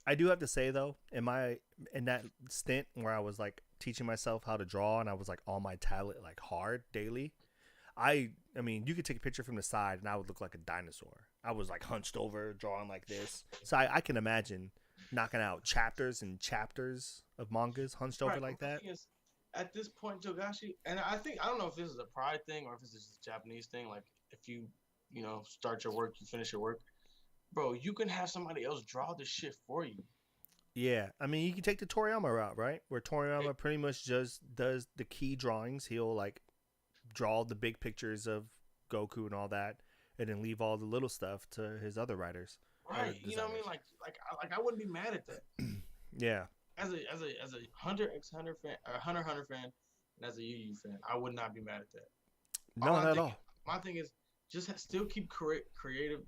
I do have to say though, in that stint where I was like teaching myself how to draw and I was like on my tablet like hard daily, I mean, you could take a picture from the side and I would look like a dinosaur. I was like hunched over, drawing like this. So I can imagine knocking out chapters and chapters of mangas hunched over like that. Is, at this point, Togashi, and I don't know if this is a pride thing or if this is a Japanese thing. Like if you start your work, you finish your work. Bro, you can have somebody else draw the shit for you. Yeah, I mean, you can take the Toriyama route, right? Where Toriyama pretty much just does the key drawings. He'll like draw the big pictures of Goku and all that, and then leave all the little stuff to his other writers. Right. You know what I mean? Like I wouldn't be mad at that. Yeah. As a Hunter x Hunter fan, Hunter x Hunter fan, and as a Yu fan, I would not be mad at that. Not at all. My thing is just still keep creative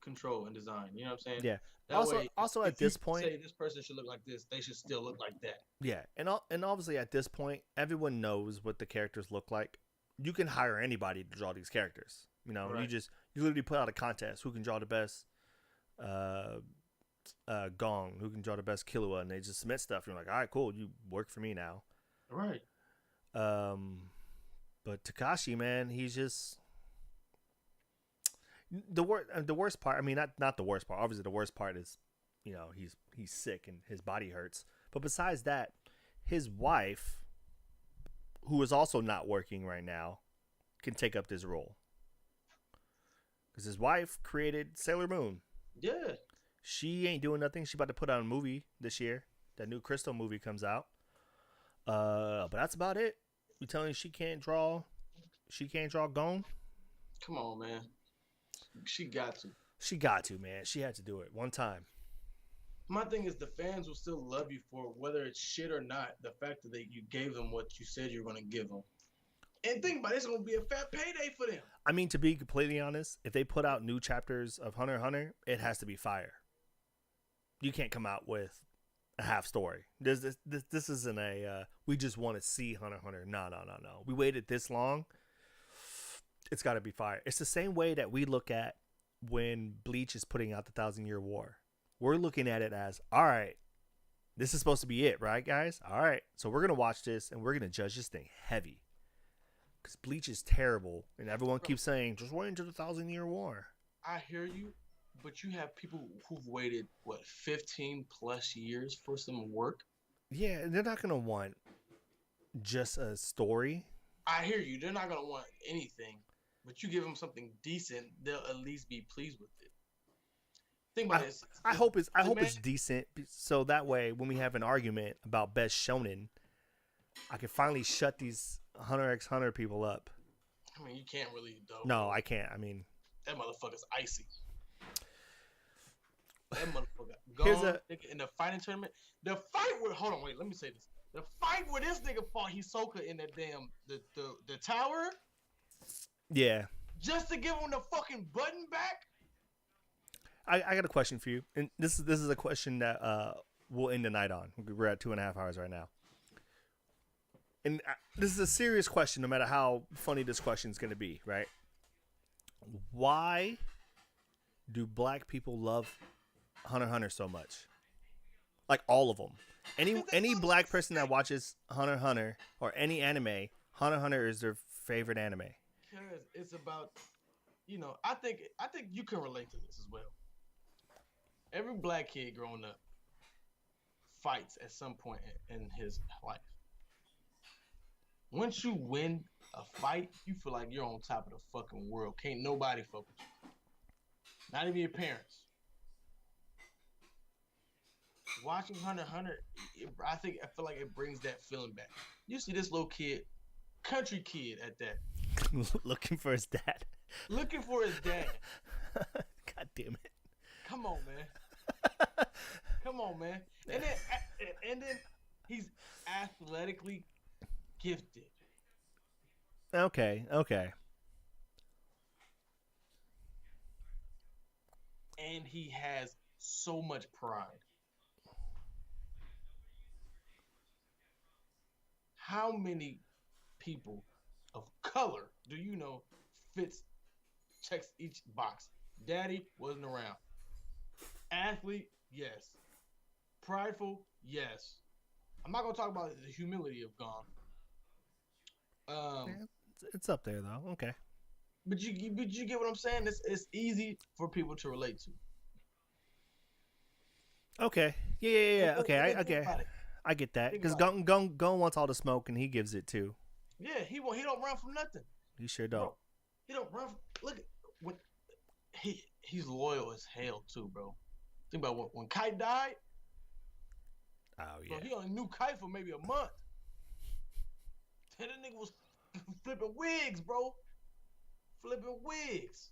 control and design. You know what I'm saying? Yeah. That also at this point, say this person should look like this, they should still look like that. Yeah, and obviously at this point, everyone knows what the characters look like. You can hire anybody to draw these characters. You know, right. you literally put out a contest who can draw the best Gong, who can draw the best Killua, and they just submit stuff. You're like, all right, cool, you work for me now. Right. But Takashi, man, he's just the worst part. I mean, not the worst part. Obviously, the worst part is, he's sick and his body hurts. But besides that, his wife, who is also not working right now, can take up this role. Because his wife created Sailor Moon. Yeah. She ain't doing nothing. She about to put out a movie this year. That new Crystal movie comes out. But that's about it. You telling me she can't draw? She can't draw Gon? Come on, man. She got to. She got to, man. She had to do it one time. My thing is the fans will still love you for whether it's shit or not. The fact that you gave them what you said you were going to give them. And think about it, it's going to be a fat payday for them. I mean, to be completely honest, if they put out new chapters of Hunter x Hunter, it has to be fire. You can't come out with a half story. This isn't a, we just want to see Hunter x Hunter. No. We waited this long. It's got to be fire. It's the same way that we look at when Bleach is putting out the 1,000-Year War. We're looking at it as, all right, this is supposed to be it, right, guys? All right, so we're going to watch this, and we're going to judge this thing heavy. Because Bleach is terrible, and everyone keeps saying, just wait until the 1,000-Year War. I hear you, but you have people who've waited, 15-plus years for some work? Yeah, they're not going to want just a story. I hear you. They're not going to want anything. But you give them something decent, they'll at least be pleased with it. Think about this. I hope it's decent, so that way when we have an argument about best shonen, I can finally shut these Hunter x Hunter people up. I mean, you can't really, though. No, I can't. I mean, that motherfucker's icy. That motherfucker gone in the fighting tournament. The fight with, hold on, wait, let me say this. The fight where this nigga fought Hisoka in that damn the tower Yeah. just to give him the fucking button back. I got a question for you, and this is a question that we'll end the night on. We're at 2.5 hours right now, and this is a serious question. No matter how funny this question is going to be, right? Why do black people love Hunter x Hunter so much? Like all of them. Any black person that watches Hunter x Hunter or any anime, Hunter x Hunter is their favorite anime. Because it's about, I think you can relate to this as well. Every black kid growing up fights at some point in his life. Once you win a fight, you feel like you're on top of the fucking world. Can't nobody fuck with you. Not even your parents. Watching Hunter x Hunter, I feel like it brings that feeling back. You see this little kid, country kid at that. Looking for his dad. Looking for his dad. God damn it. Come on, man. Come on, man. And then he's athletically gifted. Okay. And he has so much pride. How many people of color do you know checks each box? Daddy wasn't around. Athlete, yes. Prideful, yes. I'm not gonna talk about the humility of Gone. It's up there though. Okay. But you get what I'm saying? It's easy for people to relate to. Okay. Yeah. Okay. I get that because Gung wants all the smoke and he gives it too. Yeah, he don't run from nothing. He sure don't. Bro, he don't run. Look, when he's loyal as hell too, bro. Think about when Kite died. Oh yeah. Bro, he only knew Kite for maybe a month. And that nigga was flipping wigs, bro. Flipping wigs.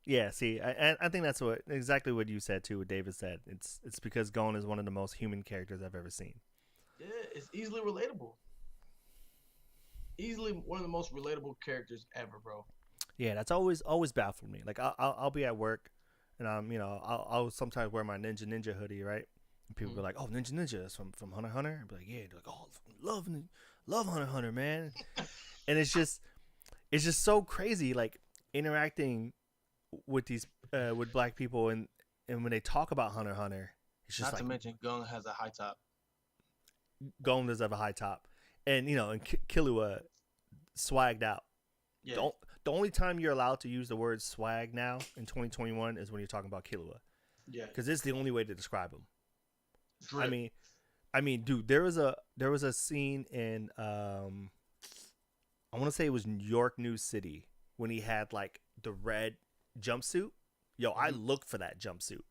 Yeah, see, I think that's exactly what you said too. What David said. It's because Gon is one of the most human characters I've ever seen. Yeah, it's easily relatable. Easily one of the most relatable characters ever, bro. Yeah, that's always baffled me. Like I'll be at work, and I'll sometimes wear my Ninja hoodie, right? And people be like, "Oh, Ninja, that's from Hunter x Hunter." I'd be like, "Yeah." They're like, "Oh, love Hunter x Hunter, man." And it's just so crazy, like interacting with these with black people, and when they talk about Hunter x Hunter, it's just not to mention Gung has a high top. Gon does have a high top, and and Killua swagged out. Yeah. The only time you're allowed to use the word swag now in 2021 is when you're talking about Killua. Yeah. Because it's the only way to describe him. Drip. I mean, dude, there was a scene in I want to say it was New York News City when he had like the red jumpsuit. Yo, I looked for that jumpsuit.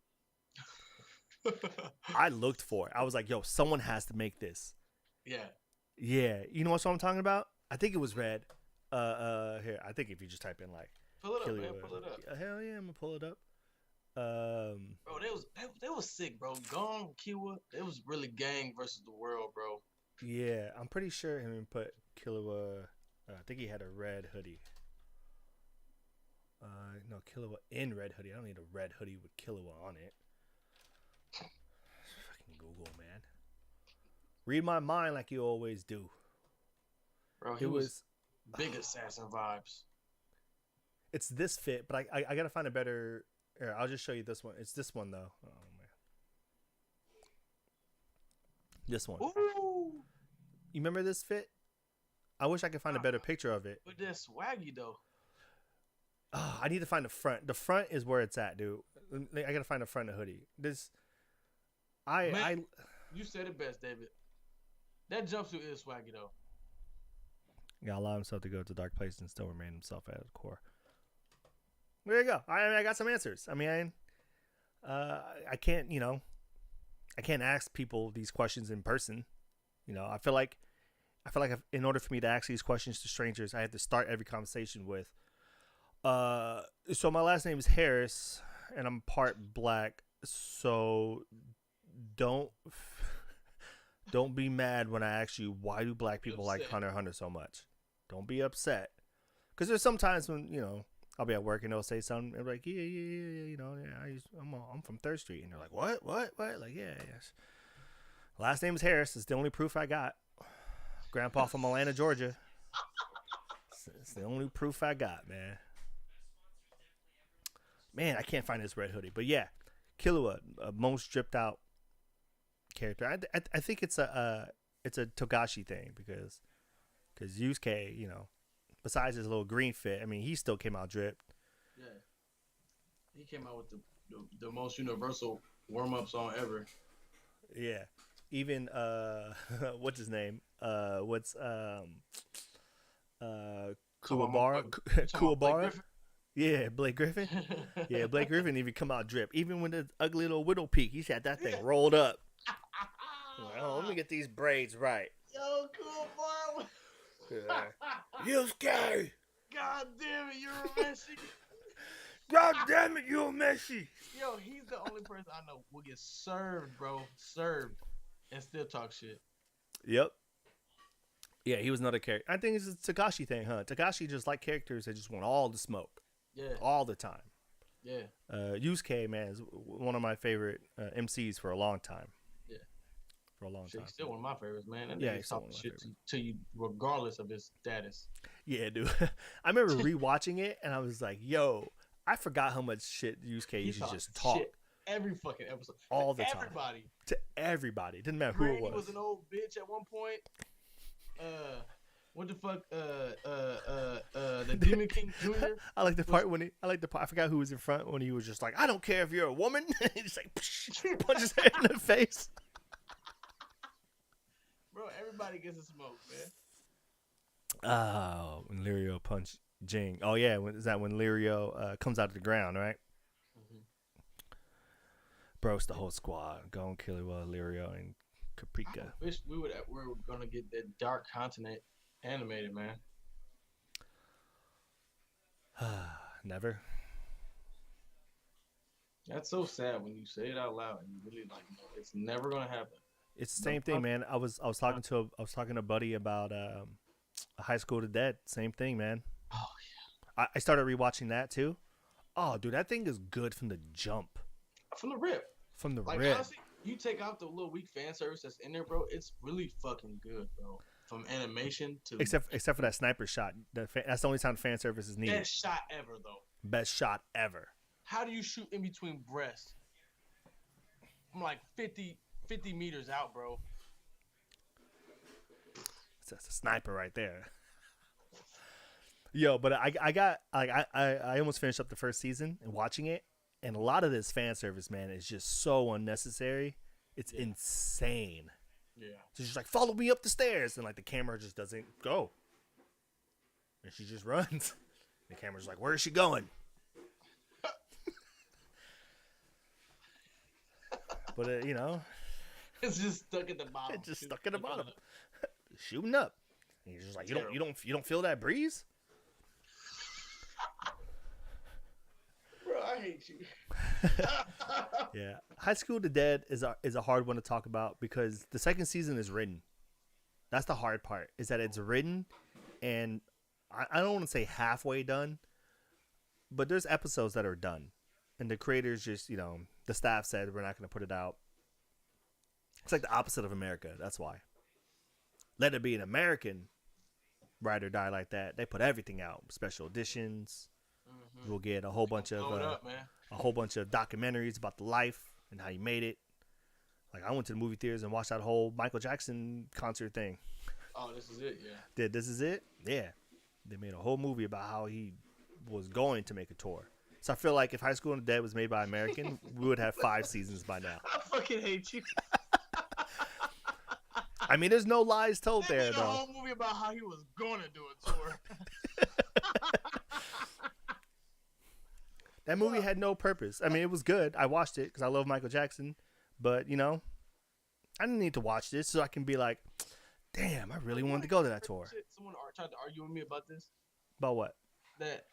I looked for it. I was like, yo, someone has to make this. Yeah. Yeah. You know what I'm talking about? I think it was red. Here, I think if you just type in like pull it up, man. Pull it up. Hell yeah, I'm gonna pull it up. Bro, they was sick, bro. Gon, Killua, it was really gang versus the world, bro. Yeah, I'm pretty sure him put Killua. I think he had a red hoodie. No, Killua in red hoodie. I don't need a red hoodie with Killua on it. Fucking Google, man. Read my mind like you always do. Bro, he was big assassin vibes. It's this fit, but I gotta find a better. Here, I'll just show you this one. It's this one though. Oh man, this one. Ooh. You remember this fit? I wish I could find a better picture of it. But they're swaggy though. Oh, I need to find the front. The front is where it's at, dude. I gotta find the front of the hoodie. You said it best, David. That jumpsuit is swaggy though. Gotta allow himself to go to dark places and still remain himself at his core. There you go. I got some answers. I mean, I can't, I can't ask people these questions in person. I feel like in order for me to ask these questions to strangers, I have to start every conversation with, so my last name is Harris and I'm part black. So don't Don't be mad when I ask you why do black people like Upset. Hunter x Hunter so much. Don't be upset. Because there's some times when, I'll be at work and they'll say something and be like, yeah, I'm from 3rd Street. And they're like, what? Like, yeah. Last name is Harris. It's the only proof I got. Grandpa from Atlanta, Georgia. It's the only proof I got, man. Man, I can't find this red hoodie. But yeah, Killua, most dripped out character. I think it's a Togashi thing because Yusuke, besides his little green fit, I mean, he still came out dripped. Yeah. He came out with the most universal warm-up song ever. Yeah. Even what's his name? Kuwabara? Yeah, Blake Griffin. Yeah, Blake Griffin even come out drip. Even with the ugly little widow peak, he's had that thing rolled up. Let me get these braids right. Yo, Kuwabara. Yusuke! God damn it, you're a Messi. God damn it, you're Messi! Yo, he's the only person I know will get served, bro. Served. And still talk shit. Yep. Yeah, he was another character. I think it's a Takashi thing, huh? Takashi just like characters that just want all the smoke. Yeah. All the time. Yeah. Yusuke, man, is one of my favorite MCs for a long time. Yeah. For a long time. He's still one of my favorites, man. That Yeah, nigga he's still talking one of my shit favorites. to you regardless of his status. Yeah, dude. I remember rewatching it, and I was like, yo, I forgot how much shit Yusuke used to just talk. Shit every fucking episode. All the time. Everybody. To everybody. Didn't matter who Granny it was. was an old bitch at one point. What the fuck? The Demon King Jr. I like the part I forgot who was in front when he was just like, I don't care if you're a woman. He just like punches her in the face. Bro, everybody gets a smoke, man. Oh, when Lirio punched Jing. Oh yeah, is that when Lirio comes out of the ground, right? Mm-hmm. Bro, it's the whole squad. Gon, Killua, Lirio, and Caprica. I wish we were gonna get that Dark Continent animated, man. Never. That's so sad when you say it out loud and you really like it's never gonna happen. It's the same thing, man. I was talking to a buddy about High School to Dead. Same thing, man. Oh yeah. I started rewatching that too. Oh, dude, that thing is good from the jump. From the rip. From the Like rip. honestly, you take out the little weak fan service that's in there, bro. It's really fucking good, bro. From animation to Except for that sniper shot. That's the only time fan service is needed. best shot ever, though. Best shot ever. How do you shoot in between breasts? I'm like 50 meters out, bro. That's a sniper right there. Yo, but I almost finished up the first season and watching it, and a lot of this fan service, man, is just so unnecessary. It's insane. Yeah. So she's like, follow me up the stairs, and like the camera just doesn't go, and she just runs. The camera's like, where is she going? But It's just stuck at the bottom. it's just stuck at the bottom, shooting up. And you're just like, you don't feel that breeze? Bro, I hate you. Yeah, High School to Dead is a hard one to talk about because the second season is written. That's the hard part. Is that it's written, and I don't want to say halfway done, but there's episodes that are done, and the creators just the staff said we're not going to put it out. It's like the opposite of America. That's why. Let it be an American ride or die like that. They put everything out, special editions. Mm-hmm. We'll get a whole bunch of documentaries about the life and how he made it. Like I went to the movie theaters and watched that whole Michael Jackson concert thing. Oh, this is it, yeah. This is it? Yeah. They made a whole movie about how he was going to make a tour. So I feel like if High School and the Dead was made by American, we would have 5 seasons by now. I fucking hate you. I mean, there's no lies told They there, made a though. whole movie about how he was going to do a tour. That movie had no purpose. I mean, it was good. I watched it because I love Michael Jackson. But, I didn't need to watch this so I can be like, damn, I really wanted to go to that tour. Someone tried to argue with me about this. About what? That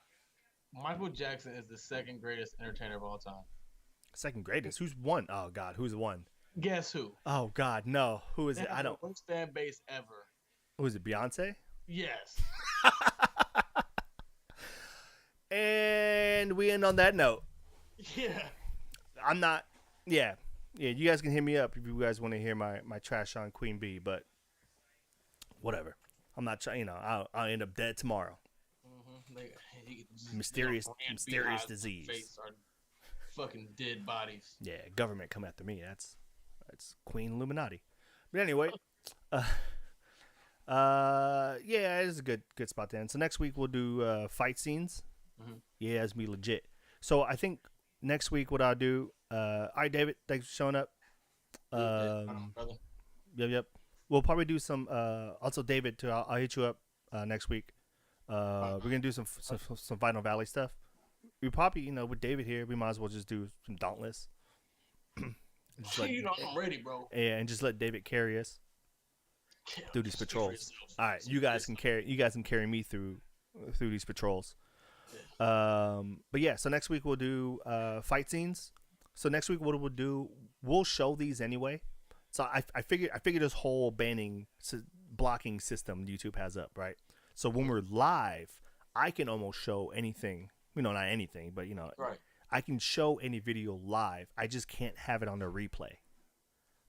Michael Jackson is the second greatest entertainer of all time. Second greatest? Who's one? Oh, God. Who's one? Guess who? Oh God, no. Who is They it? have I the don't. worst fan base ever. Who is it? Beyonce. Yes. And we end on that note. Yeah. I'm not. Yeah, yeah. You guys can hit me up if you guys want to hear my trash on Queen Bee, but whatever. I'm not trying. I'll end up dead tomorrow. Mysterious disease. Face are fucking dead bodies. Yeah, government come after me. That's Queen Illuminati. But anyway, yeah, it's a good spot to end. So next week we'll do fight scenes. Mhm. Yeah, it's be legit. So I think next week what I'll do. All right, David, thanks for showing up. Brother. Yep. We'll probably do some. Also, David, too. I'll hit you up next week. We're gonna do some Vinyl Valley stuff. We probably, with David here, we might as well just do some Dauntless. Just I'm ready, bro. Yeah, and just let David carry us through these Speak for patrols. yourself. All right, you guys can carry me through these patrols. But yeah, so next week we'll do fight scenes. So next week what we'll do, we'll show these anyway. So I figured this whole blocking system YouTube has up, right? So when we're live, I can almost show anything. Not anything, but Right. I can show any video live. I just can't have it on the replay.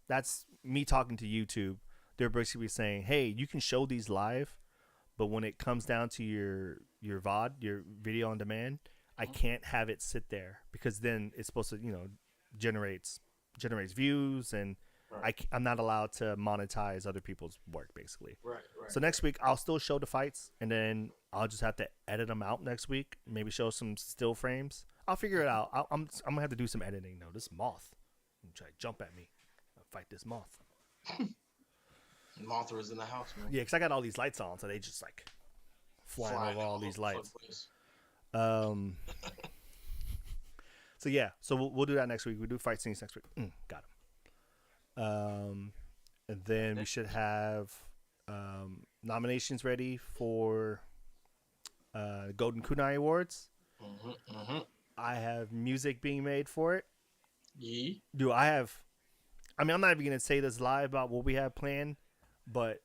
That's me talking to YouTube. They're basically saying, hey, you can show these live, but when it comes down to your VOD, your video on demand, I can't have it sit there because then it's supposed to, generates views, and Right. I'm not allowed to monetize other people's work, basically. Right. So next week I'll still show the fights, and then I'll just have to edit them out next week. Maybe show some still frames. I'll figure it out. I'm gonna have to do some editing though. This moth, try to jump at me. I'll fight this moth. Mothra is in the house, man. Yeah, because I got all these lights on, so they just like flying over all these lights. Place. So yeah, so we'll do that next week. We'll do fight scenes next week. Got him. And then we should have nominations ready for Golden Kunai Awards. I have music being made for it. Yeah. Do I have? I'm not even gonna say this live about what we have planned, but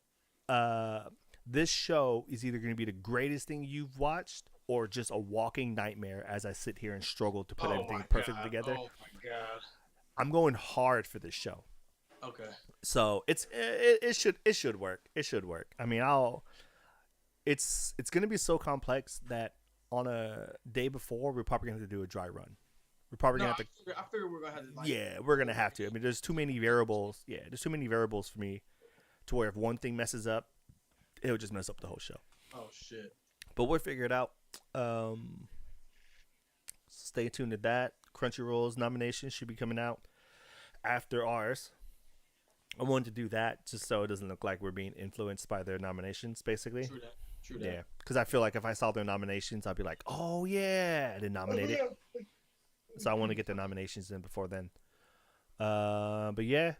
this show is either gonna be the greatest thing you've watched or just a walking nightmare as I sit here and struggle to put everything perfectly together. Oh my god. I'm going hard for this show. Okay. So it should work. It should work. I mean, it's gonna be so complex that on a day before we're probably gonna have to do a dry run. We're probably gonna have to. I figure we're gonna have to. Yeah, we're gonna have to. I mean, there's too many variables. Yeah, there's too many variables for me to where if one thing messes up, it'll just mess up the whole show. Oh shit. But we'll figure it out. Stay tuned to that. Crunchyroll's nominations should be coming out after ours. I wanted to do that just so it doesn't look like we're being influenced by their nominations, basically. True that. Yeah, because I feel like if I saw their nominations, I'd be like, oh, yeah, I didn't nominate it. So I want to get their nominations in before then. But yeah.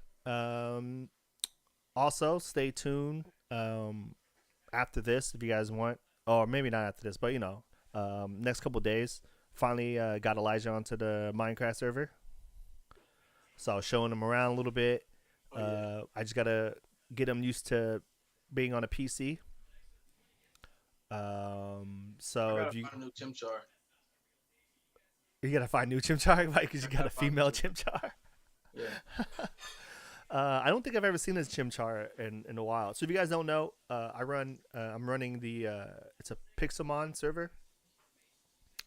Also, stay tuned after this if you guys want. Or maybe not after this, but, next couple of days. Finally got Elijah onto the Minecraft server. So I was showing him around a little bit. I just got to get him used to being on a PC. So if you... find a new Chimchar. You gotta find new Chimchar, like, because you got a female Chimchar. Yeah. I don't think I've ever seen this Chimchar in a while. So if you guys don't know, I'm running the it's a Pixelmon server.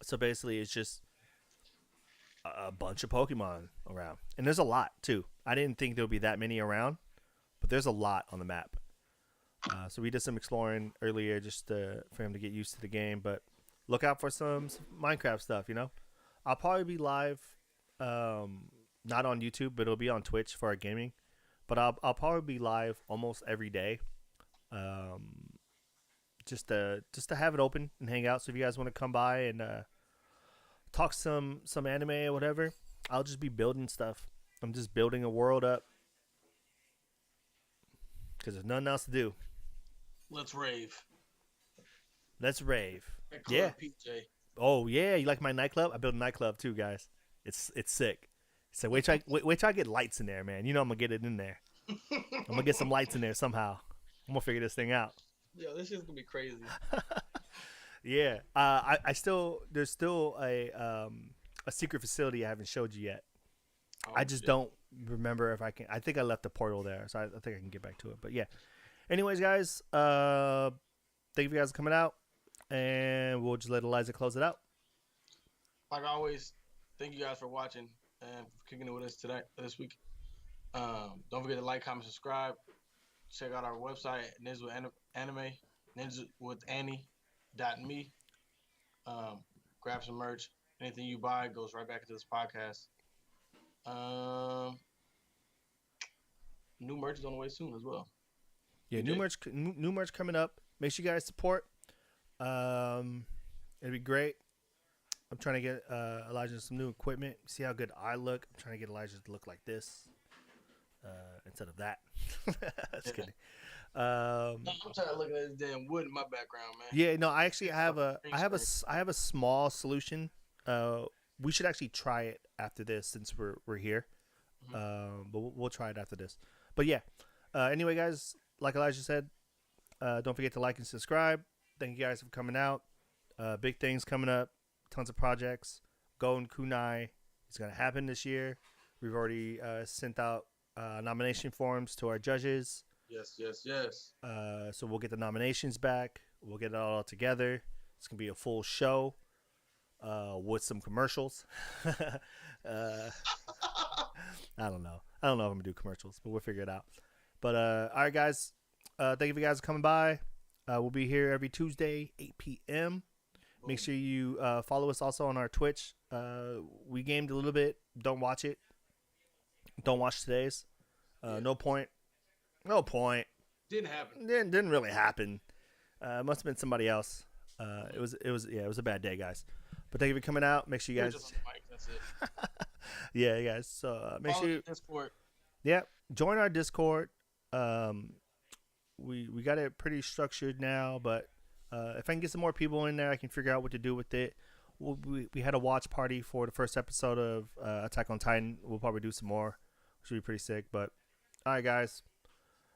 So basically, it's just a bunch of Pokemon around, and there's a lot too. I didn't think there would be that many around, but there's a lot on the map. So we did some exploring earlier just for him to get used to the game. But look out for some Minecraft stuff. I'll probably be live, not on YouTube, but it'll be on Twitch for our gaming. But I'll probably be live almost every day, just to have it open and hang out. So if you guys want to come by and talk some anime or whatever, I'll just be building stuff. I'm just building a world up because there's nothing else to do. Let's rave. Yeah. PJ. Oh yeah, you like my nightclub? I built a nightclub too, guys. It's sick. So wait till I get lights in there, man. You know I'm gonna get it in there. I'm gonna get some lights in there somehow. I'm gonna figure this thing out. Yo, this shit's gonna be crazy. Yeah. There's still a secret facility I haven't showed you yet. Oh, I just shit. don't remember if I can. I think I left the portal there, so I think I can get back to it. But yeah. Anyways, guys, thank you guys for coming out, and we'll just let Eliza close it out. Like always, thank you guys for watching and for kicking it with us this week. Don't forget to like, comment, subscribe. Check out our website, Ninja with Anime, ninjawithannie.me. Grab some merch. Anything you buy goes right back into this podcast. New merch is on the way soon as well. Yeah, new merch coming up. Make sure you guys support. It'd be great. I'm trying to get Elijah some new equipment. See how good I look. I'm trying to get Elijah to look like this instead of that. Just kidding. I'm trying to look at this damn wood in my background, man. Yeah, no, I actually have a small solution. We should actually try it after this since we're here. But we'll try it after this. But yeah. Anyway, guys, like Elijah said, don't forget to like and subscribe. Thank you guys for coming out. Big things coming up. Tons of projects. Golden Kunai is going to happen this year. We've already sent out nomination forms to our judges. Yes. So we'll get the nominations back. We'll get it all together. It's going to be a full show with some commercials. I don't know. I don't know if I'm going to do commercials, but we'll figure it out. But all right, guys. Thank you for guys coming by. We'll be here every Tuesday, 8 p.m. Make sure you follow us also on our Twitch. We gamed a little bit. Don't watch it. Don't watch today's. No point. Didn't happen. Didn't really happen. Must have been somebody else. It was a bad day, guys. But thank you for coming out. Make sure you guys. Just on the mic, that's it. Yeah, guys. So make Follow sure you. Discord. Yeah, join our Discord. We got it pretty structured now, but if I can get some more people in there, I can figure out what to do with it. We had a watch party for the first episode of Attack on Titan. We'll probably do some more. Should be pretty sick. But all right, guys,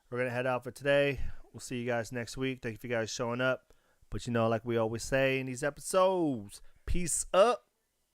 we're gonna head out for today. We'll see you guys next week. Thank you for you guys showing up. But like we always say in these episodes, peace up.